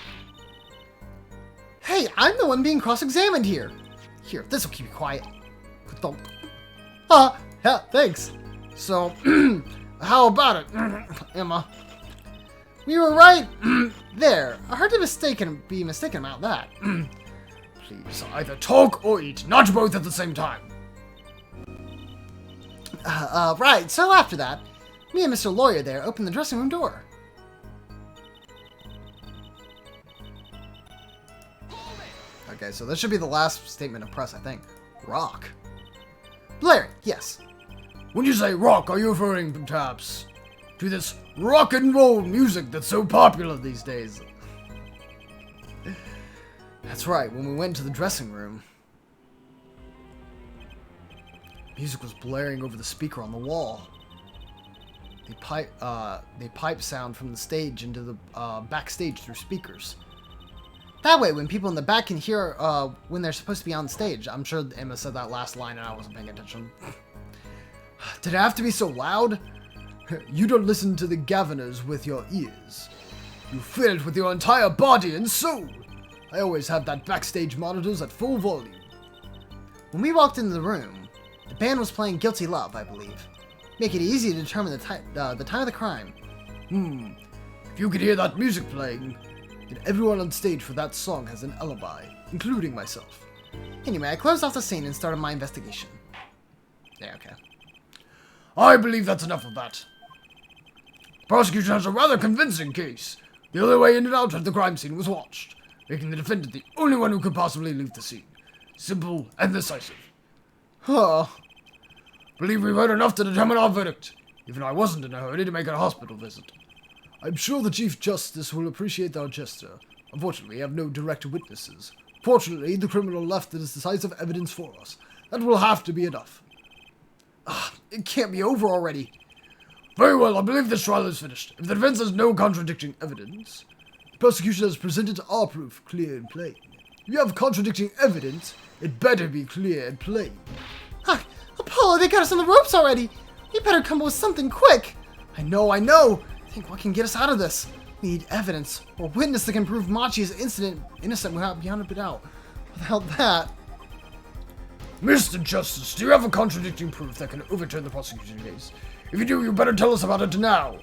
Hey, I'm the one being cross-examined here. Here, this'll keep you quiet. Don't. Yeah, thanks. So, how about it, Emma? We were right there. Hard to be mistaken about that. Please, either talk or eat, not both at the same time. Right, so after that, me and Mr. Lawyer there opened the dressing room door. Okay, so this should be the last statement of press, I think. Rock. Blair, yes. When you say rock, are you referring perhaps to this rock and roll music that's so popular these days? That's right, when we went to the dressing room, music was blaring over the speaker on the wall. They pipe sound from the stage into the backstage through speakers. That way, when people in the back can hear when they're supposed to be on stage. I'm sure Emma said that last line and I wasn't paying attention. Did it have to be so loud? You don't listen to the Governors with your ears. You feel it with your entire body and soul. I always have that backstage monitors at full volume. When we walked into the room, the band was playing Guilty Love, I believe. Make it easy to determine the time of the crime. If you could hear that music playing, then everyone on stage for that song has an alibi, including myself. Anyway, I closed off the scene and started my investigation. Yeah, okay. I believe that's enough of that. The prosecution has a rather convincing case. The only way in and out of the crime scene was watched, making the defendant the only one who could possibly leave the scene. Simple and decisive. Huh. Believe we've heard enough to determine our verdict. Even I wasn't in a hurry to make a hospital visit. I'm sure the Chief Justice will appreciate our gesture. Unfortunately, we have no direct witnesses. Fortunately, the criminal left the decisive evidence for us. That will have to be enough. It can't be over already. Very well, I believe this trial is finished. If the defense has no contradicting evidence, the prosecution has presented our proof clear and plain. If you have contradicting evidence, it better be clear and plain. Apollo, they got us on the ropes already. We better come up with something quick. I know. Think what can get us out of this. We need evidence or witness that can prove Machi is innocent without beyond a doubt. Without that... Mr. Justice, do you have a contradicting proof that can overturn the prosecution case? If you do, you better tell us about it now.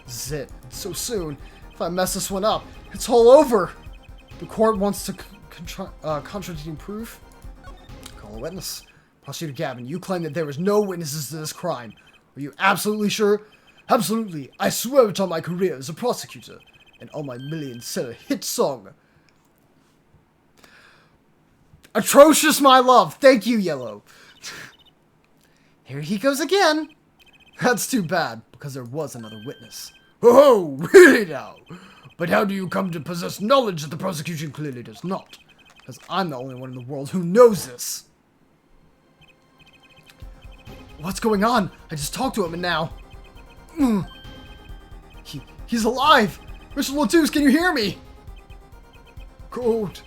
This is it. It's so soon. If I mess this one up, it's all over. The court wants to contradicting proof. Call a witness. Prosecutor Gavin, you claim that there was no witnesses to this crime. Are you absolutely sure? Absolutely. I swear it on my career as a prosecutor and on my million-seller hit song. Atrocious, my love. Thank you, Yellow. Here he goes again. That's too bad, because there was another witness. Oh, really now? But how do you come to possess knowledge that the prosecution clearly does not? Because I'm the only one in the world who knows this. What's going on? I just talked to him and now... He's alive! Mr. Latouche, can you hear me? Cold.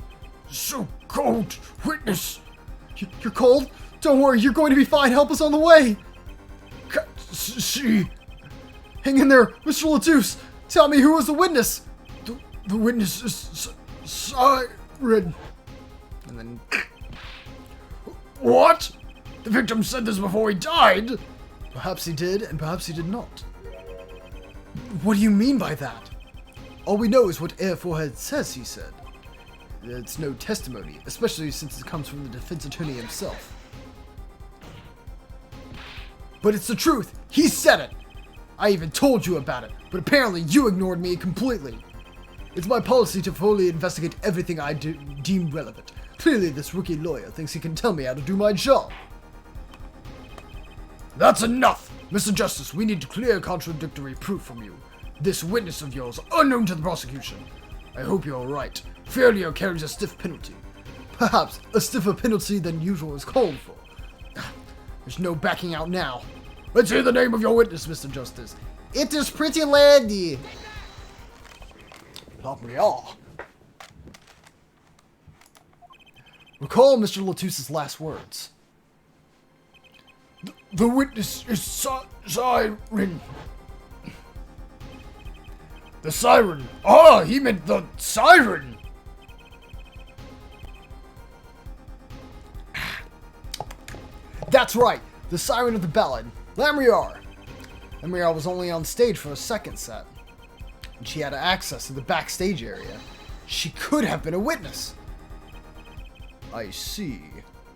So cold. Witness. You're cold? Don't worry, you're going to be fine. Help us on the way. See. Hang in there, Mr. Latouche. Tell me, who was the witness? The witness is Siren. And then... What? The victim said this before he died? Perhaps he did, and perhaps he did not. What do you mean by that? All we know is what Air Forehead says he said. It's no testimony, especially since it comes from the defense attorney himself. But it's the truth! He said it! I even told you about it, but apparently you ignored me completely. It's my policy to fully investigate everything I deem relevant. Clearly this rookie lawyer thinks he can tell me how to do my job. That's enough! Mr. Justice, we need clear contradictory proof from you. This witness of yours, unknown to the prosecution. I hope you're alright. Failure carries a stiff penalty. Perhaps a stiffer penalty than usual is called for. There's no backing out now. Let's hear the name of your witness, Mr. Justice. It is Pretty Lady. L'Abrial. Recall Mr. Latouche's last words. The witness is Siren. The siren. Ah, he meant the siren. That's right, the siren of the ballad, Lamriar. Lamriar was only on stage for a second set, and she had access to the backstage area. She could have been a witness. I see.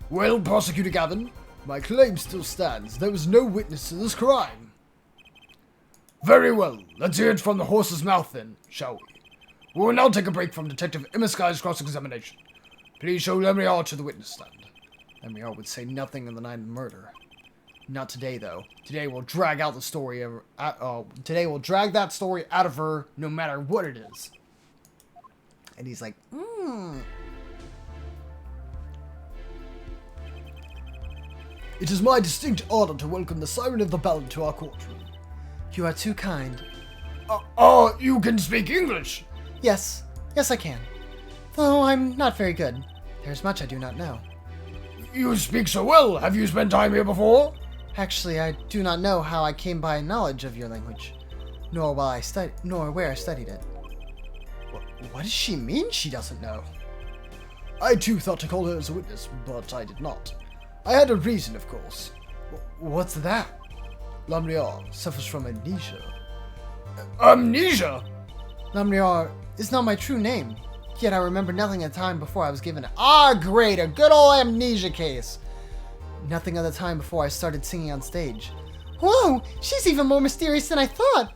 Well, Prosecutor Gavin, my claim still stands. There was no witness to this crime. Very well. Let's hear it from the horse's mouth then, shall we? We will now take a break from Detective Emiskai's cross-examination. Please show Lemriar to the witness stand. Lemriar would say nothing on the night of the murder. Not today, though. Today we'll drag out the story. Today we'll drag that story out of her, no matter what it is. And he's like, It is my distinct honor to welcome the Siren of the Ballad to our courtroom. You are too kind. You can speak English? Yes, I can. Though I'm not very good. There's much I do not know. You speak so well. Have you spent time here before? Actually, I do not know how I came by knowledge of your language, nor where I studied it. What does she mean she doesn't know? I too thought to call her as a witness, but I did not. I had a reason, of course. What's that? Lamriar suffers from amnesia. Amnesia? Lamriar is not my true name, yet I remember nothing at the time before I was given it. Ah, great, a good old amnesia case. Nothing at the time before I started singing on stage. Whoa, she's even more mysterious than I thought.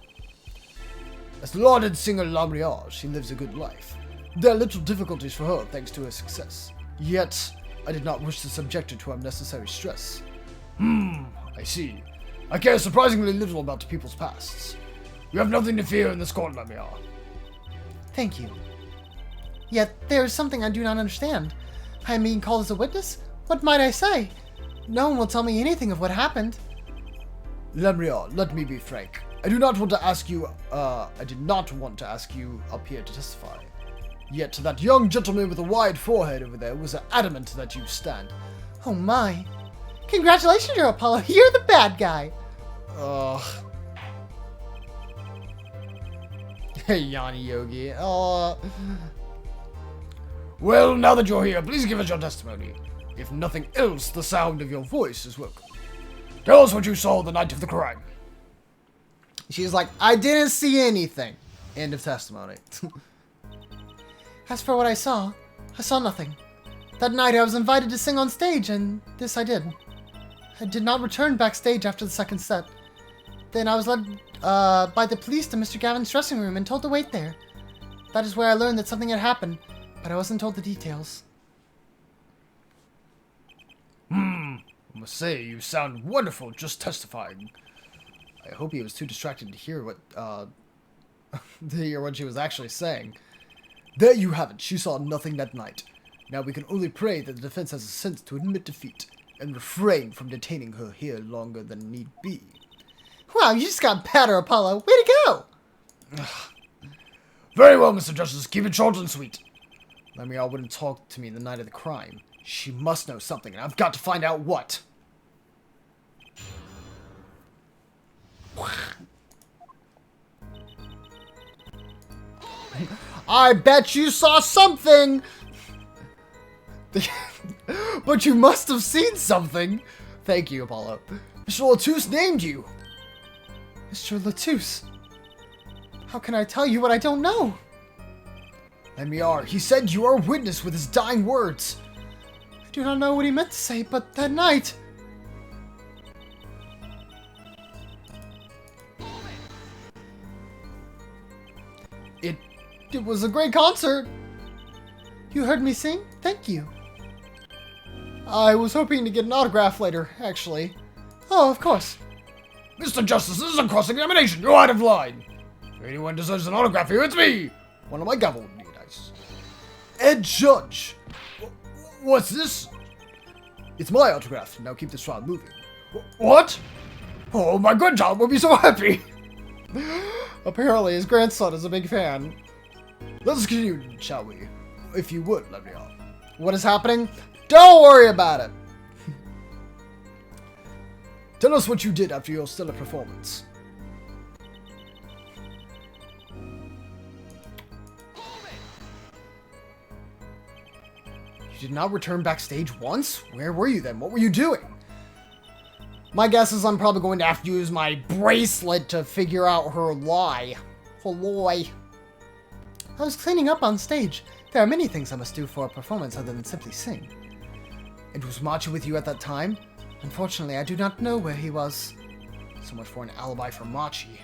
As the lauded singer Lamriar, she lives a good life. There are little difficulties for her thanks to her success. Yet, I did not wish to subject her to unnecessary stress. I see. I care surprisingly little about people's pasts. You have nothing to fear in this court, Lamriar. Thank you. Yet, there is something I do not understand. I am being called as a witness? What might I say? No one will tell me anything of what happened. Lamriar, let me be frank. I did not want to ask you up here to testify. Yet that young gentleman with a wide forehead over there was adamant that you stand. Oh my. Congratulations, you're Apollo. You're the bad guy. Hey, Yanni Yogi. Well, now that you're here, please give us your testimony. If nothing else, the sound of your voice is welcome. Tell us what you saw the night of the crime. She's like, I didn't see anything. End of testimony. As for what I saw nothing. That night I was invited to sing on stage, and this I did. I did not return backstage after the second set. Then I was led by the police to Mr. Gavin's dressing room and told to wait there. That is where I learned that something had happened, but I wasn't told the details. I must say, you sound wonderful just testifying. I hope he was too distracted to hear what, to hear what she was actually saying. There you have it. She saw nothing that night. Now we can only pray that the defense has the sense to admit defeat and refrain from detaining her here longer than need be. Wow, you just got better, Apollo. Way to go! Very well, Mr. Justice. Keep it short and sweet. Lemrial wouldn't talk to me the night of the crime. She must know something, and I've got to find out what. I bet you saw something! But you must have seen something. Thank you, Apollo. Mr. Latouche named you. Mr. Latouche. How can I tell you what I don't know? Lemrial, he said you are a witness with his dying words. I do not know what he meant to say, but that night... It was a great concert. You heard me sing? Thank you. I was hoping to get an autograph later, actually. Oh, of course. Mr. Justice, this is a cross-examination. You're out of line. If anyone deserves an autograph here, it's me. One of my gavel would be nice. Ed Judge. What's this? It's my autograph. Now keep this trial moving. What? Oh, my grandchild will be so happy. Apparently, his grandson is a big fan. Let's continue, shall we? If you would, let me on. What is happening? Don't worry about it. Tell us what you did after your stellar performance. You did not return backstage once? Where were you then? What were you doing? My guess is I'm probably going to have to use my bracelet to figure out her lie. Her lie. I was cleaning up on stage. There are many things I must do for a performance other than simply sing. And was Machi with you at that time? Unfortunately, I do not know where he was. So much for an alibi for Machi.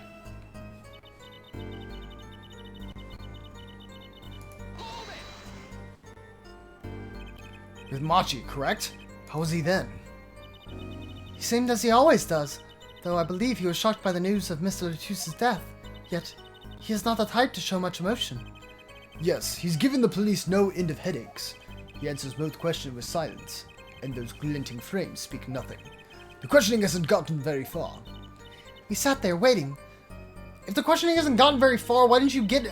With Machi, correct? How was he then? He seemed as he always does, though I believe he was shocked by the news of Mr. Latouche's death. Yet, he is not the type to show much emotion. Yes, he's given the police no end of headaches. He answers both questions with silence, and those glinting frames speak nothing. The questioning hasn't gotten very far. We sat there waiting. If the questioning hasn't gotten very far, why didn't you get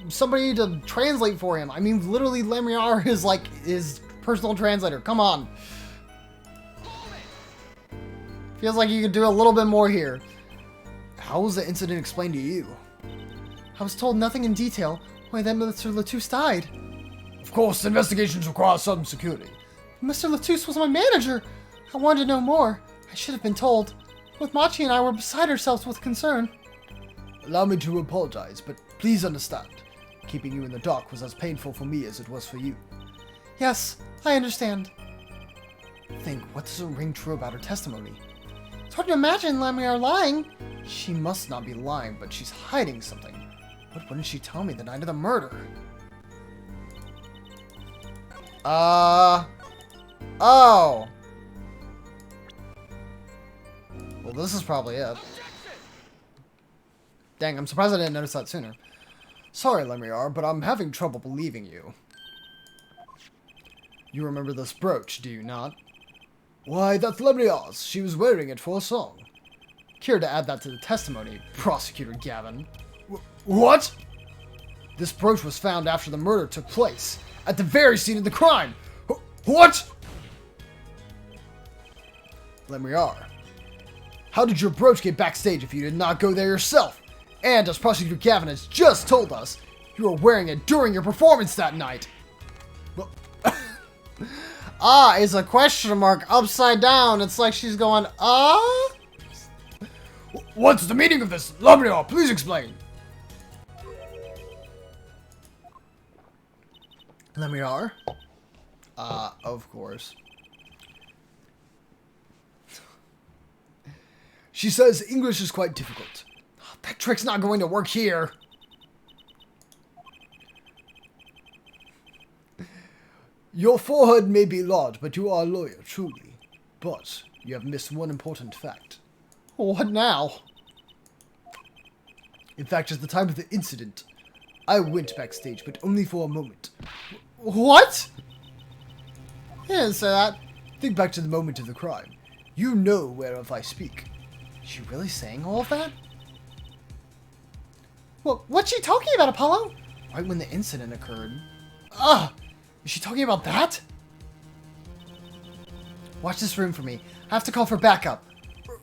somebody to translate for him? I mean, literally, Lemriar is like his personal translator. Come on. Feels like you could do a little bit more here. How was the incident explained to you? I was told nothing in detail, only that Mr. Latouche died. Of course, investigations require some security. Mr. Latouche was my manager. I wanted to know more. I should have been told. Both Machi and I were beside ourselves with concern. Allow me to apologize, but please understand. Keeping you in the dark was as painful for me as it was for you. Yes, I understand. Think, what doesn't ring true about her testimony? It's hard to imagine Lemriar lying. She must not be lying, but she's hiding something. What wouldn't she tell me the night of the murder? Oh. Well, this is probably it. Dang, I'm surprised I didn't notice that sooner. Sorry, Lemriar, but I'm having trouble believing you. You remember this brooch, do you not? Why, that's Lemriar's. She was wearing it for a song. Care to add that to the testimony, Prosecutor Gavin? What? This brooch was found after the murder took place, at the very scene of the crime. What? Lemriar, how did your brooch get backstage if you did not go there yourself? And as Prosecutor Gavin has just told us, you were wearing it during your performance that night. Ah is a question mark upside down. It's like she's going, ah? What's the meaning of this? Lemriar, please explain. Lemriar? Of course. She says English is quite difficult. That trick's not going to work here. Your forehead may be large, but you are a lawyer, truly. But you have missed one important fact. What now? In fact, at the time of the incident, I went backstage, but only for a moment. What? You didn't say that. Think back to the moment of the crime. You know whereof I speak. Is she really saying all of that? Well, what's she talking about, Apollo? Right when the incident occurred. Ugh! Is she talking about that? Watch this room for me. I have to call for backup.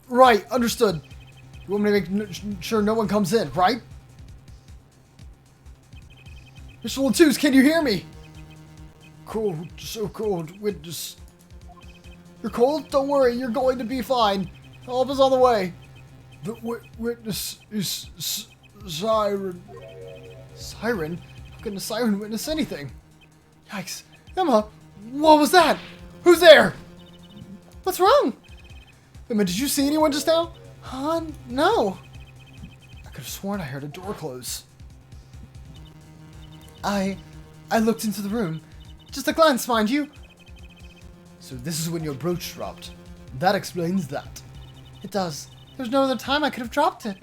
Right, understood. You want me to make sure no one comes in, right? Mr. Latus, can you hear me? Cold, so cold. Witness. You're cold? Don't worry, you're going to be fine. Help is on the way. The witness is Siren. Siren? How can a siren witness anything? Yikes. Emma, what was that? Who's there? What's wrong? Emma, did you see anyone just now? No. I could have sworn I heard a door close. I looked into the room. Just a glance, mind you. So this is when your brooch dropped. That explains that. It does. There's no other time I could have dropped it.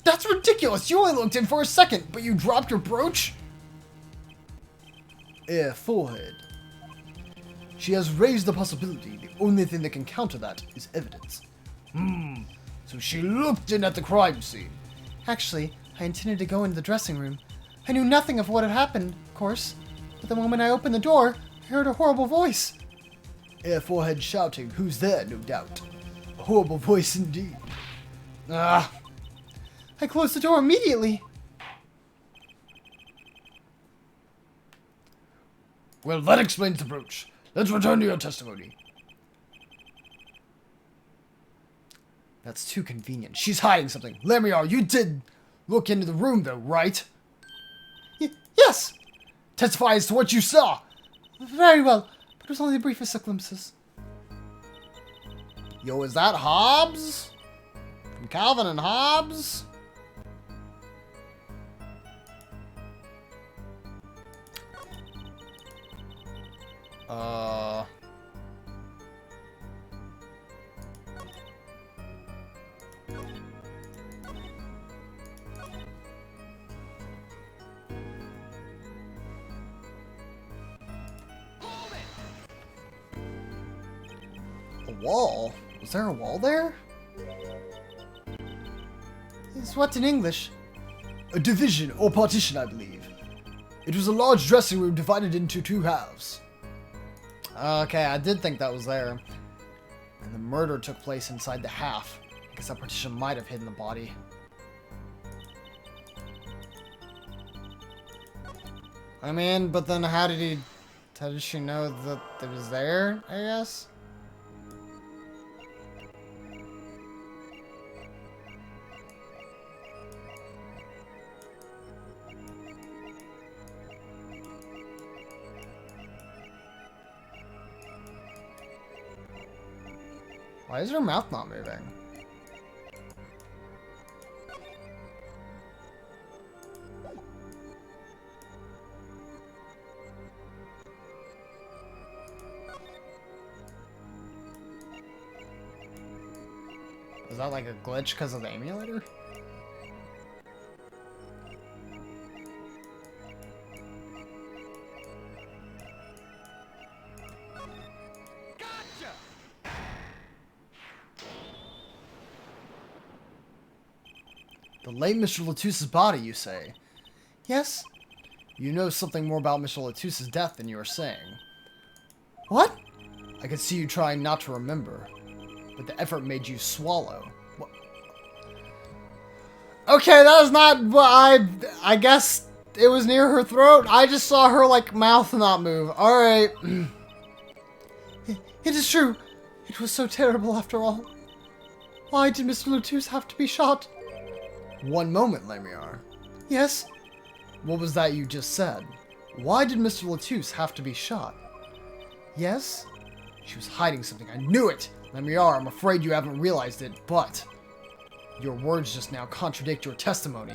That's ridiculous. You only looked in for a second, but you dropped your brooch? Forehead. She has raised the possibility. The only thing that can counter that is evidence. So she looked in at the crime scene. Actually, I intended to go into the dressing room. I knew nothing of what had happened, of course. But the moment I opened the door, I heard a horrible voice. Forehead shouting, "Who's there?" No doubt. A horrible voice indeed. I closed the door immediately. Well, that explains the brooch. Let's return to your testimony. That's too convenient. She's hiding something. Lemiar, you did look into the room, though, right? Yes! Testify as to what you saw. Very well, but it was only the briefest of glimpses. Yo, is that Hobbs? From Calvin and Hobbs? A wall? Was there a wall there? It's what in English? A division or partition, I believe. It was a large dressing room divided into two halves. Okay, I did think that was there. And the murder took place inside the half. I guess that partition might have hidden the body. I mean, but then how did she know that it was there, I guess? Why is her mouth not moving? Is that like a glitch because of the emulator? The late Mr. Latus's body, you say? Yes. You know something more about Mr. Latus's death than you are saying. What? I could see you trying not to remember, but the effort made you swallow. What? Okay, that is not what I guess it was near her throat. I just saw her, like, mouth not move. Alright. It is true. It was so terrible after all. Why did Mr. Latus have to be shot? One moment, Lemiar. Yes? What was that you just said? Why did Mr. Latus have to be shot? Yes? She was hiding something. I knew it! Lemiar, I'm afraid you haven't realized it, but Your words just now contradict your testimony.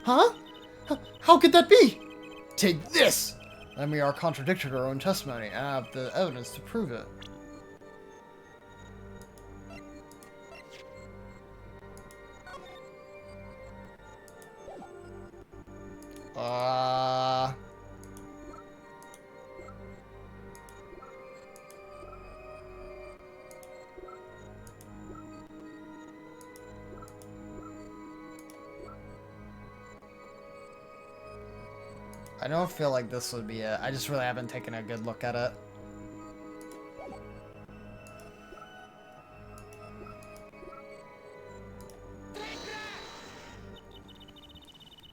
Huh? How could that be? Take this! Then we are contradicting our own testimony and have the evidence to prove it. I don't feel like this would be it. I just really haven't taken a good look at it.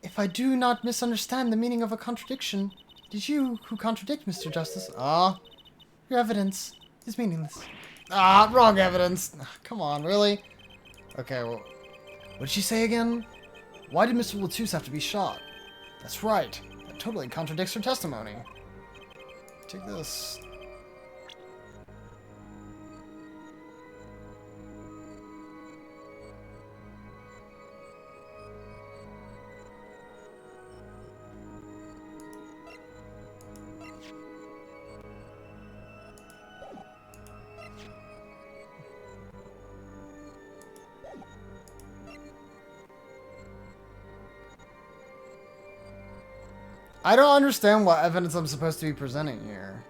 If I do not misunderstand the meaning of a contradiction, it is you who contradict, Mr. Justice. Your evidence is meaningless. Wrong evidence. Come on, really? Okay, well, what did she say again? Why did Mr. Latus have to be shot? That's right. That totally contradicts her testimony. Take this. I don't understand what evidence I'm supposed to be presenting here.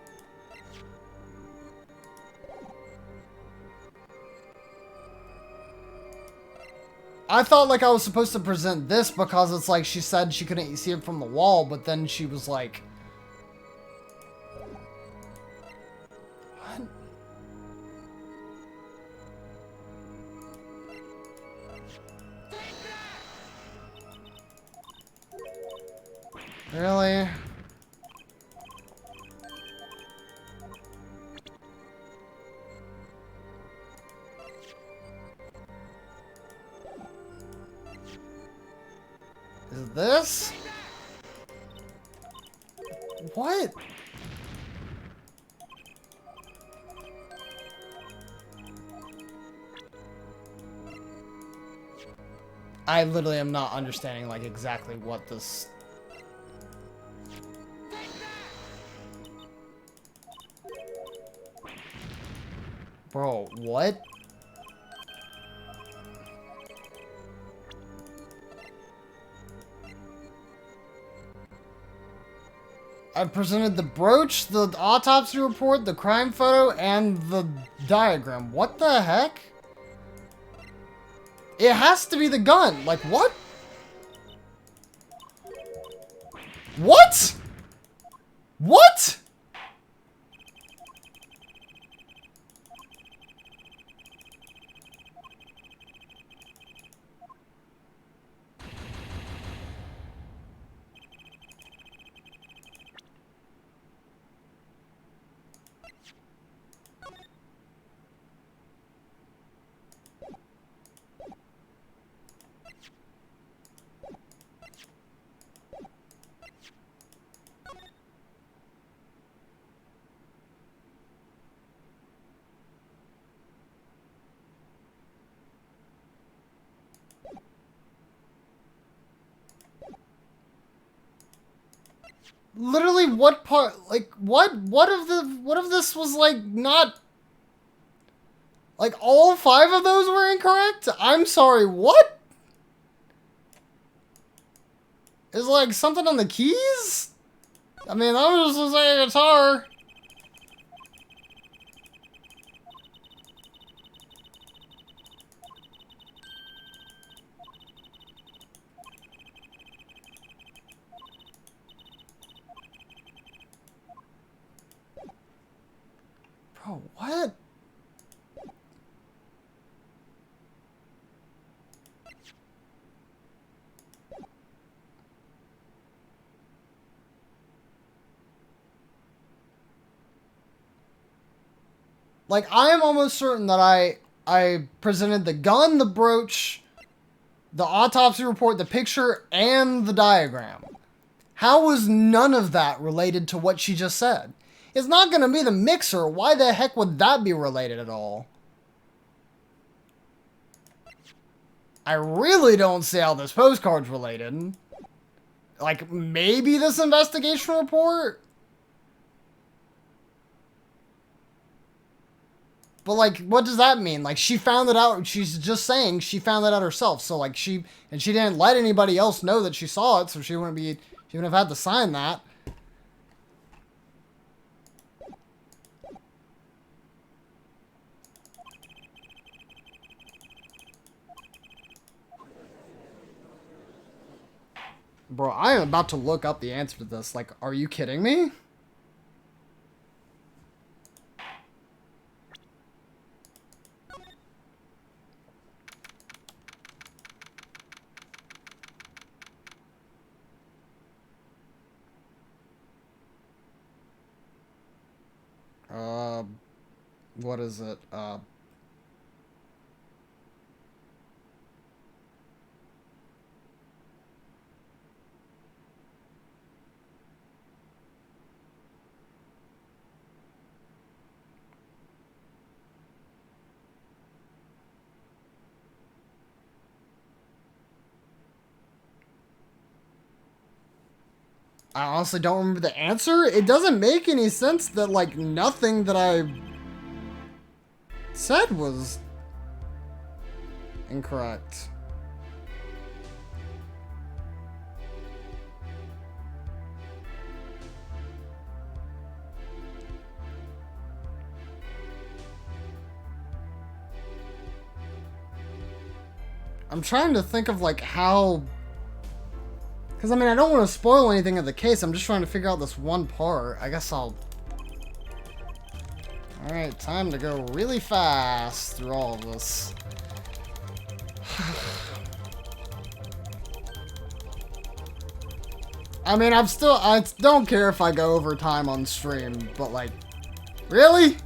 I thought like I was supposed to present this because it's like she said she couldn't see it from the wall, but then she was like... What? Really? Is this? What? I literally am not understanding like exactly what this... Bro, what? I presented the brooch, the autopsy report, the crime photo, and the diagram. What the heck? It has to be the gun. Like, what? What? What? Literally, what part, like, what if this was, like, not, like, all 5 of those were incorrect? I'm sorry, what? Is, like, something on the keys? I mean, that was just like a guitar. Bro, what? Like, I am almost certain that I presented the gun, the brooch, the autopsy report, the picture, and the diagram. How was none of that related to what she just said? It's not going to be the mixer. Why the heck would that be related at all? I really don't see how this postcard's related. Like, maybe this investigation report? But, like, what does that mean? Like, she found it out. She's just saying she found it out herself. So, like, she didn't let anybody else know that she saw it, so she wouldn't have had to sign that. Bro, I am about to look up the answer to this. Like, are you kidding me? What is it? I honestly don't remember the answer. It doesn't make any sense that, like, nothing that I said was incorrect. I'm trying to think of, like, how... Because, I mean, I don't want to spoil anything of the case. I'm just trying to figure out this one part. I guess I'll... Alright, time to go really fast through all of this. I mean, I don't care if I go over time on stream, but, like, really?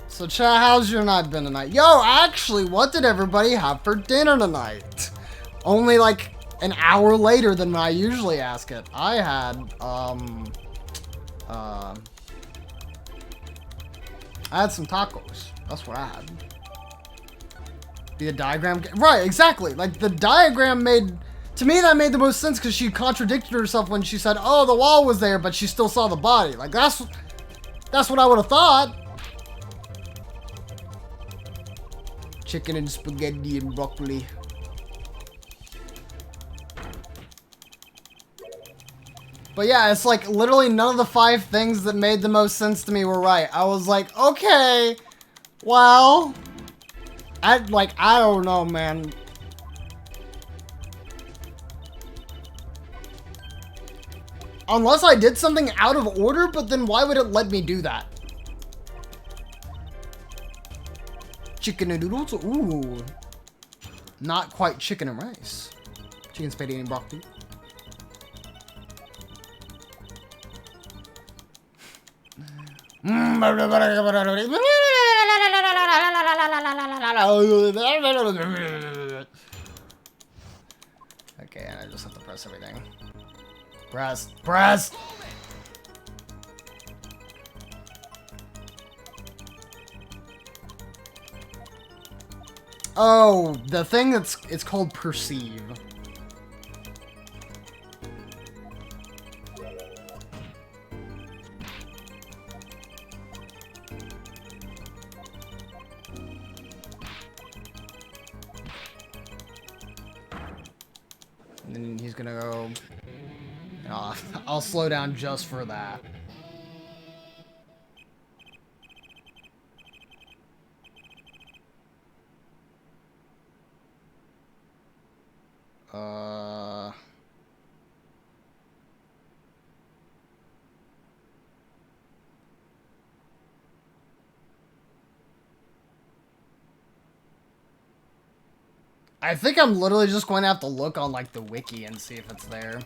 So, chat, how's your night been tonight? Yo, actually, what did everybody have for dinner tonight? Only, like, an hour later than when I usually ask it. I had, I had some tacos. That's what I had. The diagram... Right, exactly. Like, the diagram made... To me, that made the most sense because she contradicted herself when she said, oh, the wall was there, but she still saw the body. Like, that's what I would have thought. Chicken and spaghetti and broccoli. But yeah, it's like literally none of the 5 things that made the most sense to me were right. I was like, okay, well, I don't know, man. Unless I did something out of order, but then why would it let me do that? Chicken and noodles? Ooh. Not quite chicken and rice. Chicken, spaghetti, and broccoli. Okay, and I just have to press everything. Press! Oh, the thing it's called perceive. And then he's gonna go... I'll slow down just for that. I think I'm literally just going to have to look on, like, the wiki and see if it's there.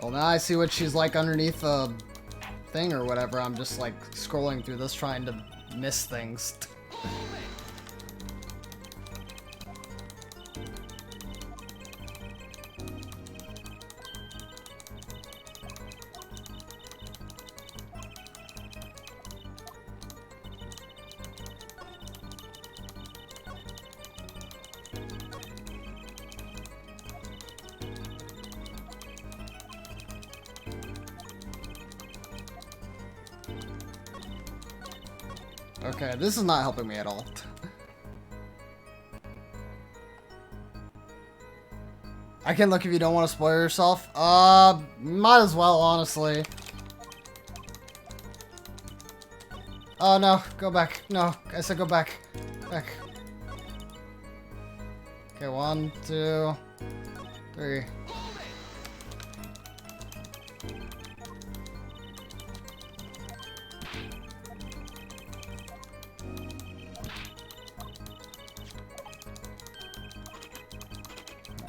Well, now I see what she's like underneath the thing or whatever. I'm just, like, scrolling through this trying to miss things. Okay, this is not helping me at all. I can look if you don't want to spoil yourself. Might as well, honestly. Oh no, go back. No, I said go back. Back. Okay, 1, 2, 3.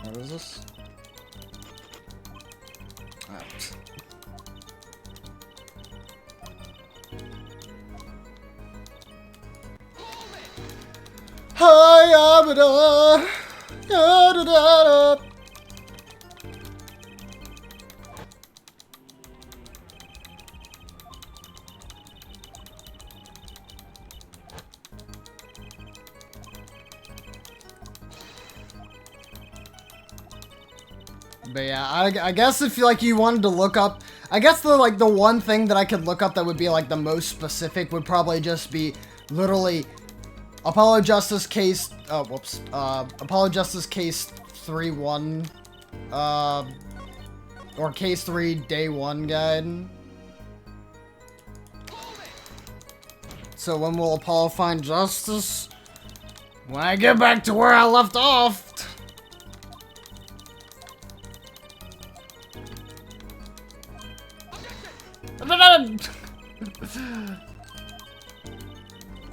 What is this? Alright. Hi, abada. Da, da, da, da. But yeah, I guess if you wanted to look up, I guess the one thing that I could look up that would be like the most specific would probably just be literally Apollo Justice case. Oh, whoops. Apollo Justice case 3-1, or case 3 day 1 guide. So when will Apollo find justice? When I get back to where I left off.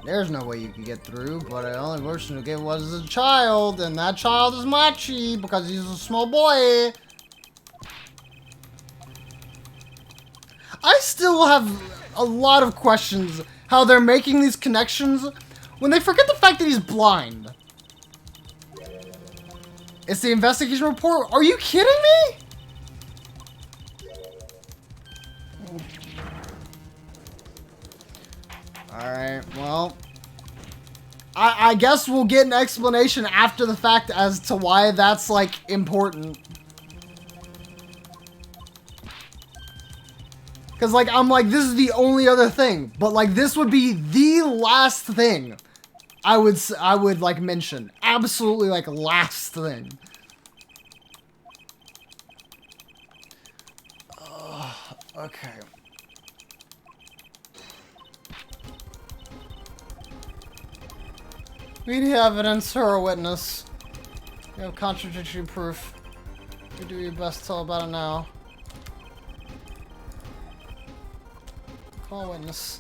There's no way you can get through, but the only person who get was a child, and that child is Machi because he's a small boy. I still have a lot of questions how they're making these connections when they forget the fact that he's blind. It's the investigation report. Are you kidding me? Alright, well, I guess we'll get an explanation after the fact as to why that's, like, important. Because, like, I'm like, this is the only other thing. But, like, this would be the last thing I would, like, mention. Absolutely, like, last thing. Okay. We need evidence or a witness. We have contradictory proof. You do your best to tell about it now. Call a witness.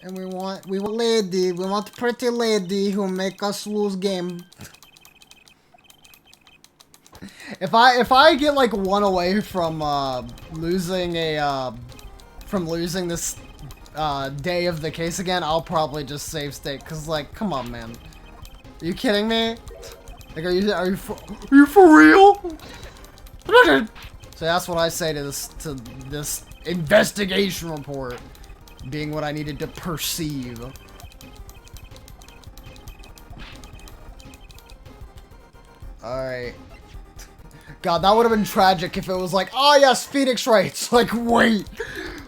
And we want lady. We want pretty lady who make us lose game. If I get like one away from losing this day of the case again, I'll probably just save state, cause like, come on, man, are you kidding me? Like, are you for real? So that's what I say to this investigation report being what I needed to perceive. All right. God, that would have been tragic if it was like, oh yes, Phoenix Wrights. Like, wait,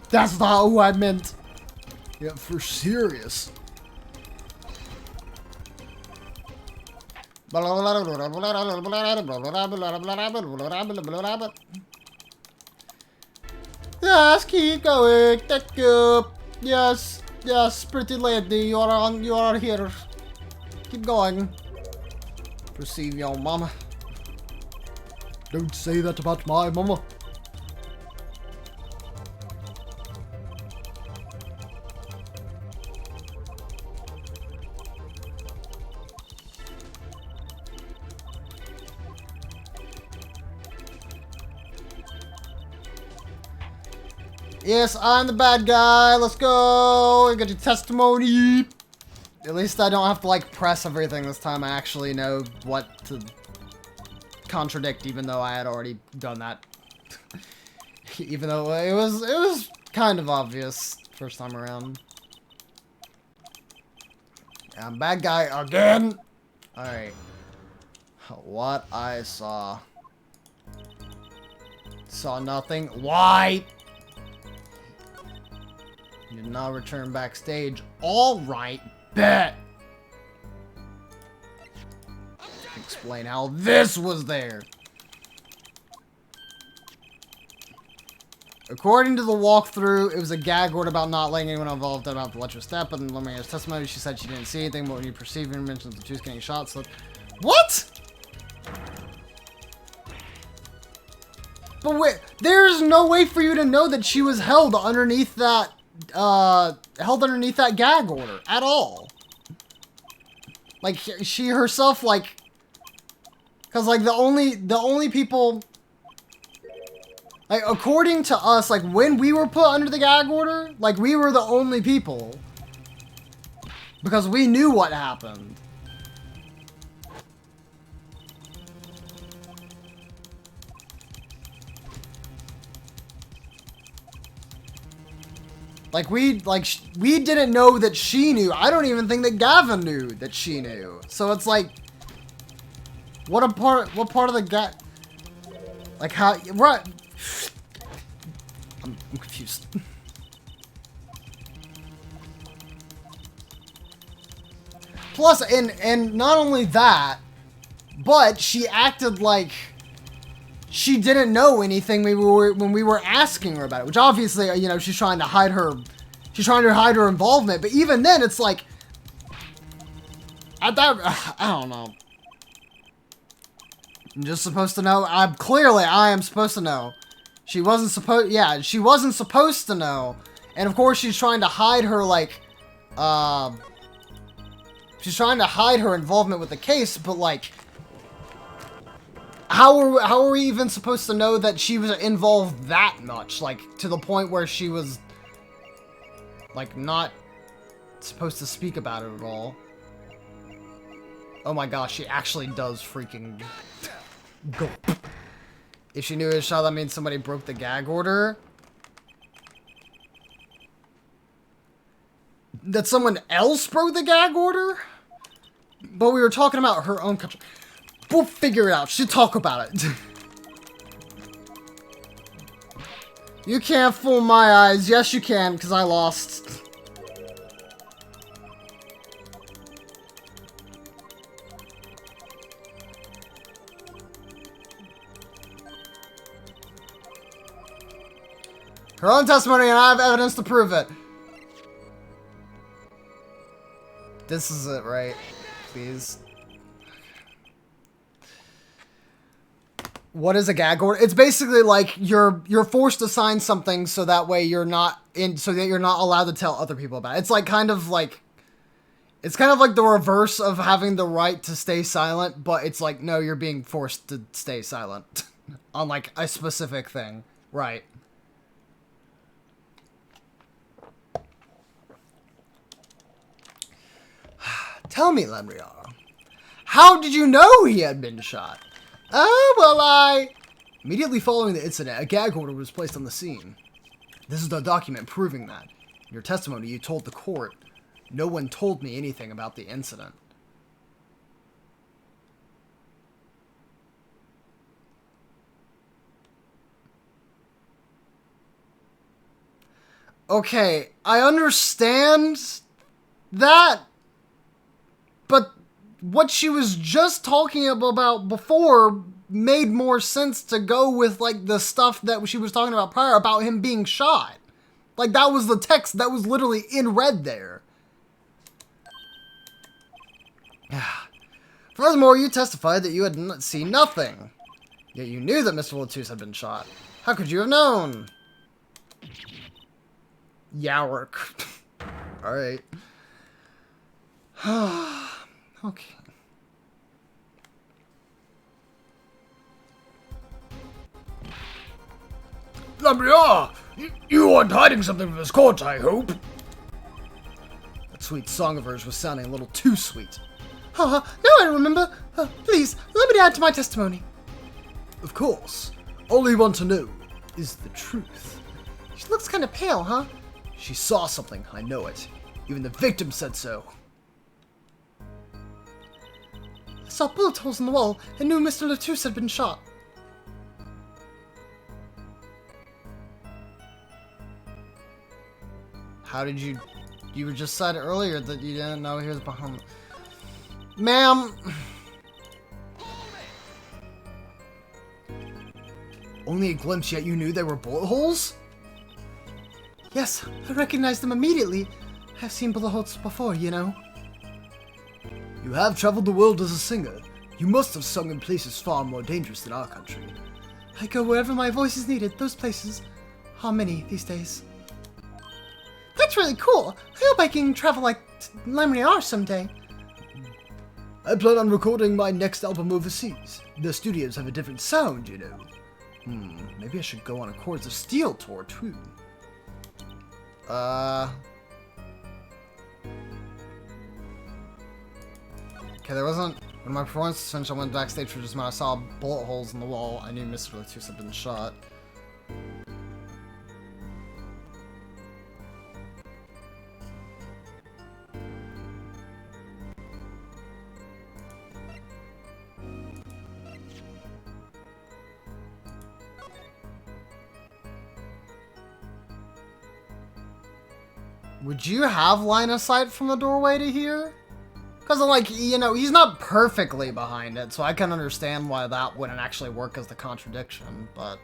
that's not who I meant. Yeah, for serious. Yes, keep going. Thank you. Yes, yes, pretty lady, you are here. Keep going. Perceive your mama. Don't say that about my mama. Yes, I'm the bad guy. Let's go. I got your testimony. At least I don't have to like press everything this time. I actually know what to contradict, even though I had already done that. Even though it was kind of obvious first time around. I'm bad guy again. All right. What I saw nothing. Why? You did not return backstage. All right, bet. Explain how this was there. According to the walkthrough, it was a gag order about not letting anyone involved about the electric step, but in Lumineer's testimony, she said she didn't see anything, but when you perceive and mentions the two's getting shot, so... What?! But wait, there's no way for you to know that she was held underneath that, gag order at all. Like, she herself, like... Because, like, the only people... Like, according to us, like, when we were put under the gag order, like, we were the only people. Because we knew what happened. we didn't know that she knew. I don't even think that Gavin knew that she knew. So it's like, what part of the gag, like how, right? I'm confused. Plus, and not only that, but she acted like she didn't know anything when we were asking her about it, which obviously, you know, she's trying to hide her involvement. But even then, it's like, at that, I don't know. I'm just supposed to know. I am supposed to know. She wasn't supposed to know. And of course, she's trying to hide her, like, she's trying to hide her involvement with the case, but, like, how are we even supposed to know that she was involved that much? Like, to the point where she was, like, not supposed to speak about it at all. Oh my gosh, she actually does freaking go. If she knew it was shot, that means somebody broke the gag order. That someone else broke the gag order? But we were talking about her own country. We'll figure it out. She'll talk about it. You can't fool my eyes. Yes, you can, because I lost. Her own testimony, and I have evidence to prove it. This is it, right? Please. What is a gag order? It's basically like you're forced to sign something so that way you're not allowed to tell other people about it. It's like kind of like the reverse of having the right to stay silent, but it's like, no, you're being forced to stay silent on like a specific thing. Right. Tell me, Lemriar, how did you know he had been shot? Immediately following the incident, a gag order was placed on the scene. This is the document proving that. In your testimony, you told the court, no one told me anything about the incident. Okay, I understand that, but what she was just talking about before made more sense to go with, like, the stuff that she was talking about prior about him being shot. Like, that was the text that was literally in red there. Furthermore, you testified that you had seen nothing. Yet you knew that Mr. Latus had been shot. How could you have known? Yowrick. Alright. Okay. Lambriar, you aren't hiding something from this court, I hope. That sweet song of hers was sounding a little too sweet. Now I remember. Please, let me add to my testimony. Of course. All we want to know is the truth. She looks kind of pale, huh? She saw something, I know it. Even the victim said so. I saw bullet holes in the wall and knew Mr. Latus had been shot. How did you... You were just said earlier that you didn't know he was behind... Ma'am... Only a glimpse, yet you knew they were bullet holes? Yes, I recognized them immediately. I've seen bullet holes before, you know. You have traveled the world as a singer. You must have sung in places far more dangerous than our country. I go wherever my voice is needed, those places. How many these days? That's really cool. I hope I can travel like Lemriar someday. I plan on recording my next album overseas. The studios have a different sound, you know. Maybe I should go on a Chords of Steel tour, too. Okay, there wasn't... When my performance was finished, I went backstage for just a minute. I saw bullet holes in the wall. I knew Mr. Latus had been shot. Would you have line of sight from the doorway to here? Because, like, you know, he's not perfectly behind it, so I can understand why that wouldn't actually work as the contradiction, but...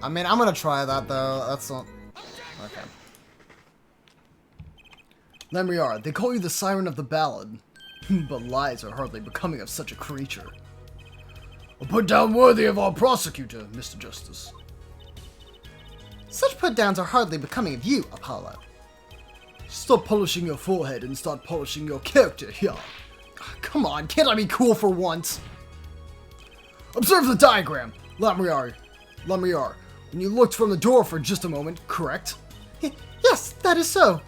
I mean, I'm gonna try that, though. That's not... Okay. Lemriar, they call you the Siren of the Ballad. But lies are hardly becoming of such a creature. A put-down worthy of our prosecutor, Mr. Justice. Such put-downs are hardly becoming of you, Apollo. Stop polishing your forehead and start polishing your character here. Come on, can't I be cool for once? Observe the diagram. Lemriar, when you looked from the door for just a moment, correct? Yes, that is so.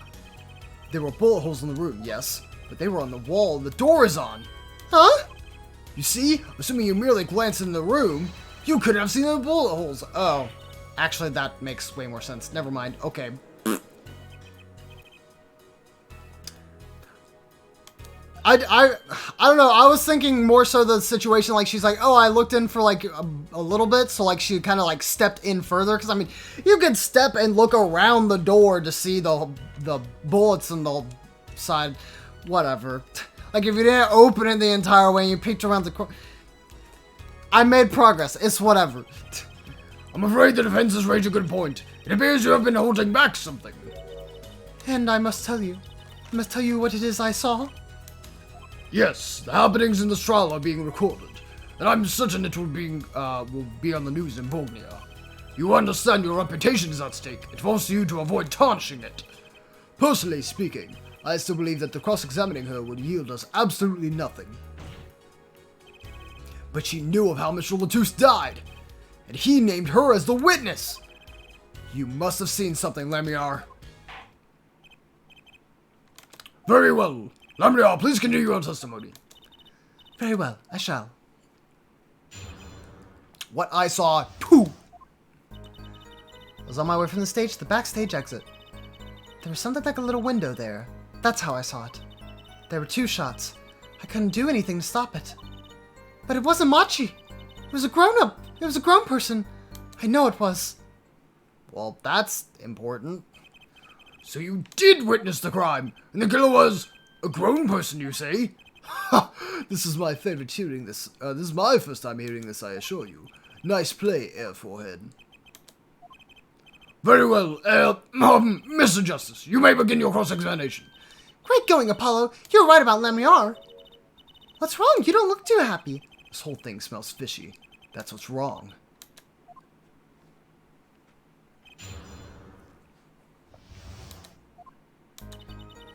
There were bullet holes in the room, yes, but they were on the wall and the door is on. Huh? You see, assuming you merely glanced in the room, you couldn't have seen the bullet holes. Oh. Actually, that makes way more sense. Never mind. Okay. I don't know. I was thinking more so the situation, like, she's like, oh, I looked in for, like, a little bit, so, like, she kind of, like, stepped in further, because, I mean, you could step and look around the door to see the bullets in the side, whatever. Like, if you didn't open it the entire way and you peeked around the corner, I made progress. It's whatever. I'm afraid the defense has raised a good point. It appears you have been holding back something. And I must tell you what it is I saw. Yes, the happenings in this trial are being recorded, and I'm certain it will be on the news in Bognia. You understand your reputation is at stake. It falls to you to avoid tarnishing it. Personally speaking, I still believe that the cross-examining her would yield us absolutely nothing. But she knew of how Mr. Latus died, and he named her as the witness. You must have seen something, Lemriar. Very well. Lemriar, please continue your testimony. Very well, I shall. What I saw, too. I was on my way from the stage to the backstage exit. There was something like a little window there. That's how I saw it. There were 2 shots. I couldn't do anything to stop it. But it wasn't Machi. It was a grown-up. It was a grown person. I know it was. Well, that's important. So you did witness the crime, and the killer was a grown person, you say? Ha! This is my favorite hearing this. This is my first time hearing this, I assure you. Nice play, Air Forehead. Very well, Mr. Justice, you may begin your cross-examination. Great going, Apollo. You're right about Lemriar. What's wrong? You don't look too happy. This whole thing smells fishy. That's what's wrong.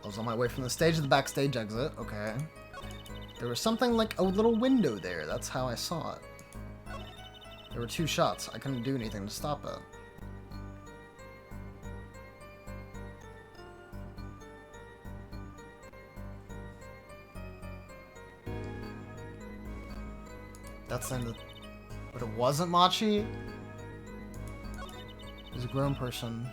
I was on my way from the stage to the backstage exit. Okay. There was something like a little window there. That's how I saw it. There were 2 shots. I couldn't do anything to stop it. That's saying that... But it wasn't Machi? It was a grown person.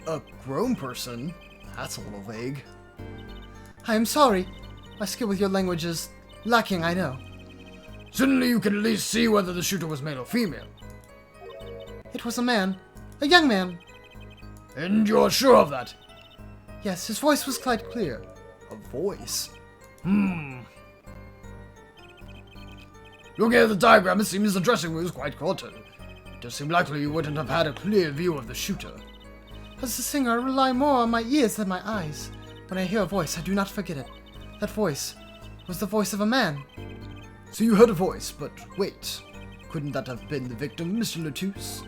A grown person? That's a little vague. I am sorry. My skill with your language is lacking, I know. Certainly you can at least see whether the shooter was male or female. It was a man. A young man. And you're sure of that? Yes, his voice was quite clear. A voice? Looking at the diagram, it seems the dressing room is quite cluttered. It does seem likely you wouldn't have had a clear view of the shooter. As a singer, I rely more on my ears than my eyes. When I hear a voice, I do not forget it. That voice was the voice of a man. So you heard a voice, but wait. Couldn't that have been the victim, Mr. Latouche?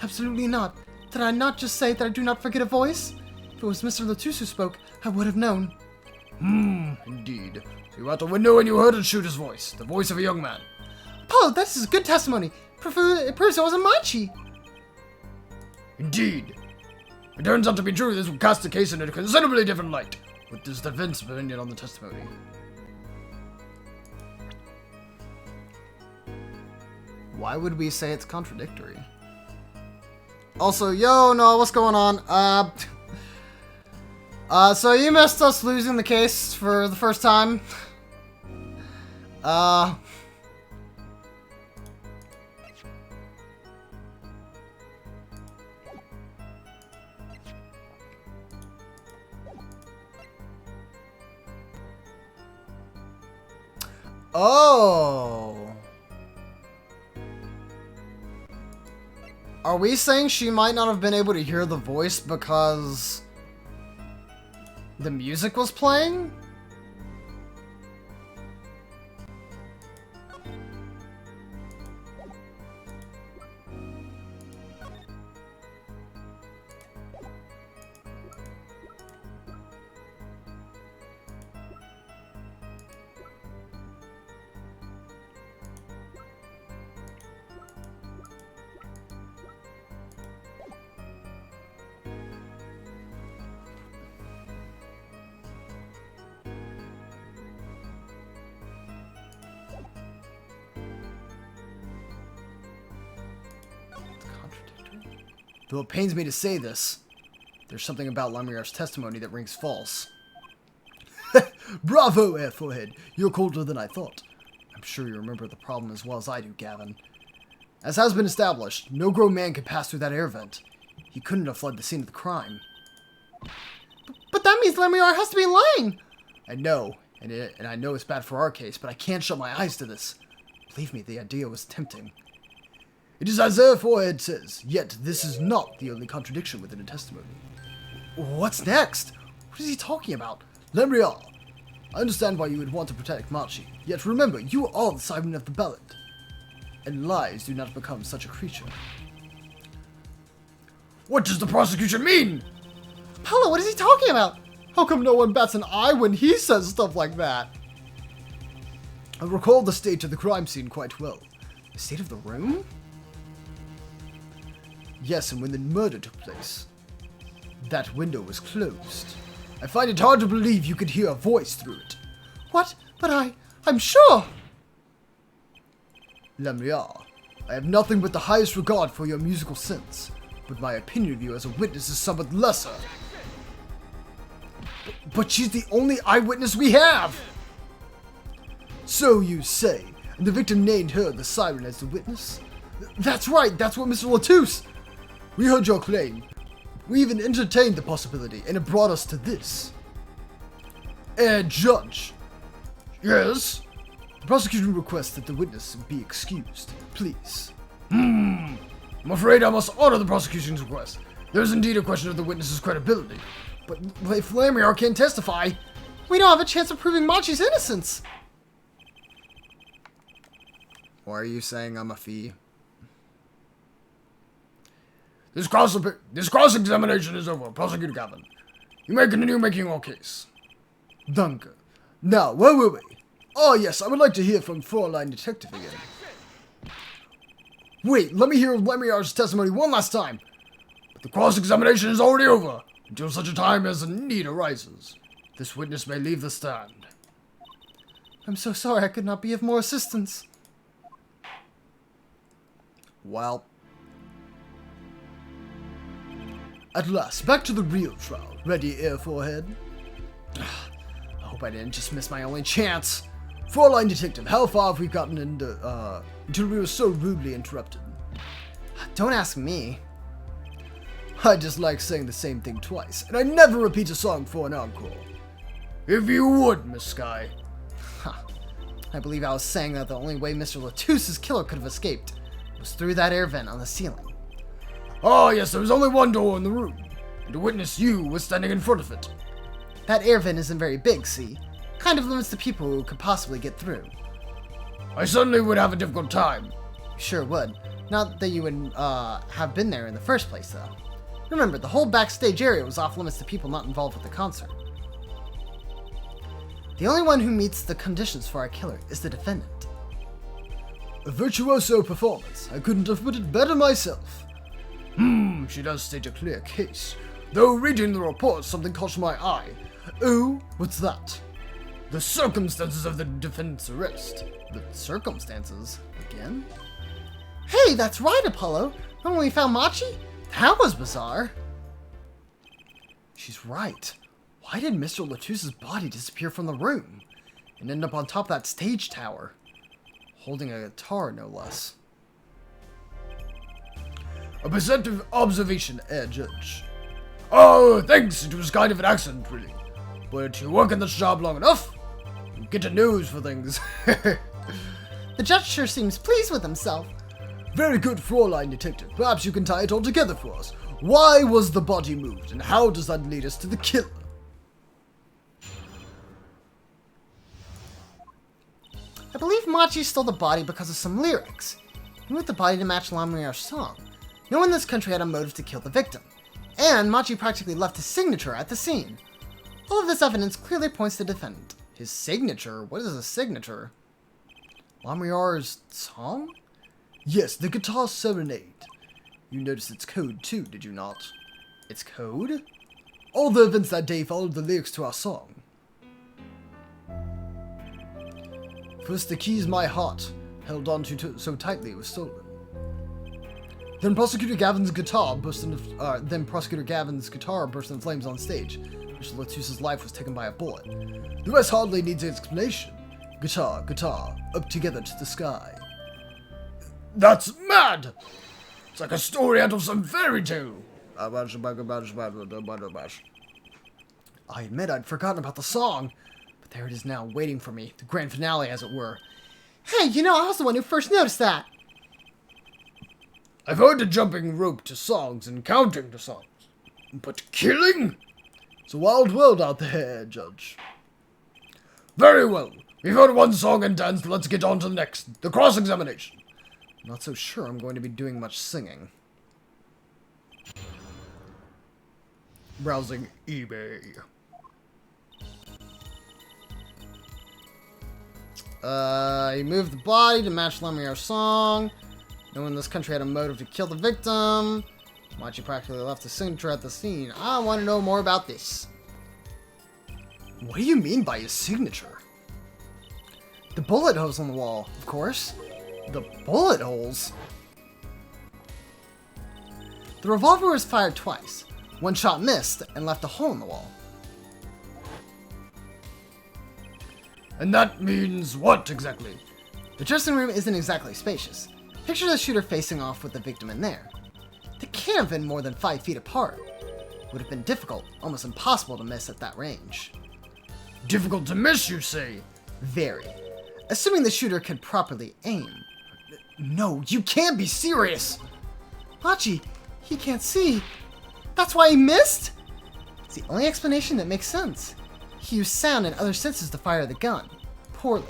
Absolutely not. Did I not just say that I do not forget a voice? If it was Mr. Latouche who spoke, I would have known. Indeed. So you were at the window and you heard a shooter's voice, the voice of a young man. Apollo, this is good testimony. It proves it wasn't Machi. Indeed. If it turns out to be true, this will cast the case in a considerably different light. What is the defense opinion on the testimony? Why would we say it's contradictory? Also, yo, Noah, what's going on? So you missed us losing the case for the first time. Oh. Are we saying she might not have been able to hear the voice because the music was playing? Though it pains me to say this, there's something about Lemriar's testimony that rings false. Bravo, Air Forehead! You're colder than I thought. I'm sure you remember the problem as well as I do, Gavin. As has been established, no grown man could pass through that air vent. He couldn't have fled the scene of the crime. But that means Lemriar has to be lying! I know, and I know it's bad for our case, but I can't shut my eyes to this. Believe me, the idea was tempting. It is as Air Forehead says, yet this is not the only contradiction within a testimony. What's next? What is he talking about? Lemriar, I understand why you would want to protect Machi, yet remember, you are the Siren of the ballad. And lies do not become such a creature. What does the prosecution mean? Apollo, what is he talking about? How come no one bats an eye when he says stuff like that? I recall the state of the crime scene quite well. The state of the room? Yes, and when the murder took place, that window was closed. I find it hard to believe you could hear a voice through it. What? But I'm sure! Lemriar, I have nothing but the highest regard for your musical sense, but my opinion of you as a witness is somewhat lesser. But she's the only eyewitness we have! So you say, and the victim named her, the Siren, as the witness? That's right, that's what Mr. Latouche. We heard your claim. We even entertained the possibility, and it brought us to this. Judge. Yes? The prosecution requests that the witness be excused. Please. I'm afraid I must honor the prosecution's request. There is indeed a question of the witness's credibility. But if Lemriar can't testify, we don't have a chance of proving Machi's innocence. Why are you saying I'm a fee? This cross-examination is over, Prosecutor Gavin. You may continue making your case. Danke. Now, where were we? Oh yes, I would like to hear from Fräulein Detective again. Wait, let me hear Lemriar's testimony one last time. But the cross-examination is already over, until such a time as a need arises. This witness may leave the stand. I'm so sorry I could not be of more assistance. Well, at last, back to the real trial. Ready, Air Forehead? I hope I didn't just miss my only chance. Fraulein Detective, how far have we gotten into, until we were so rudely interrupted? Don't ask me. I dislike saying the same thing twice, and I never repeat a song for an encore. If you would, Miss Sky. I believe I was saying that the only way Mr. Latusse's killer could have escaped was through that air vent on the ceiling. Oh, yes, there was only one door in the room, and to witness you was standing in front of it. That air vent isn't very big, see? Kind of limits the people who could possibly get through. I certainly would have a difficult time. Sure would. Not that you would have been there in the first place, though. Remember, the whole backstage area was off limits to people not involved with the concert. The only one who meets the conditions for our killer is the defendant. A virtuoso performance. I couldn't have put it better myself. She does state a clear case. Though reading the report, something caught my eye. Oh, what's that? The circumstances of the defendant's arrest. The circumstances? Again? Hey, that's right, Apollo! Remember when we found Machi? That was bizarre. She's right. Why did Mr. Latusse's body disappear from the room and end up on top of that stage tower? Holding a guitar, no less. A perceptive observation, Judge. Oh, thanks, it was kind of an accident, really. But you work in this job long enough, you get a nose for things. The judge sure seems pleased with himself. Very good, Fraulein Detective. Perhaps you can tie it all together for us. Why was the body moved, and how does that lead us to the killer? I believe Machi stole the body because of some lyrics. He moved the body to match Lamriar's song. No one in this country had a motive to kill the victim. And Machi practically left his signature at the scene. All of this evidence clearly points to the defendant. His signature? What is a signature? Lamriar's song? Yes, the guitar serenade. You noticed its code too, did you not? Its code? All the events that day followed the lyrics to our song. First the keys my heart held on to so tightly was stolen. Then Prosecutor Gavin's guitar burst into flames on stage. Mr. Latusse's life was taken by a bullet. The rest hardly needs explanation. Guitar, up together to the sky. That's mad! It's like a story out of some fairy tale. I admit I'd forgotten about the song, but there it is now, waiting for me, the grand finale, as it were. Hey, you know, I was the one who first noticed that. I've heard the jumping rope to songs and counting to songs, but killing? It's a wild world out there, Judge. Very well. We've heard one song and dance, let's get on to the next, the cross-examination. I'm not so sure I'm going to be doing much singing. Browsing eBay. He moved the body to match Lemmiar's song. No one in this country had a motive to kill the victim. Machi practically left his signature at the scene. I want to know more about this. What do you mean by his signature? The bullet holes on the wall, of course. The bullet holes? The revolver was fired twice. One shot missed and left a hole in the wall. And that means what exactly? The dressing room isn't exactly spacious. Picture the shooter facing off with the victim in there. They can't have been more than 5 feet apart. Would have been difficult, almost impossible to miss at that range. Difficult to miss, you say? Very. Assuming the shooter could properly aim. No, you can't be serious! Machi, he can't see. That's why he missed? It's the only explanation that makes sense. He used sound and other senses to fire the gun. Poorly.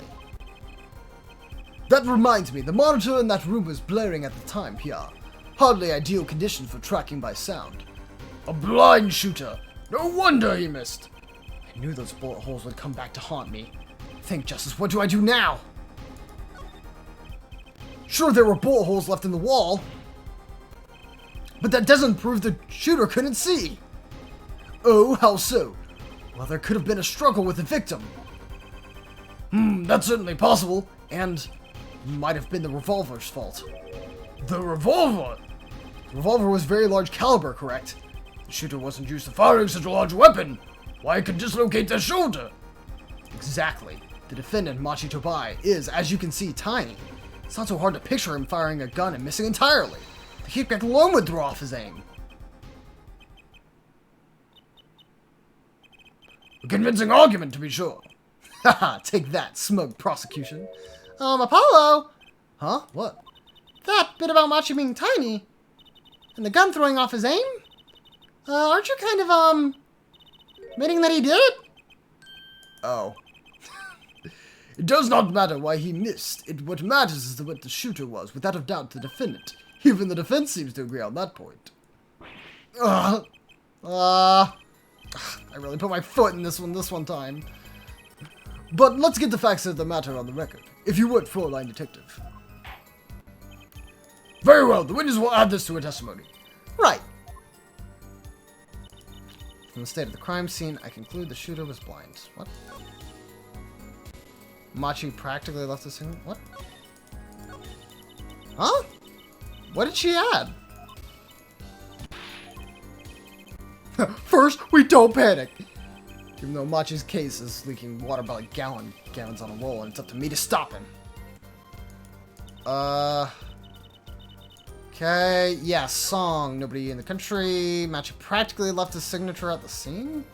That reminds me, the monitor in that room was blaring at the time, Pia. Hardly ideal condition for tracking by sound. A blind shooter. No wonder he missed. I knew those bullet holes would come back to haunt me. Think, Justice, what do I do now? Sure, there were bullet holes left in the wall, but that doesn't prove the shooter couldn't see. Oh, how so? Well, there could have been a struggle with the victim. That's certainly possible. And it might have been the revolver's fault. The revolver? The revolver was very large caliber, correct? The shooter wasn't used to firing such a large weapon. Why, it could dislocate their shoulder. Exactly. The defendant, Machi Tobai, is, as you can see, tiny. It's not so hard to picture him firing a gun and missing entirely. The Keepback alone would throw off his aim. A convincing argument, to be sure. Haha, take that, smug prosecution. Apollo! Huh? What? That bit about Machi being tiny, and the gun throwing off his aim? Aren't you kind of, admitting that he did it? Oh. It does not matter why he missed. What matters is what the shooter was, without a doubt the defendant. Even the defense seems to agree on that point. I really put my foot in this one time. But let's get the facts of the matter on the record. If you would, Fräulein Detective. Very well, the witness will add this to her testimony. Right. From the state of the crime scene, I conclude the shooter was blind. What? Machi practically left the scene. What? Huh? What did she add? First, we don't panic. Even though Machi's case is leaking water by like gallons on a roll, and it's up to me to stop him. Okay, yeah, song. Nobody in the country. Machi practically left his signature at the scene.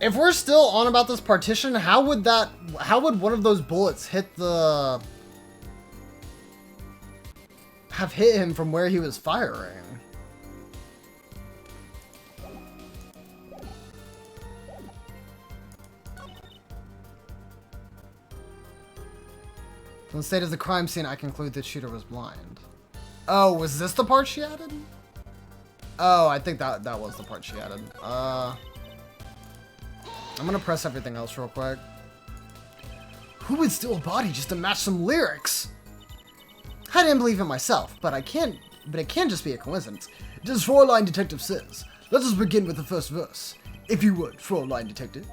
If we're still on about this partition, how would one of those bullets hit have hit him from where he was firing? From the state of the crime scene, I conclude the shooter was blind. Oh, was this the part she added? Oh, I think that was the part she added. I'm gonna press everything else real quick. Who would steal a body just to match some lyrics? I didn't believe it myself, but it can't just be a coincidence. It is Fräulein Detective says. Let us begin with the first verse. If you would, Fräulein Detective.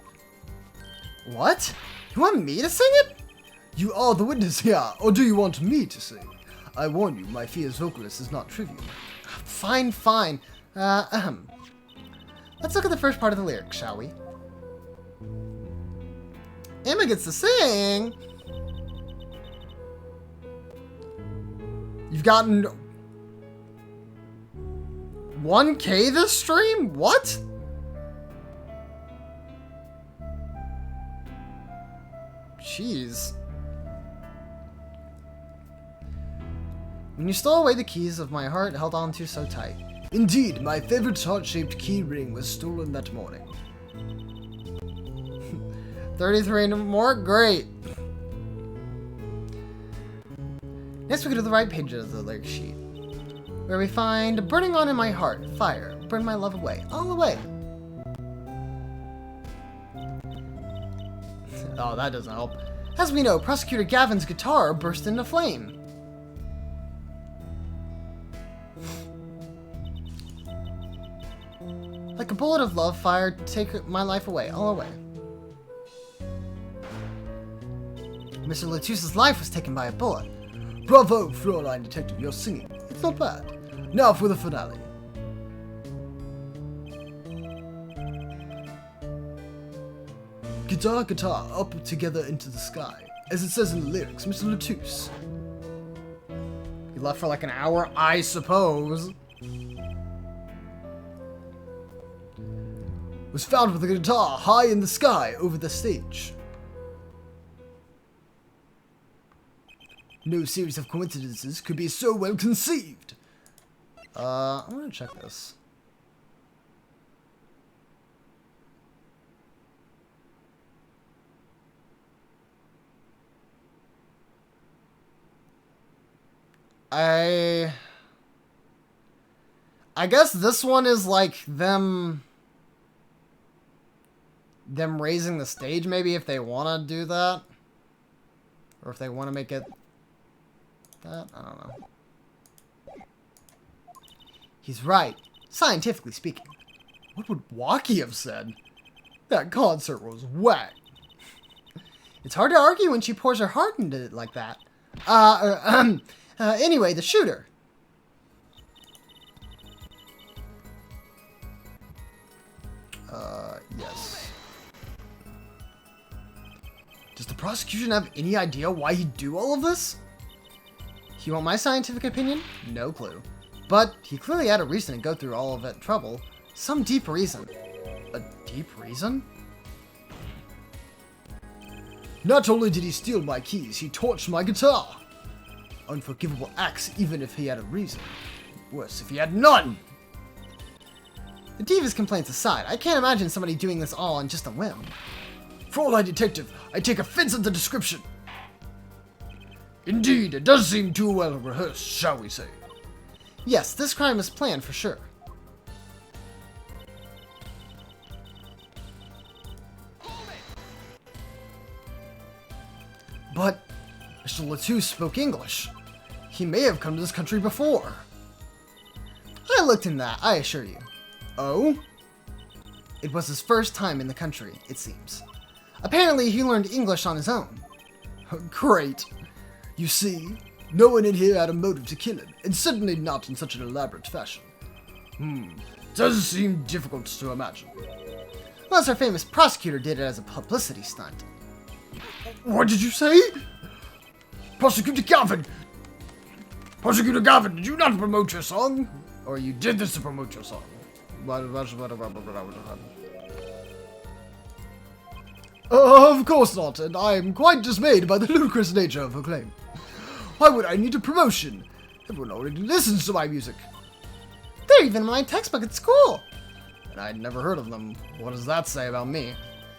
What? You want me to sing it? You are the witness here, or do you want me to sing? I warn you, my fee as vocalist is not trivial. Fine, fine. Let's look at the first part of the lyric, shall we? Emma gets to sing. You've gotten 1K this stream? What? Jeez. When you stole away the keys of my heart held on to so tight. Indeed, my favorite heart-shaped key ring was stolen that morning. 33 more? Great. Next we go to the right page of the lyric sheet, where we find burning on in my heart, fire, burn my love away, all away. Oh, that doesn't help. As we know, Prosecutor Gavin's guitar burst into flame. Like a bullet of love, fire, take my life away, all away. Mr. Latus's life was taken by a bullet. Bravo, Fräulein Detective, you're singing. It's not bad. Now for the finale. Guitar, guitar, up together into the sky. As it says in the lyrics, Mr. Latus. He left for like an hour, I suppose. Was found with a guitar high in the sky over the stage. No series of coincidences could be so well conceived. I'm gonna check this. I guess this one is like them them raising the stage, maybe, if they want to do that. Or if they want to make it that. I don't know. He's right. Scientifically speaking. What would Waki have said? That concert was whack. It's hard to argue when she pours her heart into it like that. Anyway, the shooter. Yes. Does the prosecution have any idea why he'd do all of this? You want my scientific opinion? No clue. But he clearly had a reason to go through all of that trouble. Some deep reason. A deep reason? Not only did he steal my keys, he torched my guitar. Unforgivable acts even if he had a reason. Worse if he had none. The Diva's complaints aside, I can't imagine somebody doing this all on just a whim. Fraulein Detective, I take offense at the description. Indeed, it does seem too well rehearsed, shall we say. Yes, this crime is planned for sure. But Mr. Latou spoke English. He may have come to this country before. I looked in that, I assure you. Oh? It was his first time in the country, it seems. Apparently, he learned English on his own. Great. You see, no one in here had a motive to kill him, and certainly not in such an elaborate fashion. Does seem difficult to imagine. Unless our famous prosecutor did it as a publicity stunt. What did you say? Prosecutor Gavin! Prosecutor Gavin, did you not promote your song? Or you did this to promote your song? Of course not, and I am quite dismayed by the ludicrous nature of her claim. Why would I need a promotion? Everyone already listens to my music. They're even in my textbook at school. And I'd never heard of them. What does that say about me?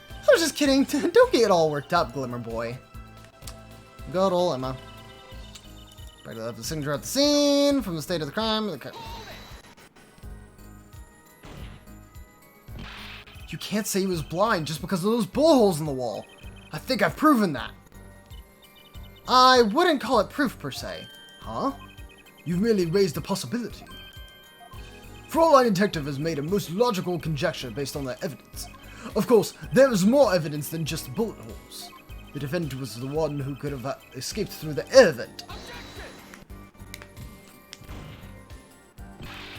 I was just kidding. Don't get all worked up, Glimmer Boy. Good old Emma. Right, left the signature at the scene from the state of the crime. You can't say he was blind just because of those bullet holes in the wall. I think I've proven that. I wouldn't call it proof per se. Huh? You've merely raised a possibility. Fraulein Detective has made a most logical conjecture based on the evidence. Of course, there is more evidence than just bullet holes. The defendant was the one who could have escaped through the air vent.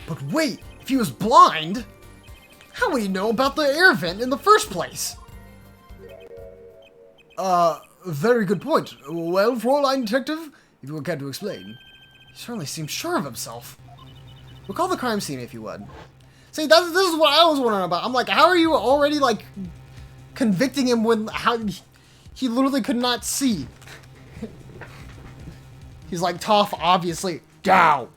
But wait, if he was blind, how would he know about the air vent in the first place? Very good point. Well, Fraulein Detective, if you will care to explain. He certainly seems sure of himself. Recall the crime scene, if you would. See, this is what I was wondering about. I'm like, how are you already, like, convicting him when he literally could not see? He's like, Toph, obviously. Down.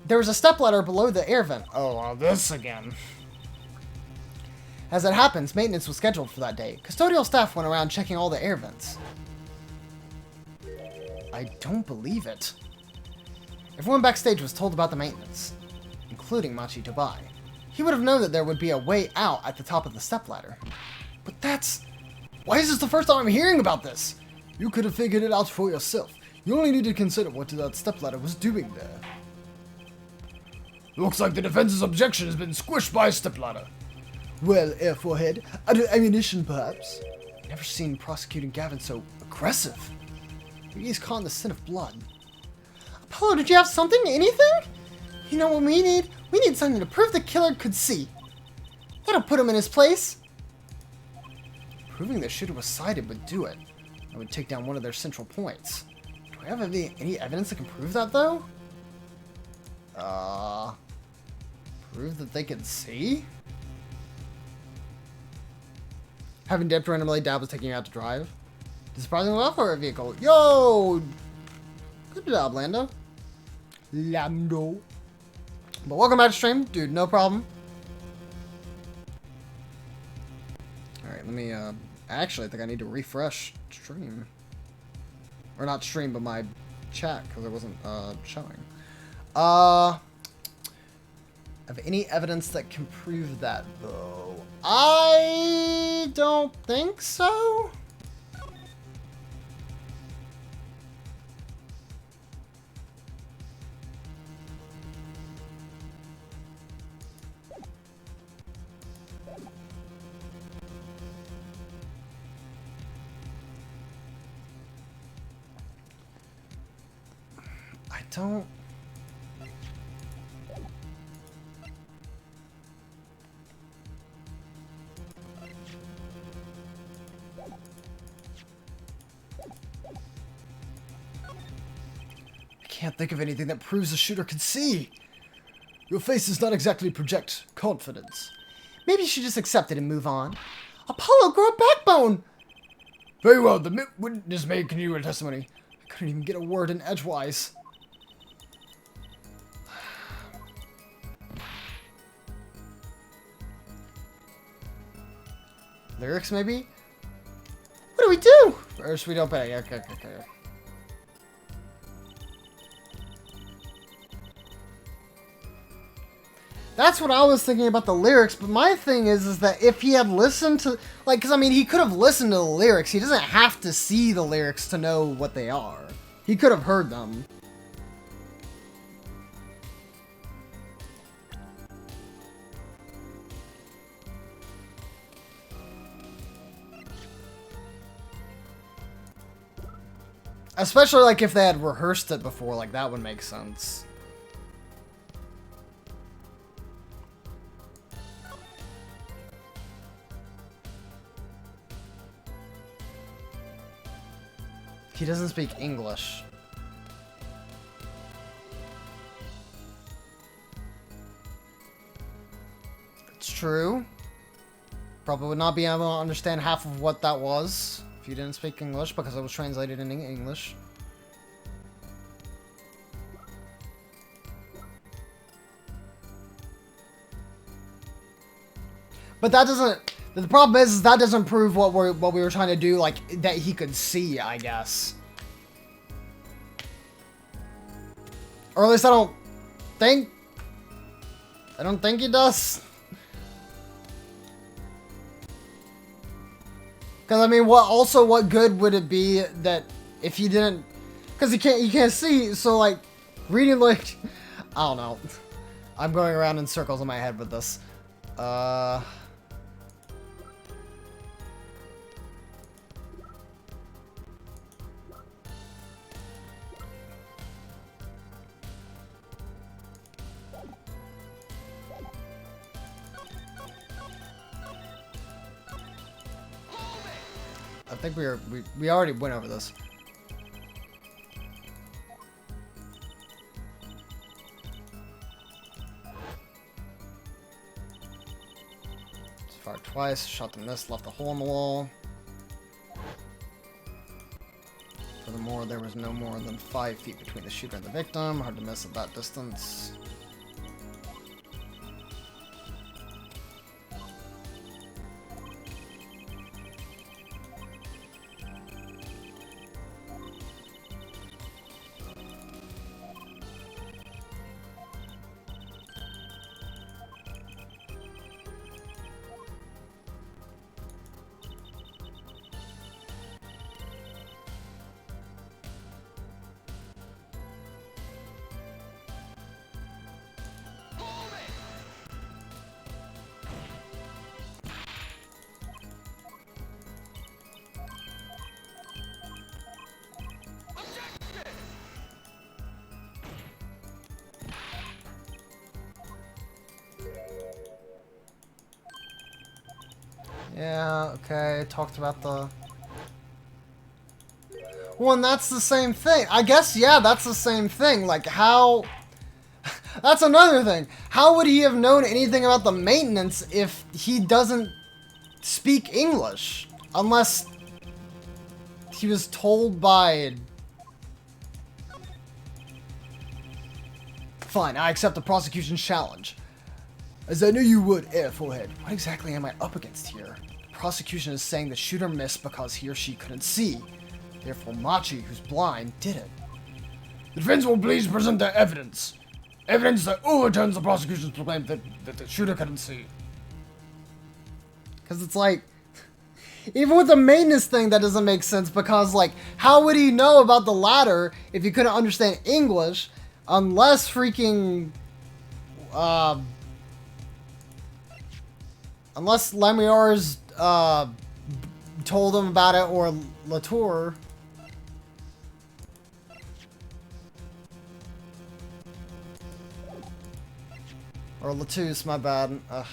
There was a stepladder below the air vent. Oh, this again. As it happens, maintenance was scheduled for that day. Custodial staff went around checking all the air vents. I don't believe it. Everyone backstage was told about the maintenance, including Machi Tobai. He would have known that there would be a way out at the top of the stepladder. But that's... Why is this the first time I'm hearing about this? You could have figured it out for yourself. You only need to consider what that stepladder was doing there. Looks like the defense's objection has been squished by a stepladder. Well, Air Forehead, out of ammunition perhaps. I've never seen prosecuting Gavin so aggressive. Maybe he's caught in the sin of blood. Apollo, did you have something? Anything? You know what we need? We need something to prove the killer could see. That'll put him in his place. Proving the shooter was sighted would do it. That would take down one of their central points. Do I have any evidence that can prove that, though? Prove that they can see? Having dipped randomly, Dad was taking you out to drive. Did surprisingly well for a vehicle. Yo! Good job, Lando. Lando. But welcome back to stream, dude, no problem. Alright, let me, actually, I think I need to refresh stream. Or not stream, but my chat, because it wasn't, showing. Of any evidence that can prove that, though? I don't think so. I don't... I can't think of anything that proves the shooter could see. Your face does not exactly project confidence. Maybe you should just accept it and move on. Apollo, grow a backbone! Very well, the witness may continue her testimony. I couldn't even get a word in edgewise. Lyrics, maybe? What do we do? First, we don't pay. Okay. That's what I was thinking about the lyrics, but my thing is that if he had listened to, like, because I mean, he could have listened to the lyrics. He doesn't have to see the lyrics to know what they are. He could have heard them. Especially, like, if they had rehearsed it before, like, that would make sense. He doesn't speak English. It's true. Probably would not be able to understand half of what that was if you didn't speak English, because it was translated in English. But that doesn't... The problem is that doesn't prove what we were trying to do, like, that he could see, I guess. Or at least I don't think he does. Because, I mean, what good would it be that if he didn't... Because he can't see, so, like, reading, like... I don't know. I'm going around in circles in my head with this. I think we already went over this. Fired twice, shot the miss, left a hole in the wall. Furthermore, there was no more than 5 feet between the shooter and the victim. Hard to miss at that distance. Yeah, okay, talked about the... Well, and that's the same thing. I guess, yeah, that's the same thing. Like, how... That's another thing. How would he have known anything about the maintenance if he doesn't speak English? Unless he was told by... Fine, I accept the prosecution's challenge. As I knew you would, Airforehead. What exactly am I up against here? The prosecution is saying the shooter missed because he or she couldn't see. Therefore, Machi, who's blind, did it. The defense will please present their evidence. Evidence that overturns the prosecution's claim that the shooter couldn't see. Because it's like, even with the maintenance thing, that doesn't make sense. Because, like, how would he know about the ladder if he couldn't understand English? Unless freaking... unless Lemurior's, told him about it, or Latour. Or Latouche, my bad. Ugh.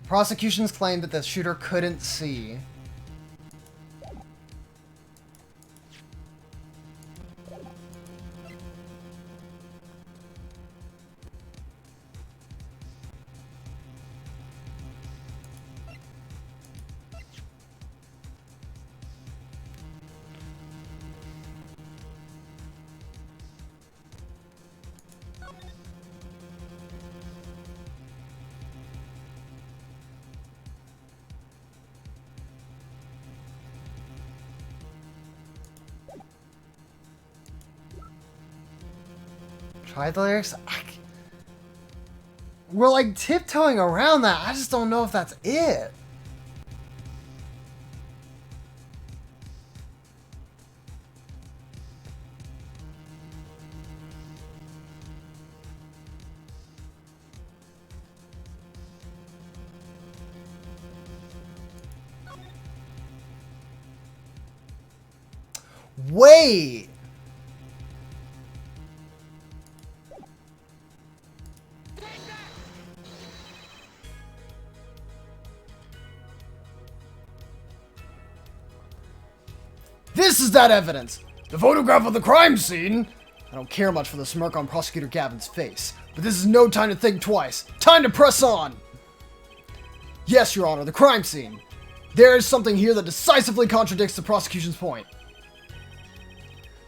Prosecution's claim that the shooter couldn't see. Try the lyrics? We're like tiptoeing around that. I just don't know if that's it. Wait! This is that evidence! The photograph of the crime scene! I don't care much for the smirk on Prosecutor Gavin's face, but this is no time to think twice. Time to press on! Yes, Your Honor, the crime scene. There is something here that decisively contradicts the prosecution's point.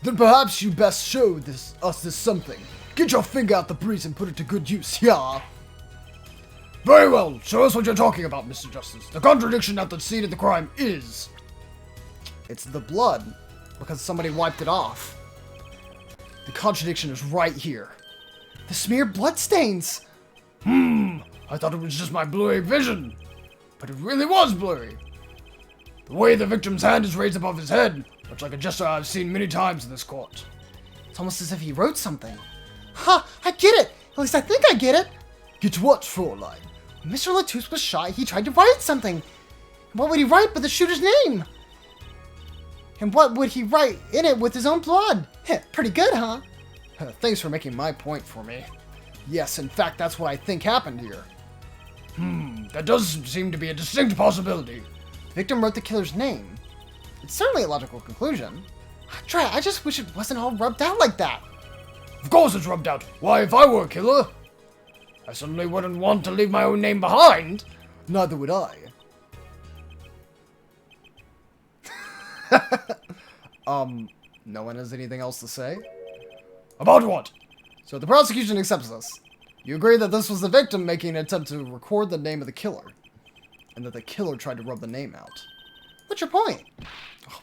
Then perhaps you best show us this something. Get your finger out the breeze and put it to good use, yeah? Very well, show us what you're talking about, Mr. Justice. The contradiction at the scene of the crime is... It's the blood, because somebody wiped it off. The contradiction is right here. The smeared bloodstains! I thought it was just my blurry vision. But it really was blurry. The way the victim's hand is raised above his head, much like a gesture I've seen many times in this court. It's almost as if he wrote something. Ha! I get it! At least I think I get it! Get what, Fraulein? When Mr. Latouche was shot, he tried to write something. What would he write but the shooter's name? And what would he write in it with his own blood? Heh, pretty good, huh? Thanks for making my point for me. Yes, in fact, that's what I think happened here. That does seem to be a distinct possibility. The victim wrote the killer's name. It's certainly a logical conclusion. I just wish it wasn't all rubbed out like that. Of course it's rubbed out. Why, if I were a killer, I certainly wouldn't want to leave my own name behind. Neither would I. No one has anything else to say? About what? So the prosecution accepts this. You agree that this was the victim making an attempt to record the name of the killer, and that the killer tried to rub the name out. What's your point?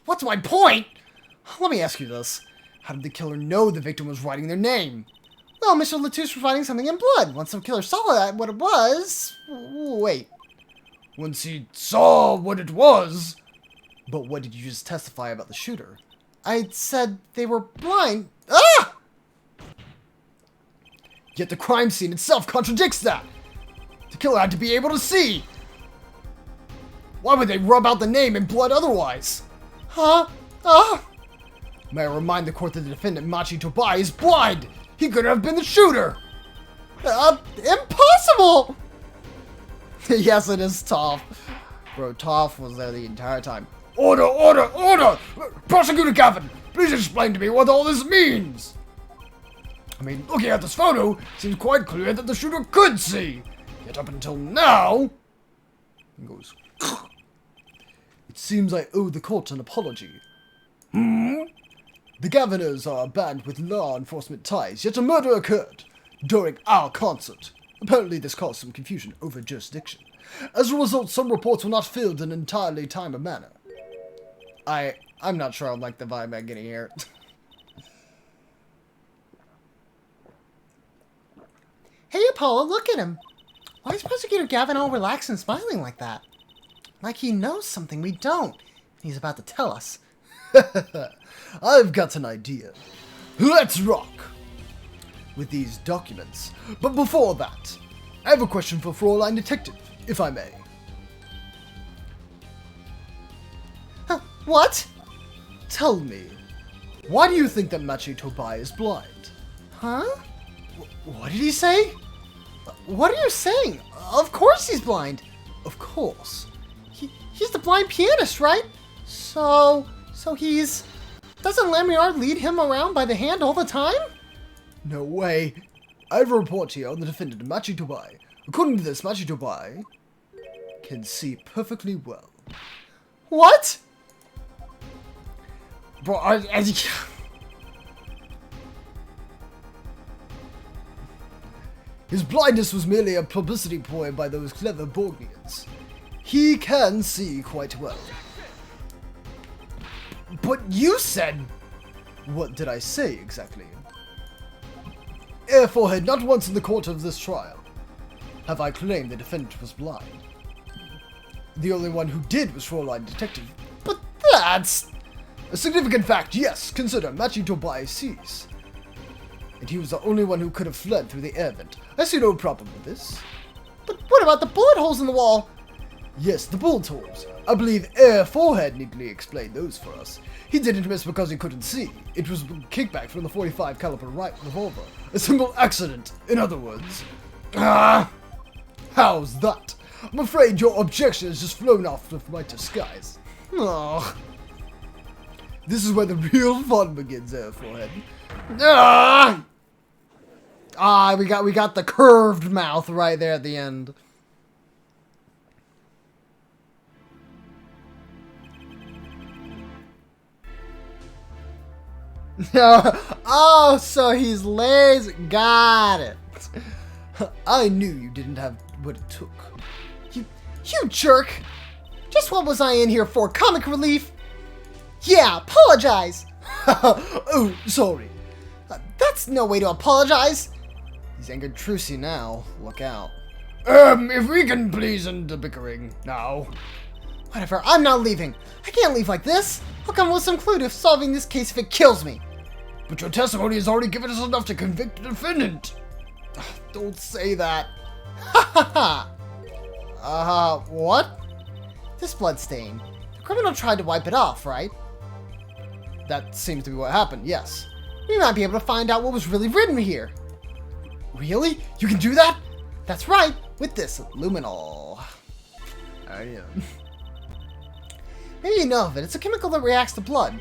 What's my point? Let me ask you this. How did the killer know the victim was writing their name? Well, Mr. Latouche was writing something in blood. Once the killer saw that, what it was... Wait. Once he saw what it was... But what did you just testify about the shooter? I said they were blind. Ah! Yet the crime scene itself contradicts that. The killer had to be able to see. Why would they rub out the name in blood otherwise? Huh? Ah! May I remind the court that the defendant, Machi Tobai, is blind. He couldn't have been the shooter. Impossible! Yes, it is Toph. Bro, Toph was there the entire time. Order, order, order! Prosecutor Gavin, please explain to me what all this means. I mean, looking at this photo, it seems quite clear that the shooter could see. Yet up until now... He goes... It seems I owe the court an apology. The Gaviners are a band with law enforcement ties, yet a murder occurred during our concert. Apparently this caused some confusion over jurisdiction. As a result, some reports were not filled in an entirely timely manner. I'm not sure I like the vibe I'm getting here. Paula, look at him. Why is Prosecutor Gavin all relaxed and smiling like that? Like he knows something we don't. He's about to tell us. I've got an idea. Let's rock! With these documents. But before that, I have a question for Fraulein Detective, if I may. What? Tell me, why do you think that Machi Tobai is blind? Huh? What did he say? What are you saying? Of course he's blind. Of course. He's the blind pianist, right? So he's... Doesn't Lamiard lead him around by the hand all the time? No way. I have a report here on the defendant, Machi Tobai. According to this, Machi Tobai can see perfectly well. What? Bro, his blindness was merely a publicity ploy by those clever Borgnians. He can see quite well. But you said... What did I say exactly? Air Forehead, not once in the course of this trial have I claimed the defendant was blind. The only one who did was Fraulein Detective. But that's... a significant fact, yes. Consider, Machi Tobai sees. And he was the only one who could have fled through the air vent. I see no problem with this. But what about the bullet holes in the wall? Yes, the bullet holes. I believe Air Forehead neatly explained those for us. He didn't miss because he couldn't see. It was a kickback from the 45 caliber revolver. A simple accident, in other words. Ah! How's that? I'm afraid your objection has just flown off with my disguise. Oh. This is where the real fun begins, Air Forehead. Ah! We got the curved mouth right there at the end. Oh, so he's lazy. Got it. I knew you didn't have what it took. You jerk! Just what was I in here for? Comic relief? Yeah, apologize! Oh, sorry. That's no way to apologize! He's angered Trucy now. Look out. If we can please end the bickering now. Whatever, I'm not leaving. I can't leave like this. I'll come with some clue to solving this case if it kills me. But your testimony has already given us enough to convict the defendant. Don't say that. Ha ha! What? This blood stain. The criminal tried to wipe it off, right? That seems to be what happened, yes. We might be able to find out what was really written here. Really? You can do that? That's right, with this luminol. Yeah. Maybe you know of it. It's a chemical that reacts to blood.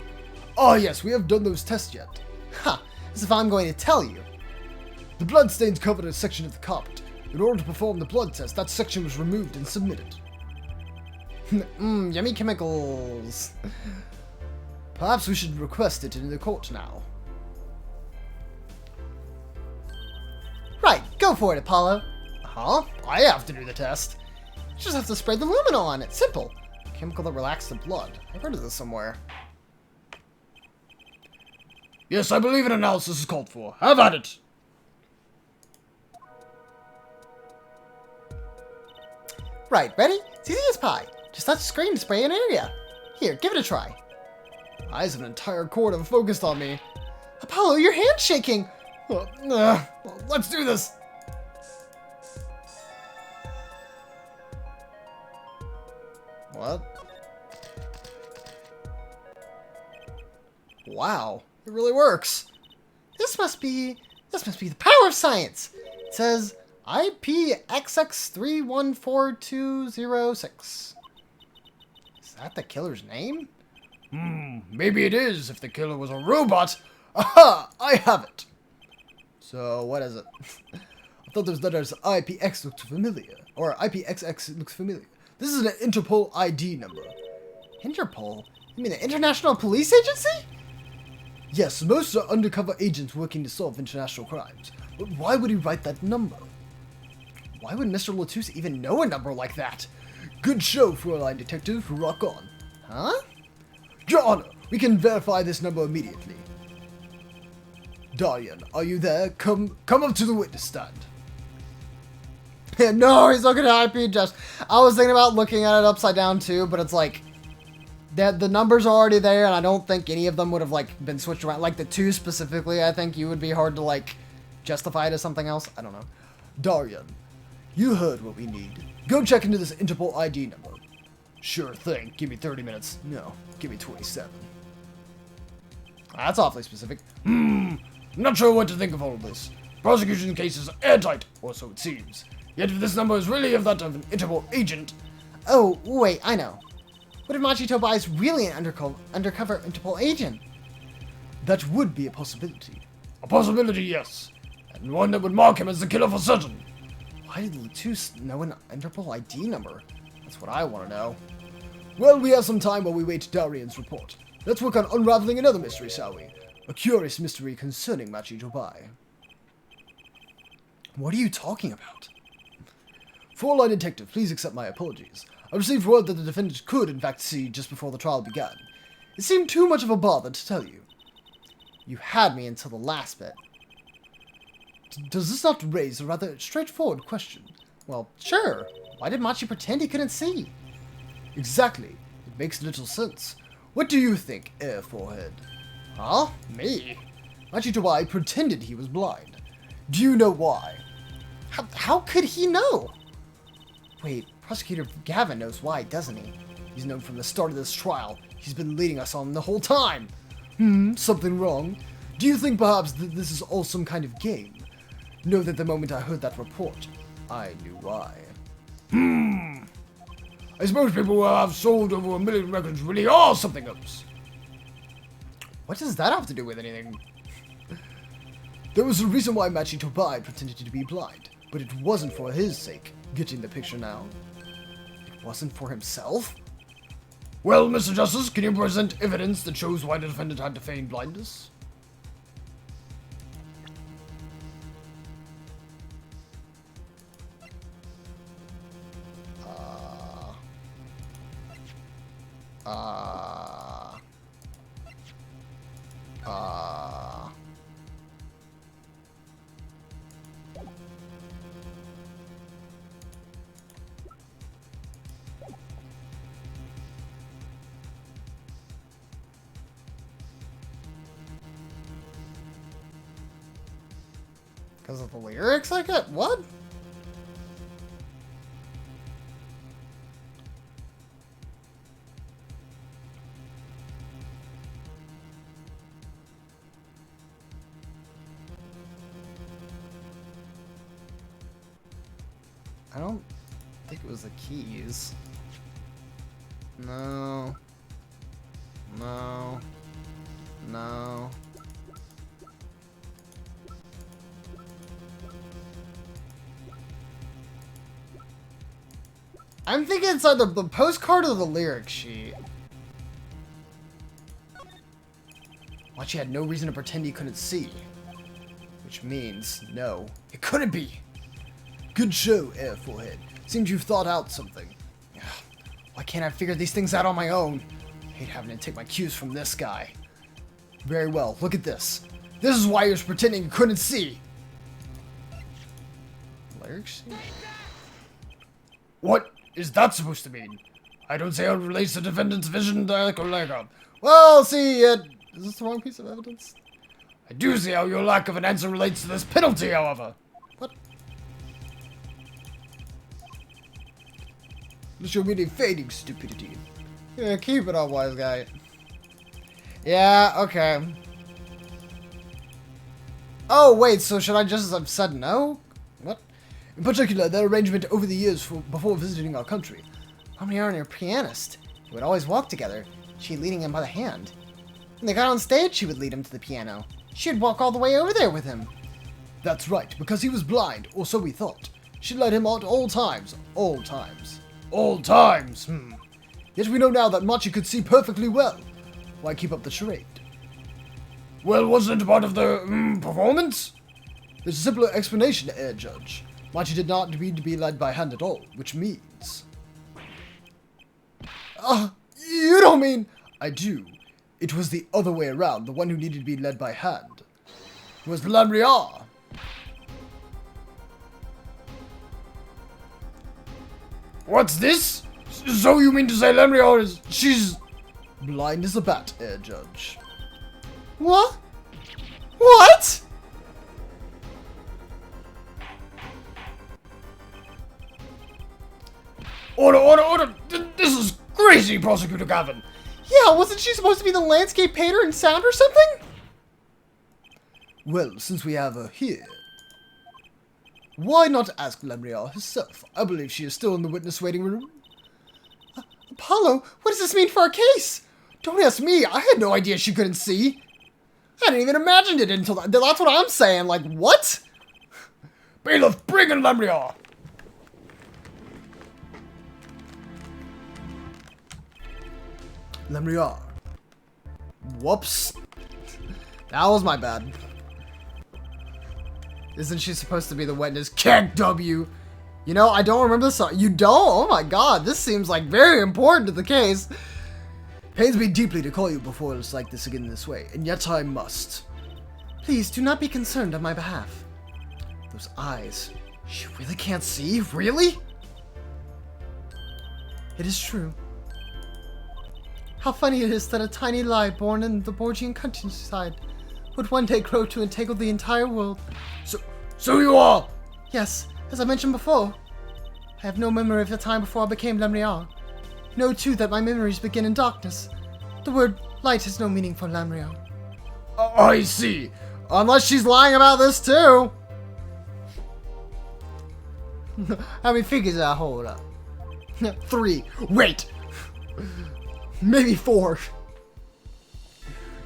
Oh yes, we have done those tests yet. Ha! As if I'm going to tell you. The blood stains covered a section of the carpet. In order to perform the blood test, that section was removed and submitted. Yummy chemicals. Perhaps we should request it in the court now. Right, go for it, Apollo. Huh? I have to do the test. You just have to spray the luminol on it. Simple. Chemical that relaxes the blood. I've heard of this somewhere. Yes, I believe an analysis is called for. Have at it! Right, ready? It's easy as pie. Just touch the screen to spray an area. Here, give it a try. Eyes of an entire court have focused on me. Apollo, your hand's shaking. Let's do this. What? Wow, it really works. This must be the power of science. It says IPXX314206. Is that the killer's name? Maybe it is if the killer was a robot. Aha! I have it. So, what is it? I thought those letters IPX looked familiar. Or IPXX looks familiar. This is an Interpol ID number. Interpol? You mean the International Police Agency? Yes, most are undercover agents working to solve international crimes. But why would he write that number? Why would Mr. Latouche even know a number like that? Good show, Fraulein Detective. Rock on. Huh? Your Honor, we can verify this number immediately. Darian, are you there? Come up to the witness stand. No, he's looking at IP just. I was thinking about looking at it upside down too, but it's like that the numbers are already there, and I don't think any of them would have like been switched around. Like the 2 specifically, I think you would be hard to like justify it as something else. I don't know. Darian, you heard what we need. Go check into this Interpol ID number. Sure thing. Give me 30 minutes. No, give me 27. That's awfully specific. I'm not sure what to think of all of this. Prosecution case is airtight, or so it seems. Yet if this number is really of that of an Interpol agent... Oh, wait, I know. What if Machito Bai is really an undercover Interpol agent? That would be a possibility. A possibility, yes. And one that would mark him as the killer for certain. Why did the 2 know an Interpol ID number? That's what I want to know. Well, we have some time while we wait Darian's report. Let's work on unraveling another mystery, shall we? A curious mystery concerning Machito Bai. What are you talking about? Four-line detective, please accept my apologies. I received word that the defendant could, in fact, see just before the trial began. It seemed too much of a bother to tell you. You had me until the last bit. Does this not raise a rather straightforward question? Well, sure. Why did Machi pretend he couldn't see? Exactly. It makes little sense. What do you think, Air Forehead? Huh? Me? Machito Bai pretended he was blind. Do you know why? How could he know? Wait, Prosecutor Gavin knows why, doesn't he? He's known from the start of this trial. He's been leading us on the whole time. Something wrong? Do you think perhaps that this is all some kind of game? Know that the moment I heard that report, I knew why. I suppose people who have sold over 1 million records really are something else. What does that have to do with anything? There was a reason why Machito Bai pretended to be blind, but it wasn't for his sake. Getting the picture now? It wasn't for himself? Well, Mr. Justice, can you present evidence that shows why the defendant had to feign blindness? Because of the lyrics I get? What? I don't think it was the keys. No. No. No. I'm thinking it's either the postcard or the lyric sheet. Machi had no reason to pretend he couldn't see. Which means, no, it couldn't be. Good show, Air Forehead. Seems you've thought out something. Why can't I figure these things out on my own? I hate having to take my cues from this guy. Very well, look at this. This is why he was pretending he couldn't see. Lyric sheet? What is that supposed to mean? I don't say how it relates to defendant's vision like or lack of. Well, see, is this the wrong piece of evidence? I do see how your lack of an answer relates to this penalty, however. What? Unless you're really feigning stupidity. Yeah, keep it up, wise guy. Yeah, okay. Oh, wait, so should I just have said no? What? In particular, their arrangement over the years before visiting our country. Harmony and her pianist. They would always walk together, she leading him by the hand. When they got on stage, she would lead him to the piano. She would walk all the way over there with him. That's right, because he was blind, or so we thought. She led him out all times. All times. All times, Yet we know now that Machi could see perfectly well. Why keep up the charade? Well, wasn't it part of the, performance? There's a simpler explanation, Air Judge. Machi did not need to be led by hand at all, which means... You don't mean... I do. It was the other way around, the one who needed to be led by hand. It was Lamriar. What's this? So you mean to say Lemrior is... she's... blind as a bat, Judge. What? What? Order! This is crazy, Prosecutor Gavin! Yeah, wasn't she supposed to be the landscape painter in sound or something? Well, since we have her here, why not ask Lemrior herself? I believe she is still in the witness waiting room. Apollo, what does this mean for our case? Don't ask me, I had no idea she couldn't see. I hadn't even imagined it until that. That's what I'm saying, like, what? Bailiff, bring in Lemrior! Lemrior. Whoops. That was my bad. Isn't she supposed to be the witness? Kick W. You know, I don't remember this song. You don't? Oh my god, this seems like very important to the case. Pains me deeply to call you before it's like this again this way, and yet I must. Please do not be concerned on my behalf. Those eyes. She really can't see? Really? It is true. How funny it is that a tiny lie born in the Borgian countryside would one day grow to entangle the entire world. So you are! Yes, as I mentioned before, I have no memory of the time before I became Lemriar. Know too that my memories begin in darkness. The word light has no meaning for Lemriar. I see. Unless she's lying about this too. How many figures I hold up? 3. Wait! Maybe 4.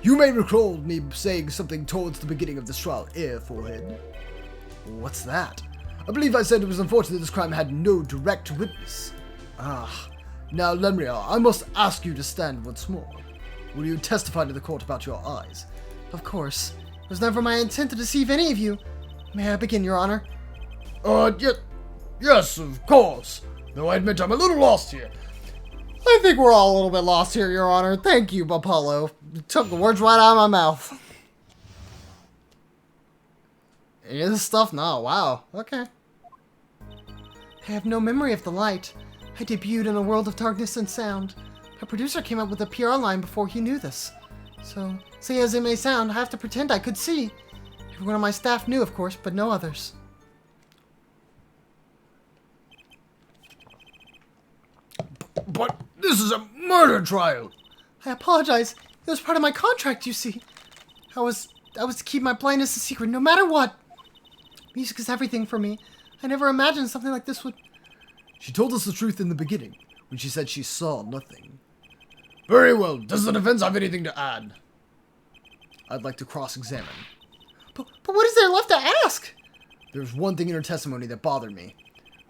You may recall me saying something towards the beginning of this trial, Forehead. What's that? I believe I said it was unfortunate this crime had no direct witness. Now, Lemriar, I must ask you to stand once more. Will you testify to the court about your eyes? Of course. It was never my intent to deceive any of you. May I begin, Your Honor? Yes, of course. Though I admit I'm a little lost here. I think we're all a little bit lost here, Your Honor. Thank you, Apollo. You took the words right out of my mouth. Any of this stuff? No, wow. Okay. I have no memory of the light. I debuted in a world of darkness and sound. My producer came up with a PR line before he knew this. So, say as it may sound, I have to pretend I could see. Everyone on my staff knew, of course, but no others. But this is a murder trial. I apologize. It was part of my contract, you see. I was to keep my blindness a secret, no matter what. Music is everything for me. I never imagined something like this would... She told us the truth in the beginning, when she said she saw nothing. Very well. Does the defense have anything to add? I'd like to cross-examine. But what is there left to ask? There's one thing in her testimony that bothered me.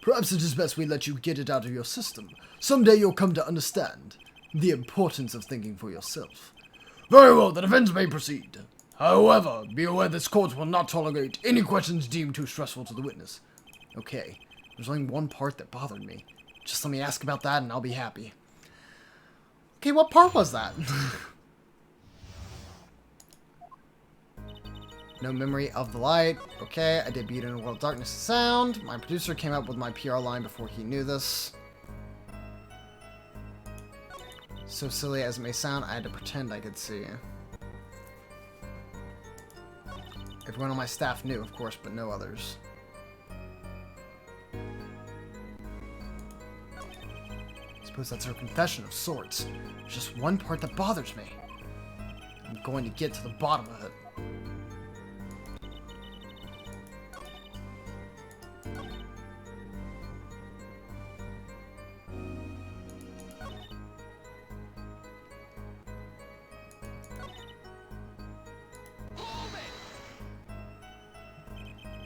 Perhaps it is best we let you get it out of your system. Someday you'll come to understand the importance of thinking for yourself. Very well, the defense may proceed. However, be aware this court will not tolerate any questions deemed too stressful to the witness. Okay, there's only one part that bothered me. Just let me ask about that and I'll be happy. Okay, what part was that? No memory of the light. Okay, I debuted in a world of darkness and sound. My producer came up with my PR line before he knew this. So silly as it may sound, I had to pretend I could see. Everyone on my staff knew, of course, but no others. I suppose that's her confession of sorts. There's just one part that bothers me. I'm going to get to the bottom of it.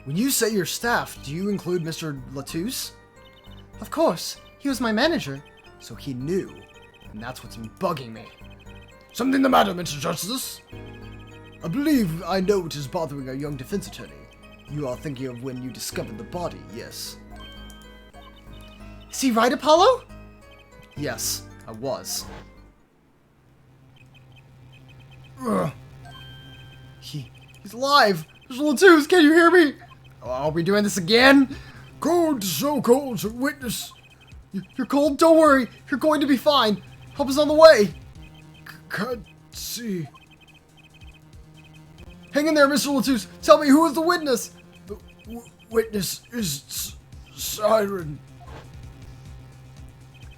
When you say your staff, do you include Mr. Latouche? Of course. He was my manager. So he knew. And that's what's been bugging me. Something the matter, Mr. Justice? I believe I know what is bothering our young defense attorney. You are thinking of when you discovered the body, yes? Is he right, Apollo? Yes, I was. He's alive! Mr. Latouche, can you hear me? Oh, are we doing this again? Code so-called witness. You're cold? Don't worry. You're going to be fine. Help is on the way. Can't see. Hang in there, Mr. Latus. Tell me, who is the witness? The witness is Siren.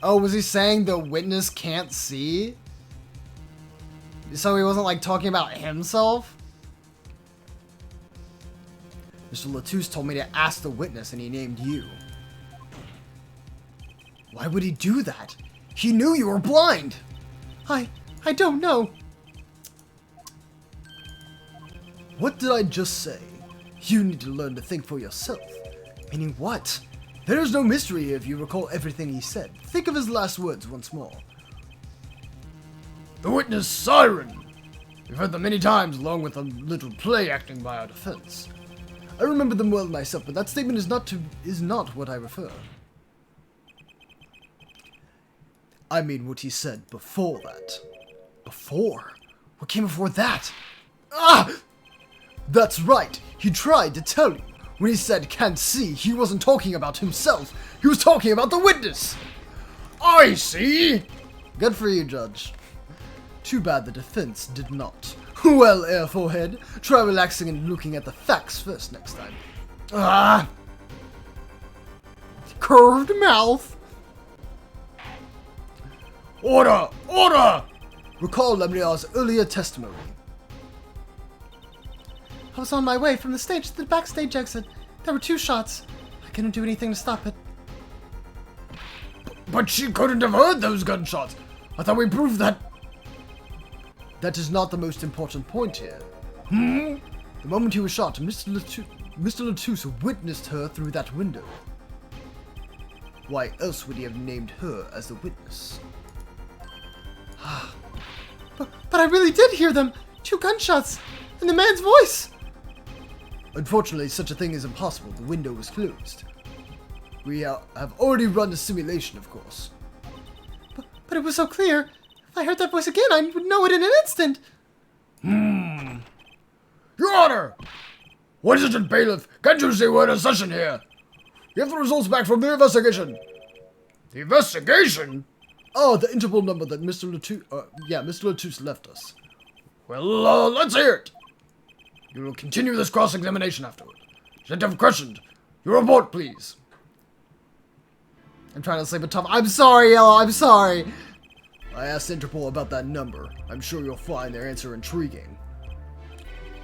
Oh, was he saying the witness can't see? So he wasn't like talking about himself? Mr. Latus told me to ask the witness and he named you. Why would he do that? He knew you were blind. I don't know. What did I just say? You need to learn to think for yourself. Meaning what? There is no mystery if you recall everything he said. Think of his last words once more. The witness Siren. We've heard them many times along with a little play acting by our defense. I remember them well myself, but that statement is not what I refer. I mean what he said before that. Before? What came before that? Ah! That's right. He tried to tell you. When he said can't see, he wasn't talking about himself. He was talking about the witness. I see. Good for you, Judge. Too bad the defense did not. Well, Air Forehead, try relaxing and looking at the facts first next time. Ah! Curved mouth. Order! Order! Recall Lemniar's earlier testimony. I was on my way from the stage to the backstage exit. There were 2 shots. I couldn't do anything to stop it. But she couldn't have heard those gunshots. I thought we proved that. That is not the most important point here. The moment he was shot, Mr. Latus witnessed her through that window. Why else would he have named her as the witness? But I really did hear them. 2 gunshots. And the man's voice. Unfortunately, such a thing is impossible. The window was closed. We have already run the simulation, of course. But it was so clear. If I heard that voice again, I would know it in an instant. Your Honor! What is it, bailiff? Can't you see we're in a session here? You have the results back from the investigation. The investigation? Oh, the Interpol number that Mr. Latus left us. Well, let's hear it. You will continue this cross-examination afterward. Detective Crescent, your report, please. I'm trying to sleep a tough. I'm sorry, Yellow. I'm sorry. I asked Interpol about that number. I'm sure you'll find their answer intriguing.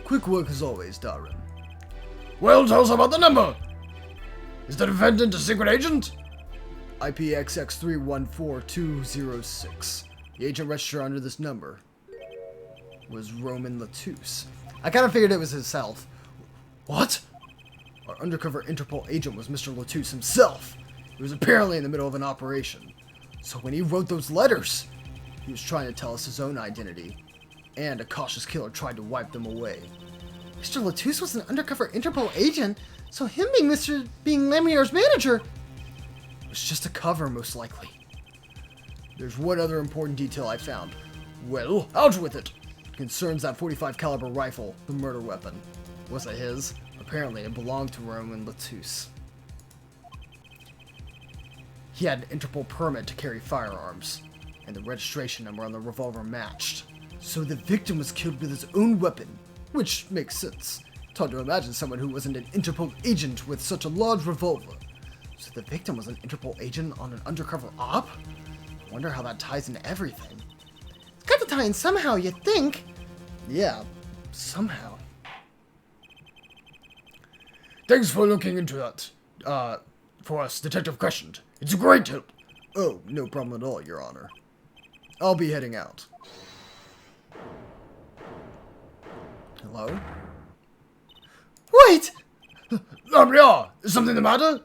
Quick work as always, Darren. Well, tell us about the number. Is the defendant a secret agent? IPXX314206. The agent registered under this number was Roman Latus. I kind of figured it was himself. What? Our undercover Interpol agent was Mr. Latus himself. He was apparently in the middle of an operation. So when he wrote those letters, he was trying to tell us his own identity. And a cautious killer tried to wipe them away. Mr. Latus was an undercover Interpol agent, so him being Lemniar's manager. It was just a cover, most likely. There's one other important detail I found. Well, out with it! It concerns that 45 caliber rifle, the murder weapon. Was it his? Apparently it belonged to Roman Latus. He had an Interpol permit to carry firearms, and the registration number on the revolver matched. So the victim was killed with his own weapon, which makes sense. It's hard to imagine someone who wasn't an Interpol agent with such a large revolver. So the victim was an Interpol agent on an undercover op? I wonder how that ties into everything. It's got to tie in somehow, you think? Yeah, somehow. Thanks for looking into that, for us, Detective Crescent. It's a great help. Oh, no problem at all, Your Honor. I'll be heading out. Hello? Wait! Lamria, is something the matter?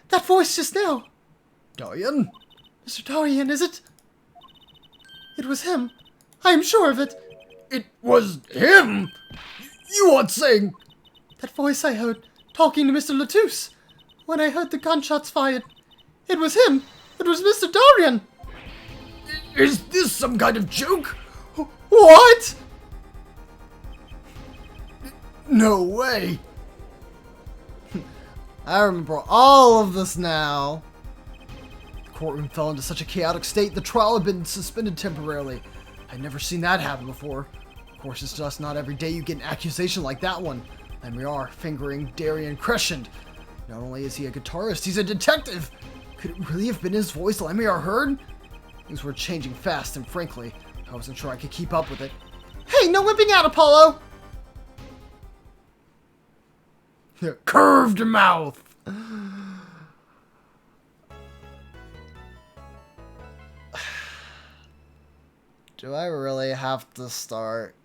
That voice just now. Darian? Mr. Darian, is it? It was him. I am sure of it. It was him? You aren't saying... That voice I heard, talking to Mr. Latus. When I heard the gunshots fired. It was him. It was Mr. Darian. Is this some kind of joke? What? No way. I remember all of this now. courtroom fell into such a chaotic state, the trial had been suspended temporarily. I'd never seen that happen before. Of course, it's just not every day you get an accusation like that one. And we are fingering Darian Crescent. Not only is he a guitarist, he's a detective. Could it really have been his voice Lamiar heard? Things were changing fast, and frankly, I wasn't sure I could keep up with it. Hey, no whipping out, Apollo! Curved mouth! Do I really have to start?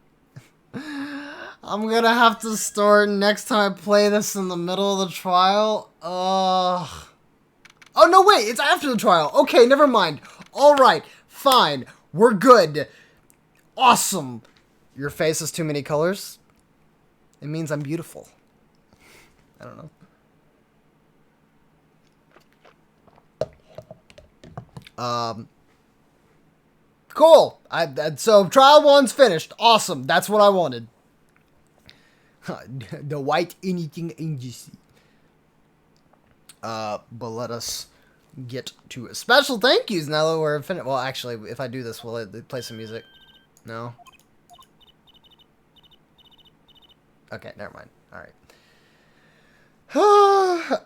I'm gonna have to start next time I play this in the middle of the trial. Ugh. Oh, no, wait, it's after the trial. Okay, never mind. Alright, fine. We're good. Awesome. Your face has too many colors? It means I'm beautiful. I don't know. Cool. So trial 1's finished. Awesome. That's what I wanted. The white anything agency. But let us get to special thank yous now that we're finished. Well, actually, if I do this, will it play some music? No? Okay, never mind. Alright.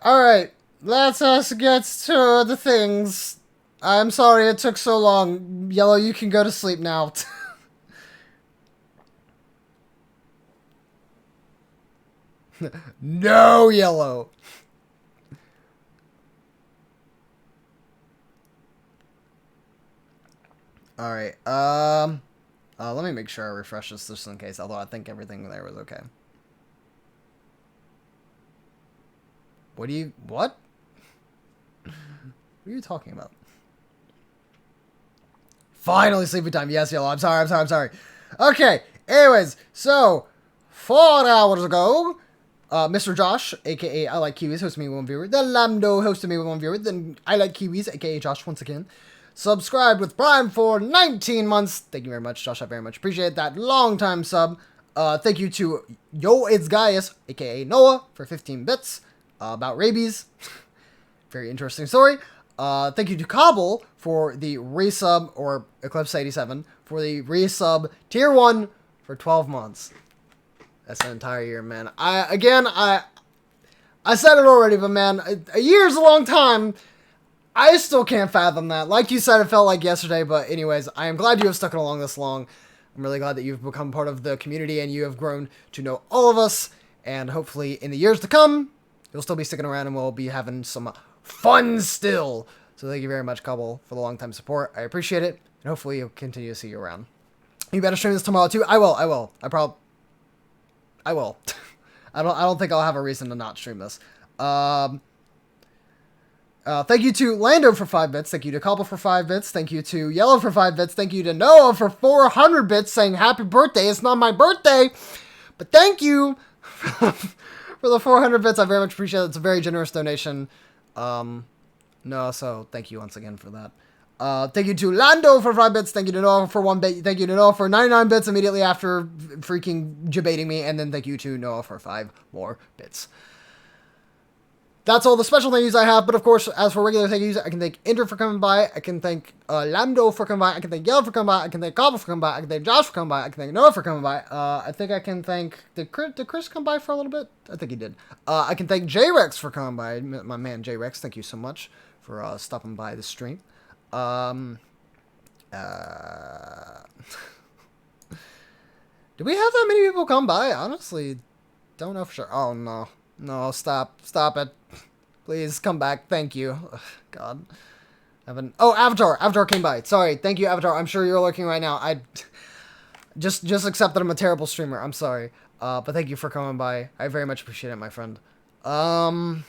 Alright. Let us get to the things. I'm sorry it took so long. Yellow, you can go to sleep now. No, Yellow. Alright, let me make sure I refresh this just in case, although I think everything there was okay. What? What are you talking about? Finally sleeping time. Yes, Yellow. I'm sorry. Okay. Anyways, so 4 hours ago, Mr. Josh, aka I Like Kiwis, hosted me with one viewer. Then Lando hosted me with one viewer. Then I Like Kiwis, aka Josh, once again, subscribed with Prime for 19 months. Thank you very much, Josh. I very much appreciate that. Long time sub. Thank you to Yo It's Gaius, aka Noah, for 15 bits about rabies. Very interesting story. Thank you to Cobble for the resub, or Eclipse87, for the resub tier 1 for 12 months. That's an entire year, man. I said it already, but man, a year's a long time. I still can't fathom that. Like you said, it felt like yesterday, but anyways, I am glad you have stuck it along this long. I'm really glad that you've become part of the community and you have grown to know all of us, and hopefully in the years to come, you'll still be sticking around and we'll be having some fun still. So thank you very much, Cobble, for the long time support. I appreciate it, and hopefully you'll continue to see you around. You better stream this tomorrow too. I will. I will. I don't think I'll have a reason to not stream this. Thank you to Lando for 5 bits. Thank you to Cobble for 5 bits. Thank you to Yellow for 5 bits. Thank you to Noah for 400 bits saying happy birthday. It's not my birthday, but thank you for the 400 bits. I very much appreciate it. It's a very generous donation. No, so thank you once again for that. Thank you to Lando for 5 bits. Thank you to Noah for 1 bit. Thank you to Noah for 99 bits immediately after freaking debating me. And then thank you to Noah for 5 more bits. That's all the special thank yous I have. But of course, as for regular thank yous, I can thank Indra for coming by. I can thank Lando for coming by. I can thank Yellow for coming by. I can thank Cobble for coming by. I can thank Josh for coming by. I can thank Noah for coming by. I think I can thank... Did Chris come by for a little bit? I think he did. I can thank J-Rex for coming by. My man J-Rex, thank you so much for stopping by the stream. Did we have that many people come by? Honestly, don't know for sure. Oh, no. No, stop it. Please come back. Thank you. Ugh, God. Oh, Avatar. Avatar came by. Sorry. Thank you, Avatar. I'm sure you're looking right now. I just accept that I'm a terrible streamer. I'm sorry. But thank you for coming by. I very much appreciate it, my friend. I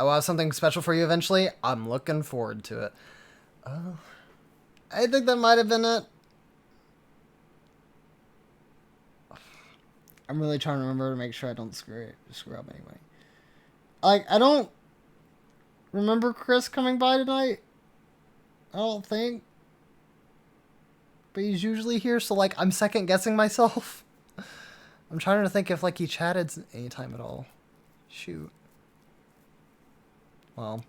will have something special for you eventually. I'm looking forward to it. I think that might have been it. I'm really trying to remember to make sure I don't screw up anyway. Like, I don't remember Chris coming by tonight. I don't think. But he's usually here, so, like, I'm second guessing myself. I'm trying to think if, like, he chatted anytime at all. Shoot. Well.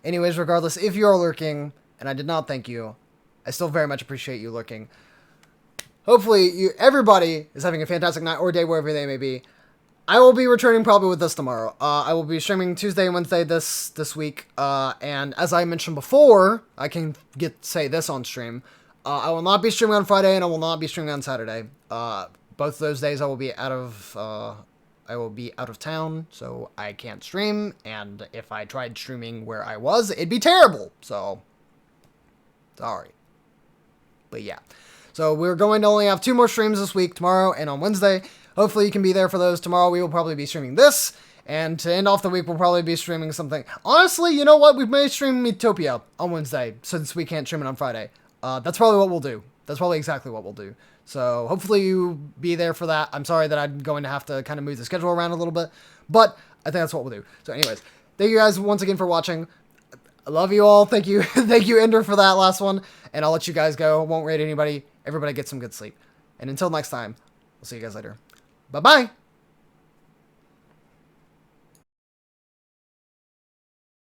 Anyways, regardless, if you are lurking, and I did not thank you, I still very much appreciate you lurking. Hopefully, everybody is having a fantastic night or day wherever they may be. I will be returning probably with this tomorrow. I will be streaming Tuesday and Wednesday this week. And as I mentioned before, I can say this on stream. I will not be streaming on Friday, and I will not be streaming on Saturday. Both those days I will be out of town, so I can't stream. And if I tried streaming where I was, it'd be terrible. So, sorry. But yeah. So we're going to only have 2 more streams this week, tomorrow and on Wednesday. Hopefully you can be there for those. Tomorrow we will probably be streaming this. And to end off the week, we'll probably be streaming something. Honestly, you know what? We may stream Metopia on Wednesday, since we can't stream it on Friday. That's probably what we'll do. That's probably exactly what we'll do. So hopefully you be there for that. I'm sorry that I'm going to have to kind of move the schedule around a little bit. But I think that's what we'll do. So anyways, thank you guys once again for watching. I love you all. Thank you. Thank you, Ender, for that last one. And I'll let you guys go. Won't rate anybody. Everybody get some good sleep. And until next time, we'll see you guys later. Bye-bye.